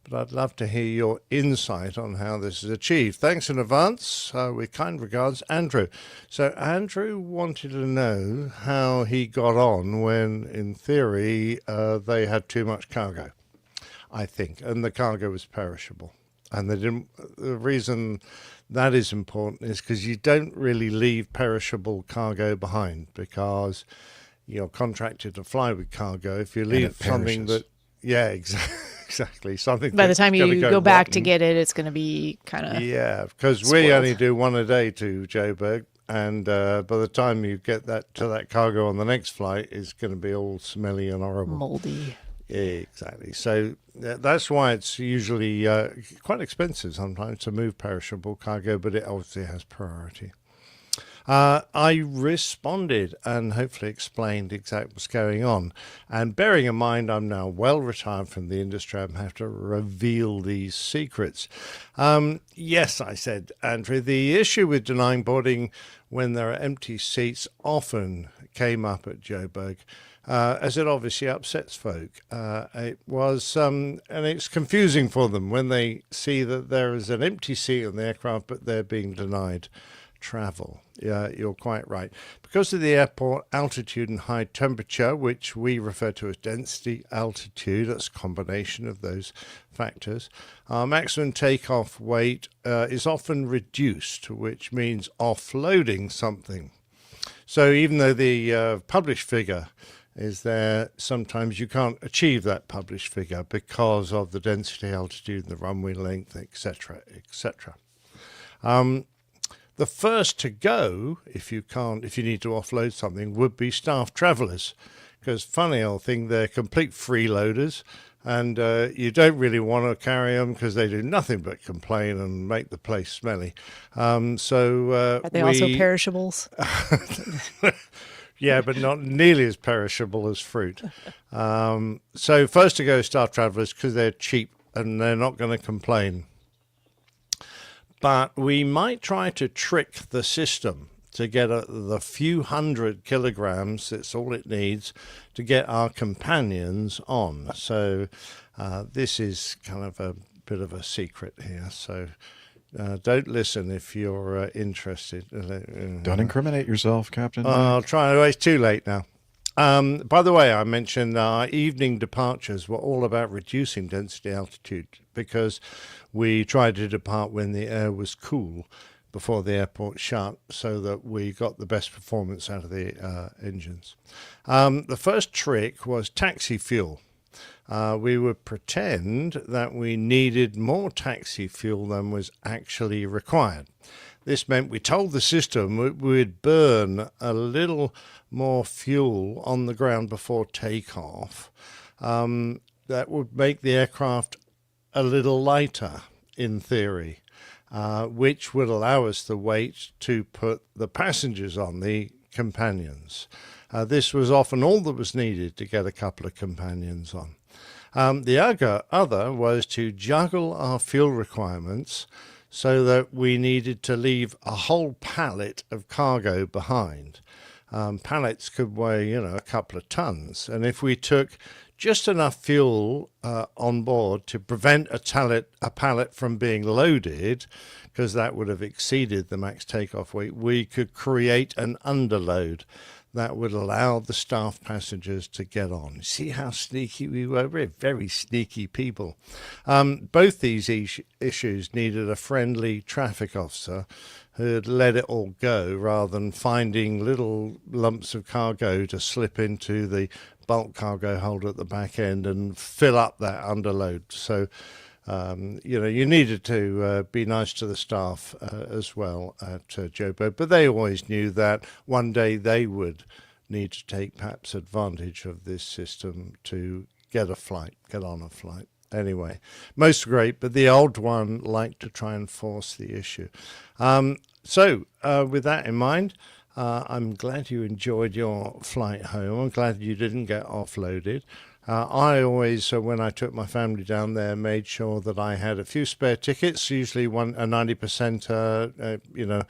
S3: But I'd love to hear your insight on how this is achieved. Thanks in advance. With kind regards, Andrew. So Andrew wanted to know how he got on when, in theory, they had too much cargo, I think, and the cargo was perishable. And they didn't. The reason that is important is because you don't really leave perishable cargo behind, because you're contracted to fly with cargo. If you leave something that, yeah, exactly, something.
S15: By the time you go back to get it, it's going to be kind of
S3: because we only do one a day to Joburg, and by the time you get that to that cargo on the next flight, it's going to be all smelly and horrible,
S15: moldy.
S3: Yeah, exactly. So that's why it's usually quite expensive sometimes to move perishable cargo, but it obviously has priority. I responded and hopefully explained exactly what's going on. And bearing in mind I'm now well retired from the industry, I have to reveal these secrets. Yes, I said, Andrew, the issue with denying boarding when there are empty seats often came up at Joburg, as it obviously upsets folk. It was, and it's confusing for them when they see that there is an empty seat on the aircraft, but they're being denied travel. Yeah, you're quite right. Because of the airport altitude and high temperature, which we refer to as density altitude, that's a combination of those factors, our maximum takeoff weight is often reduced, which means offloading something. So even though the published figure is there, sometimes you can't achieve that published figure because of the density altitude, the runway length, etc., etc. The first to go, if you need to offload something, would be staff travellers, because funny old thing, they're complete freeloaders, and you don't really want to carry them because they do nothing but complain and make the place smelly.
S15: Are they also perishables?
S3: Yeah, but not nearly as perishable as fruit. So first to go staff travellers because they're cheap and they're not going to complain. But we might try to trick the system to get the few hundred kilograms, that's all it needs, to get our companions on. So this is kind of a bit of a secret here. So don't listen if you're interested.
S1: Don't incriminate yourself, Captain.
S3: I'll try. Oh, it's too late now. By the way, I mentioned our evening departures were all about reducing density altitude because we tried to depart when the air was cool before the airport shut so that we got the best performance out of the engines. The first trick was taxi fuel. We would pretend that we needed more taxi fuel than was actually required. This meant we told the system we would burn a little more fuel on the ground before takeoff. That would make the aircraft a little lighter in theory, which would allow us the weight to put the passengers on, the companions. This was often all that was needed to get a couple of companions on. The other was to juggle our fuel requirements so that we needed to leave a whole pallet of cargo behind. Pallets could weigh, a couple of tons. And if we took just enough fuel on board to prevent a pallet from being loaded, because that would have exceeded the max takeoff weight, we could create an underload that would allow the staff passengers to get on. See how sneaky we were? We're very sneaky people. Both these issues needed a friendly traffic officer who'd let it all go rather than finding little lumps of cargo to slip into the bulk cargo hold at the back end and fill up that underload. So, you needed to be nice to the staff as well at Jobo, but they always knew that one day they would need to take perhaps advantage of this system to get on a flight. Anyway, most great, but the old one liked to try and force the issue. So with that in mind, I'm glad you enjoyed your flight home. I'm glad you didn't get offloaded. I always, when I took my family down there, made sure that I had a few spare tickets, usually a 90%,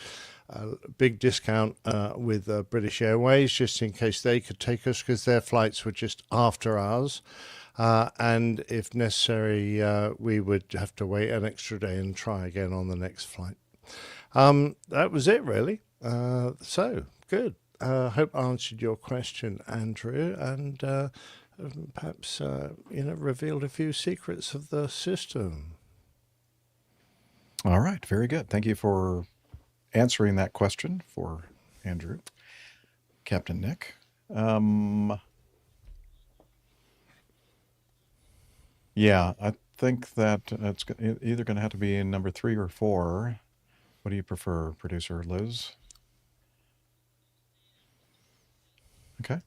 S3: big discount with British Airways, just in case they could take us, because their flights were just after ours. And if necessary, we would have to wait an extra day and try again on the next flight. That was it, really. So, good. Hope I answered your question, Andrew, and perhaps, revealed a few secrets of the system.
S1: All right, very good. Thank you for answering that question for Andrew. Captain Nick. Yeah, I think that it's either going to have to be in number 3 or 4. What do you prefer, producer Liz? Okay.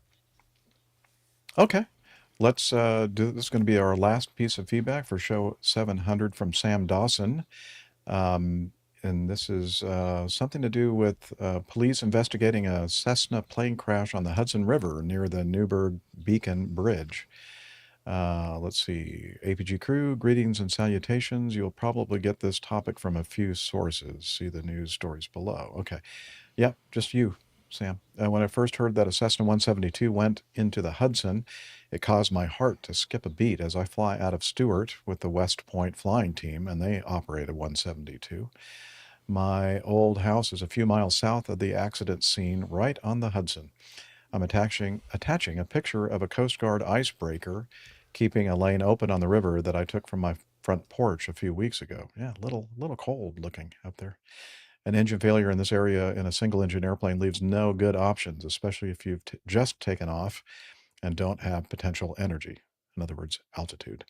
S1: Let's do this. Is going to be our last piece of feedback for show 700 from Sam Dawson. And this is something to do with police investigating a Cessna plane crash on the Hudson River near the Newburgh Beacon Bridge. Let's see. APG crew, greetings and salutations. You'll probably get this topic from a few sources. See the news stories below. Okay. Yep, just you, Sam. When I first heard that a Cessna 172 went into the Hudson, it caused my heart to skip a beat as I fly out of Stewart with the West Point flying team, and they operate a 172. My old house is a few miles south of the accident scene, right on the Hudson. I'm attaching a picture of a Coast Guard icebreaker keeping a lane open on the river that I took from my front porch a few weeks ago. Yeah, a little cold looking up there. An engine failure in this area in a single-engine airplane leaves no good options, especially if you've just taken off and don't have potential energy, in other words, altitude.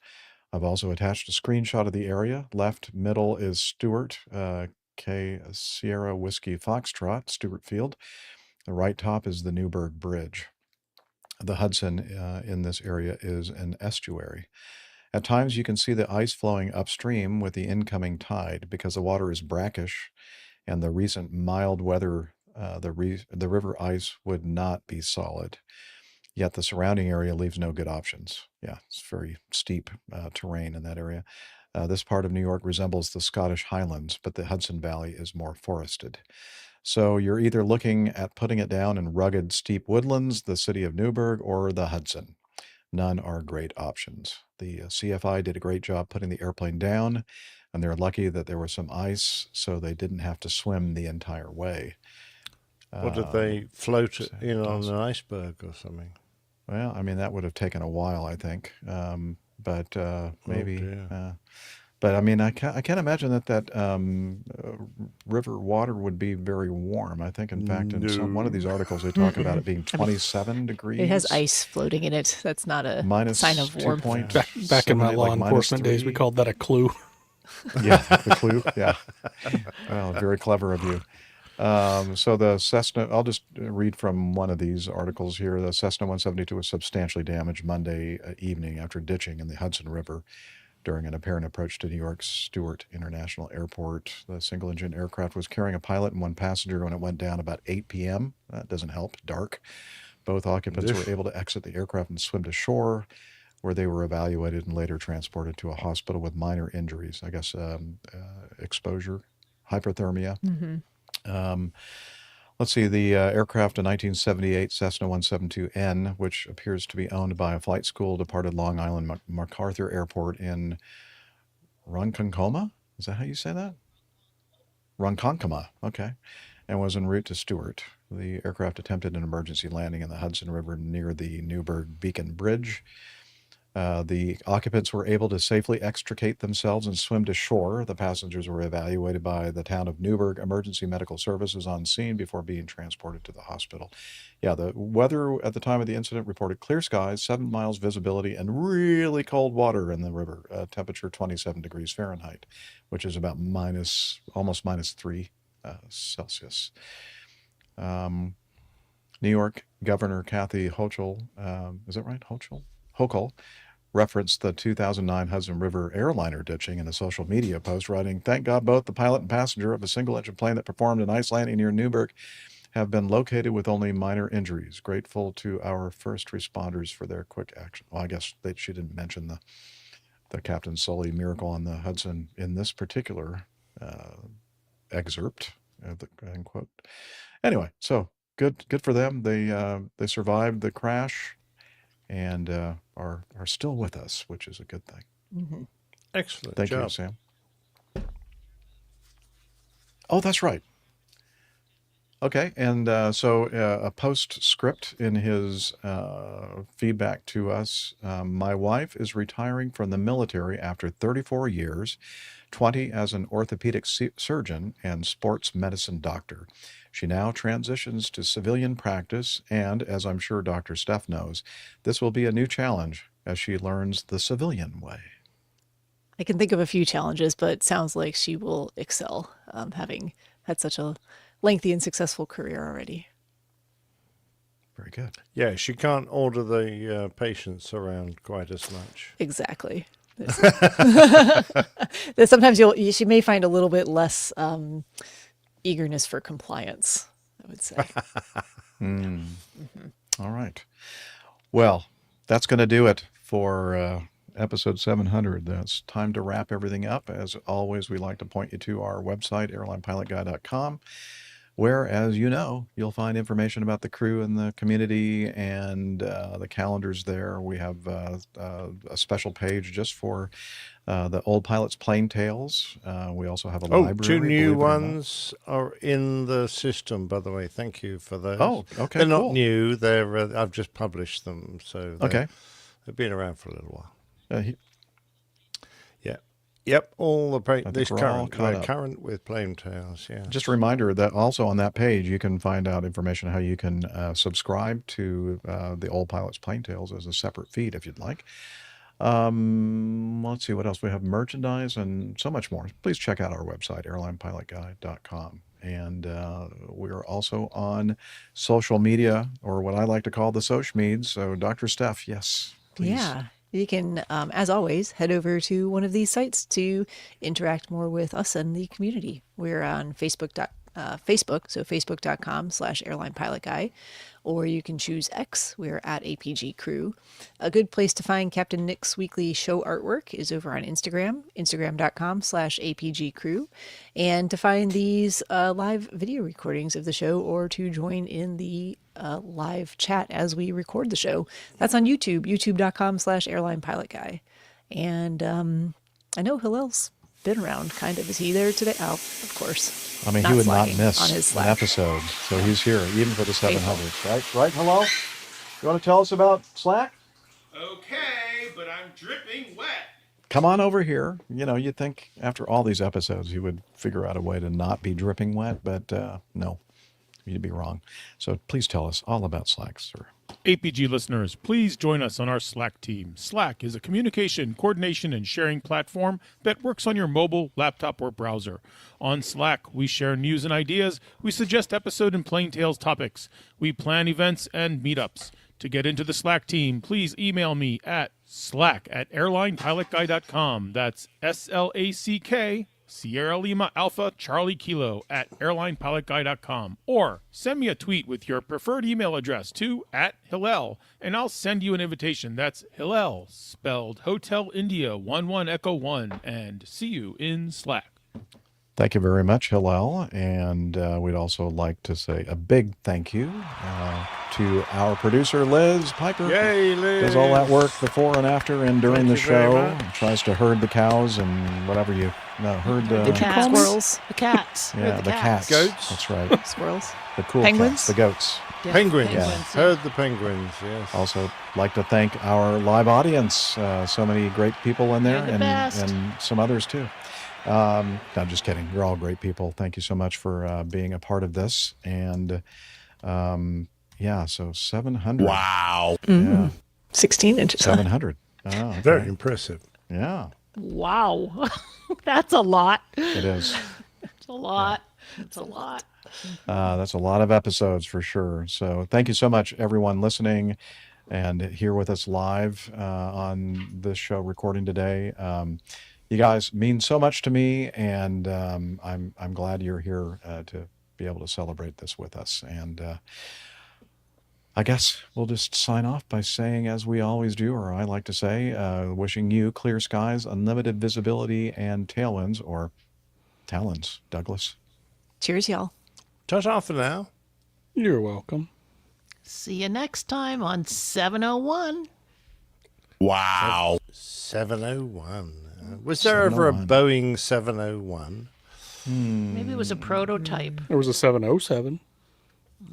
S1: I've also attached a screenshot of the area. Left middle is Stewart, K Sierra Whiskey Foxtrot, Stewart Field. The right top is the Newburgh Bridge. The Hudson in this area is an estuary. At times you can see the ice flowing upstream with the incoming tide because the water is brackish and the recent mild weather, the river ice would not be solid. Yet the surrounding area leaves no good options. Yeah, it's very steep terrain in that area. This part of New York resembles the Scottish Highlands, but the Hudson Valley is more forested. So you're either looking at putting it down in rugged, steep woodlands, the city of Newburgh, or the Hudson. None are great options. The CFI did a great job putting the airplane down, and they're lucky that there was some ice, so they didn't have to swim the entire way.
S3: What did they float it in on an iceberg or something?
S1: Well, I mean, that would have taken a while, I think. But maybe... But I mean, I can't imagine that river water would be very warm. I think, in fact, in one of these articles, they talk about it being 27 degrees.
S15: It has ice floating in it. That's not a sign of warmth.
S4: Back in my law enforcement days, we called that a clue.
S1: Yeah, the clue. Yeah. Well, very clever of you. So the Cessna, I'll just read from one of these articles here. The Cessna 172 was substantially damaged Monday evening after ditching in the Hudson River. during an apparent approach to New York's Stewart International Airport. The single-engine aircraft was carrying a pilot and one passenger when it went down about 8 p.m. That doesn't help. Dark. Both occupants were able to exit the aircraft and swim to shore, where they were evaluated and later transported to a hospital with minor injuries. I guess exposure, hypothermia. Let's see, the aircraft, a 1978 Cessna 172N, which appears to be owned by a flight school, departed Long Island MacArthur Airport in Ronkonkoma? Is that how you say that? Ronkonkoma, okay. And was en route to Stewart. The aircraft attempted an emergency landing in the Hudson River near the Newburgh Beacon Bridge. The occupants were able to safely extricate themselves and swim to shore. The passengers were evaluated by the town of Newburgh Emergency Medical Services on scene before being transported to the hospital. Yeah, the weather at the time of the incident reported clear skies, 7 miles visibility, and really cold water in the river. Temperature 27 degrees Fahrenheit, which is about almost minus 3 Celsius. New York Governor Kathy Hochul, is that right? Hochul referenced the 2009 Hudson River airliner ditching in a social media post, writing, "Thank God both the pilot and passenger of a single-engine plane that performed an ice landing near Newburgh have been located with only minor injuries. Grateful to our first responders for their quick action." Well, I guess she didn't mention the Captain Sully miracle on the Hudson in this particular excerpt, end quote. Anyway, so good for them. They survived the crash and are still with us, which is a good thing.
S3: Excellent
S1: Thank
S3: job.
S1: you, Sam. Oh, that's right. Okay, and so a postscript in his feedback to us. My wife is retiring from the military after 34 years, 20 as an orthopedic surgeon and sports medicine doctor. She now transitions to civilian practice, and as I'm sure Dr. Steph knows, this will be a new challenge as she learns the civilian way.
S15: I can think of a few challenges, but it sounds like she will excel, having had such a lengthy and successful career already.
S1: Very good.
S3: Yeah, she can't order the patients around quite as much.
S15: Exactly. Sometimes she may find a little bit less eagerness for compliance, I would say.
S1: All right. Well, that's going to do it for episode 700. It's time to wrap everything up. As always, we like to point you to our website, airlinepilotguy.com, where, as you know, you'll find information about the crew and the community and the calendars there. We have a special page just for the old pilots' plane tales. We also have a library.
S3: 2 new ones are in the system, by the way. Thank you for those.
S1: Oh, okay,
S3: They're not
S1: cool.
S3: new. They're I've just published them, so they've been around for a little while. Yep, all the this current with plane tales. Yeah.
S1: Just a reminder that also on that page you can find out information how you can subscribe to the Old Pilots Plane Tales as a separate feed if you'd like. Let's see what else we have. Merchandise and so much more. Please check out our website, airlinepilotguy.com. And we're also on social media, or what I like to call the social meds. So Dr. Steph, yes, please.
S15: Yeah. You can, as always, head over to one of these sites to interact more with us and the community. We're on Facebook, so facebook.com/airlinepilotguy, or you can choose X. We're at APG Crew. A good place to find Captain Nick's weekly show artwork is over on Instagram, instagram.com/APG Crew. And to find these live video recordings of the show or to join in the live chat as we record the show, that's on YouTube, youtube.com/airlinepilotguy. And I know Hillel's been around, kind of. Is he there today? Oh, of course.
S1: I mean, he would not
S15: slacking
S1: miss
S15: on his
S1: an
S15: Slack.
S1: episode, so he's here, even for the 700s, right? Hello? You want to tell us about Slack?
S10: Okay, but I'm dripping wet.
S1: Come on over here. You know, you'd think after all these episodes he would figure out a way to not be dripping wet, but no, you'd be wrong. So please tell us all about Slack, sir.
S17: APG listeners, please join us on our Slack team. Slack is a communication, coordination, and sharing platform that works on your mobile, laptop, or browser. On Slack, we share news and ideas. We suggest episode and Plain Tales topics. We plan events and meetups. To get into the Slack team, please email me at Slack at airlinepilotguy.com. That's SLACK, Sierra Lima Alpha Charlie Kilo at airlinepilotguy.com. Or send me a tweet with your preferred email address to @Hillel, and I'll send you an invitation. That's Hillel, spelled Hotel India 11 Echo 1, and see you in Slack.
S1: Thank you very much, Hillel. And we'd also like to say a big thank you to our producer, Liz Piper.
S3: Yay, Liz.
S1: Does all that work before and after and during
S3: Thank
S1: the
S3: you very
S1: show.
S3: much.
S1: Tries to herd the cows and whatever you... No, herd
S2: The cats.
S15: Squirrels.
S2: The cats.
S1: Yeah,
S2: Herd
S1: the cats.
S3: Goats.
S1: That's right.
S15: Squirrels.
S1: The cool
S15: Penguins?
S1: cats. The goats.
S2: Yeah,
S3: Penguins.
S1: Yeah.
S3: Heard the penguins, yes.
S1: Also like to thank our live audience. So many great people in there,
S2: You're the best.
S1: and some others too. No, I'm just kidding. You're all great people. Thank you so much for being a part of this. And yeah, so 700.
S3: Wow.
S1: Yeah,
S15: 16 inches.
S1: 700. Oh, okay.
S3: Very impressive.
S1: Yeah,
S2: Wow. That's a lot.
S1: it is.
S2: It's a lot. It's a lot.
S1: That's a lot of episodes for sure. So thank you so much, everyone listening and here with us live on this show recording today. You guys mean so much to me, and I'm glad you're here to be able to celebrate this with us. And I guess we'll just sign off by saying, as we always do, or I like to say, wishing you clear skies, unlimited visibility, and tailwinds, or talons, Douglas.
S15: Cheers, y'all.
S3: Ta-ta for now.
S4: You're welcome.
S2: See you next time on 701.
S3: Wow. 701. Was there ever a
S1: 701.
S3: Boeing 701?
S2: Maybe it was a prototype.
S4: There was a 707.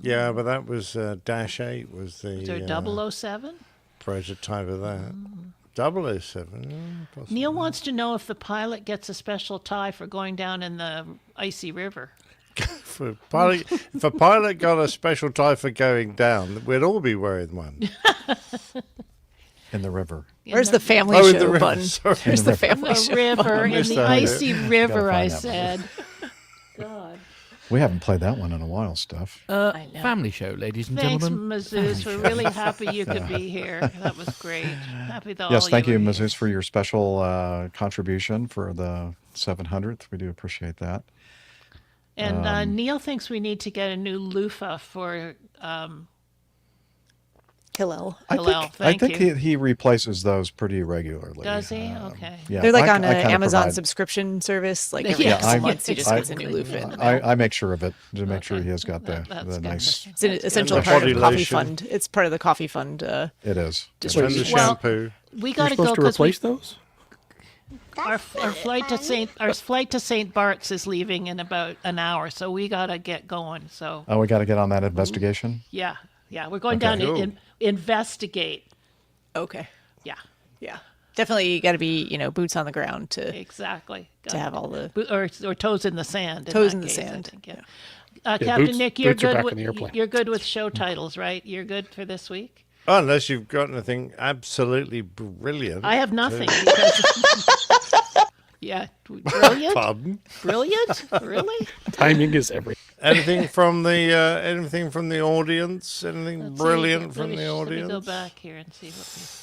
S3: Yeah, but that was Dash 8 was the
S2: Was there 007?
S3: prototype of that. 007. Yeah, possibly.
S2: Neil wants to know if the pilot gets a special tie for going down in the icy river.
S3: If a pilot got a special tie for going down, we'd all be wearing one.
S1: In the river.
S15: Where's the family
S3: in
S15: show
S3: the river,
S15: button?
S3: sorry.
S15: Where's the
S2: In
S15: family
S2: the
S15: show
S2: river,
S15: button?
S2: in the
S1: that.
S2: icy river,
S1: Gotta
S2: I
S1: find that
S2: said. God.
S1: We haven't played that one in a while, Steph.
S2: I know.
S18: Family show, ladies and
S2: Thanks,
S18: gentlemen.
S2: Mazouz. We're really happy you could be here. That was great. Happy that
S1: Yes,
S2: all
S1: thank you,
S2: were here.
S1: Mazouz, for your special contribution for the 700th. We do appreciate that.
S2: And Neil thinks we need to get a new loofah for
S15: Hillel.
S2: Hillel.
S1: I
S2: Thank
S1: think
S2: you.
S1: he replaces those pretty regularly.
S2: Does he? Okay.
S1: Yeah,
S15: They're like on
S1: I
S15: an
S1: kinda
S15: Amazon
S1: provide-
S15: subscription service. Like every
S2: Yeah,
S15: couple months, he just gets a new loofah in the mail.
S1: I make sure of it to make sure he has got the
S2: good.
S1: nice.
S15: It's an essential
S3: And the
S15: part
S3: body
S15: of the coffee
S3: lotion.
S15: fund. It's part of the coffee fund.
S1: It is.
S3: And the
S15: Distribution.
S2: Well,
S3: shampoo.
S2: We got
S4: You're
S2: to
S4: supposed
S2: go
S4: to
S2: because
S4: replace those?
S2: our flight to St. Bart's is leaving in about an hour, so we got to get going. So
S1: Oh, we got to get on that investigation.
S2: yeah, we're going
S1: Okay.
S2: down to
S3: Cool.
S2: investigate.
S15: Okay.
S2: Yeah,
S15: Yeah. Definitely got to be, boots on the ground to
S2: exactly.
S15: to have all the
S2: or toes in the sand.
S15: Toes
S2: that
S15: in the
S2: case, I
S15: sand.
S2: think, yeah.
S4: Yeah,
S2: Captain
S4: boots-
S2: Nick, you're
S4: boots are
S2: good
S4: back
S2: with
S4: in the airplane.
S2: you're good with show titles, right? You're good for this week.
S3: Unless you've got anything absolutely brilliant.
S2: I have nothing. Because, yeah, brilliant.
S3: Pardon?
S2: Brilliant, really?
S4: Timing is everything.
S3: Anything from the audience? Anything
S2: Let's see,
S3: brilliant from
S2: let me-
S3: the
S2: Let me
S3: audience?
S2: go back here and see what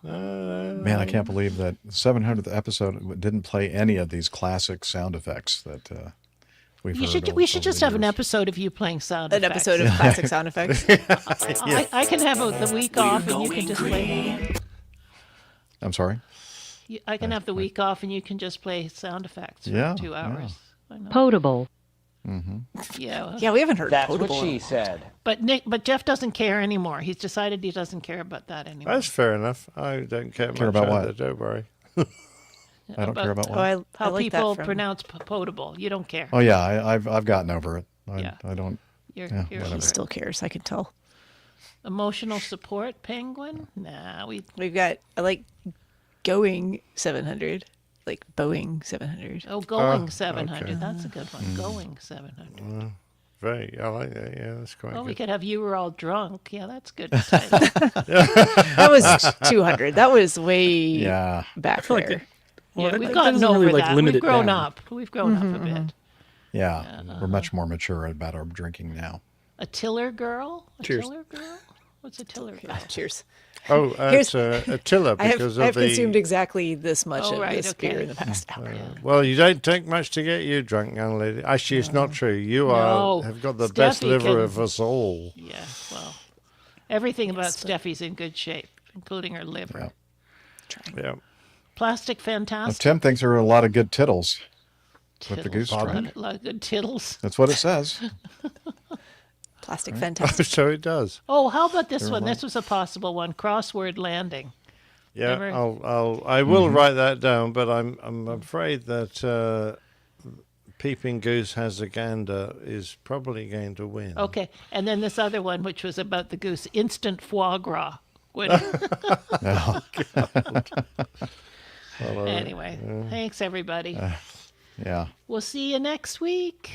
S1: Man, I can't believe that 700th episode didn't play any of these classic sound effects that we've heard.
S2: we should
S1: over
S2: just
S1: the
S2: have an
S1: years.
S2: episode of you playing sound
S15: an
S2: effects.
S15: episode of classic sound effects.
S2: I can have the week off and you can just play.
S1: I'm sorry.
S2: I can have the week off and you can just play sound effects for
S1: Yeah,
S2: 2 hours. I know.
S19: Potable.
S2: Yeah. well,
S15: Yeah, we haven't heard
S10: That's
S15: potable.
S10: what she said.
S2: But Jeff doesn't care anymore. He's decided he doesn't care about that anymore.
S3: That's fair enough. I don't care much
S1: about
S3: either,
S1: what?
S3: don't worry.
S1: I don't care about
S15: Oh,
S1: what.
S15: I
S2: How
S15: like that
S2: people
S15: from-
S2: pronounce potable. You don't care.
S1: Oh yeah, I've gotten over it.
S2: Yeah.
S1: I don't.
S2: You're,
S1: Yeah,
S2: you're
S1: whatever.
S2: over
S15: He
S2: it.
S15: still cares. I can tell.
S2: Emotional support penguin? Nah,
S15: We've got. I like going 700, like Boeing 700.
S2: going 700.
S3: okay.
S2: That's a good one. Going 700.
S3: Very. I like that. Yeah, that's quite
S2: Oh, we
S3: good.
S2: could have you were all drunk. Yeah, that's good.
S15: That was 200. That was way
S1: Yeah.
S15: back
S4: feel like
S15: there.
S4: it- Well,
S2: yeah,
S4: that-
S2: we've
S4: that
S2: gotten
S4: doesn't
S2: over
S4: really, like,
S2: that.
S4: limit
S2: We've
S4: it
S2: grown
S4: down.
S2: up. We've grown up a bit.
S1: Yeah, we're much more mature about our drinking now.
S2: A tiller girl? A
S4: Cheers.
S2: tiller girl? What's Attila about?
S15: Cheers.
S3: Oh,
S15: Here's-
S3: Attila, because
S15: I have
S3: of the...
S15: consumed exactly this much
S2: Oh,
S15: of
S2: right,
S15: this beer
S2: okay.
S15: in the past hour.
S3: Well, you don't take much to get you drunk, young lady. Actually, it's not true. You
S2: No,
S3: have got the best
S2: Steffi
S3: liver
S2: can-
S3: of us all.
S2: Yeah, well, everything about Steffi's in good shape, including her liver.
S3: Yeah.
S2: Plastic
S1: Well,
S2: fantastic.
S1: Tim thinks there are a lot of good tittles with the goose
S2: A
S1: drink.
S2: lot of good tittles.
S1: That's what it says.
S15: Plastic fantastic.
S3: So it does.
S2: Oh, how about this
S1: There
S2: one?
S1: are
S2: This was a possible one. Crossword landing.
S3: Yeah,
S2: Remember?
S3: I will write that down, but I'm afraid that Peeping Goose has a gander is probably going to win.
S2: Okay, and then this other one, which was about the goose, instant foie gras. When- Anyway, thanks everybody.
S1: Yeah.
S2: We'll see you next week.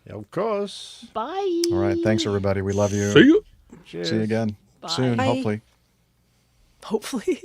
S3: Of course.
S2: Bye.
S1: All right. Thanks, everybody. We love you.
S4: See you.
S3: Cheers.
S1: See you again
S2: Bye.
S1: soon,
S15: Bye.
S1: hopefully.
S15: Hopefully.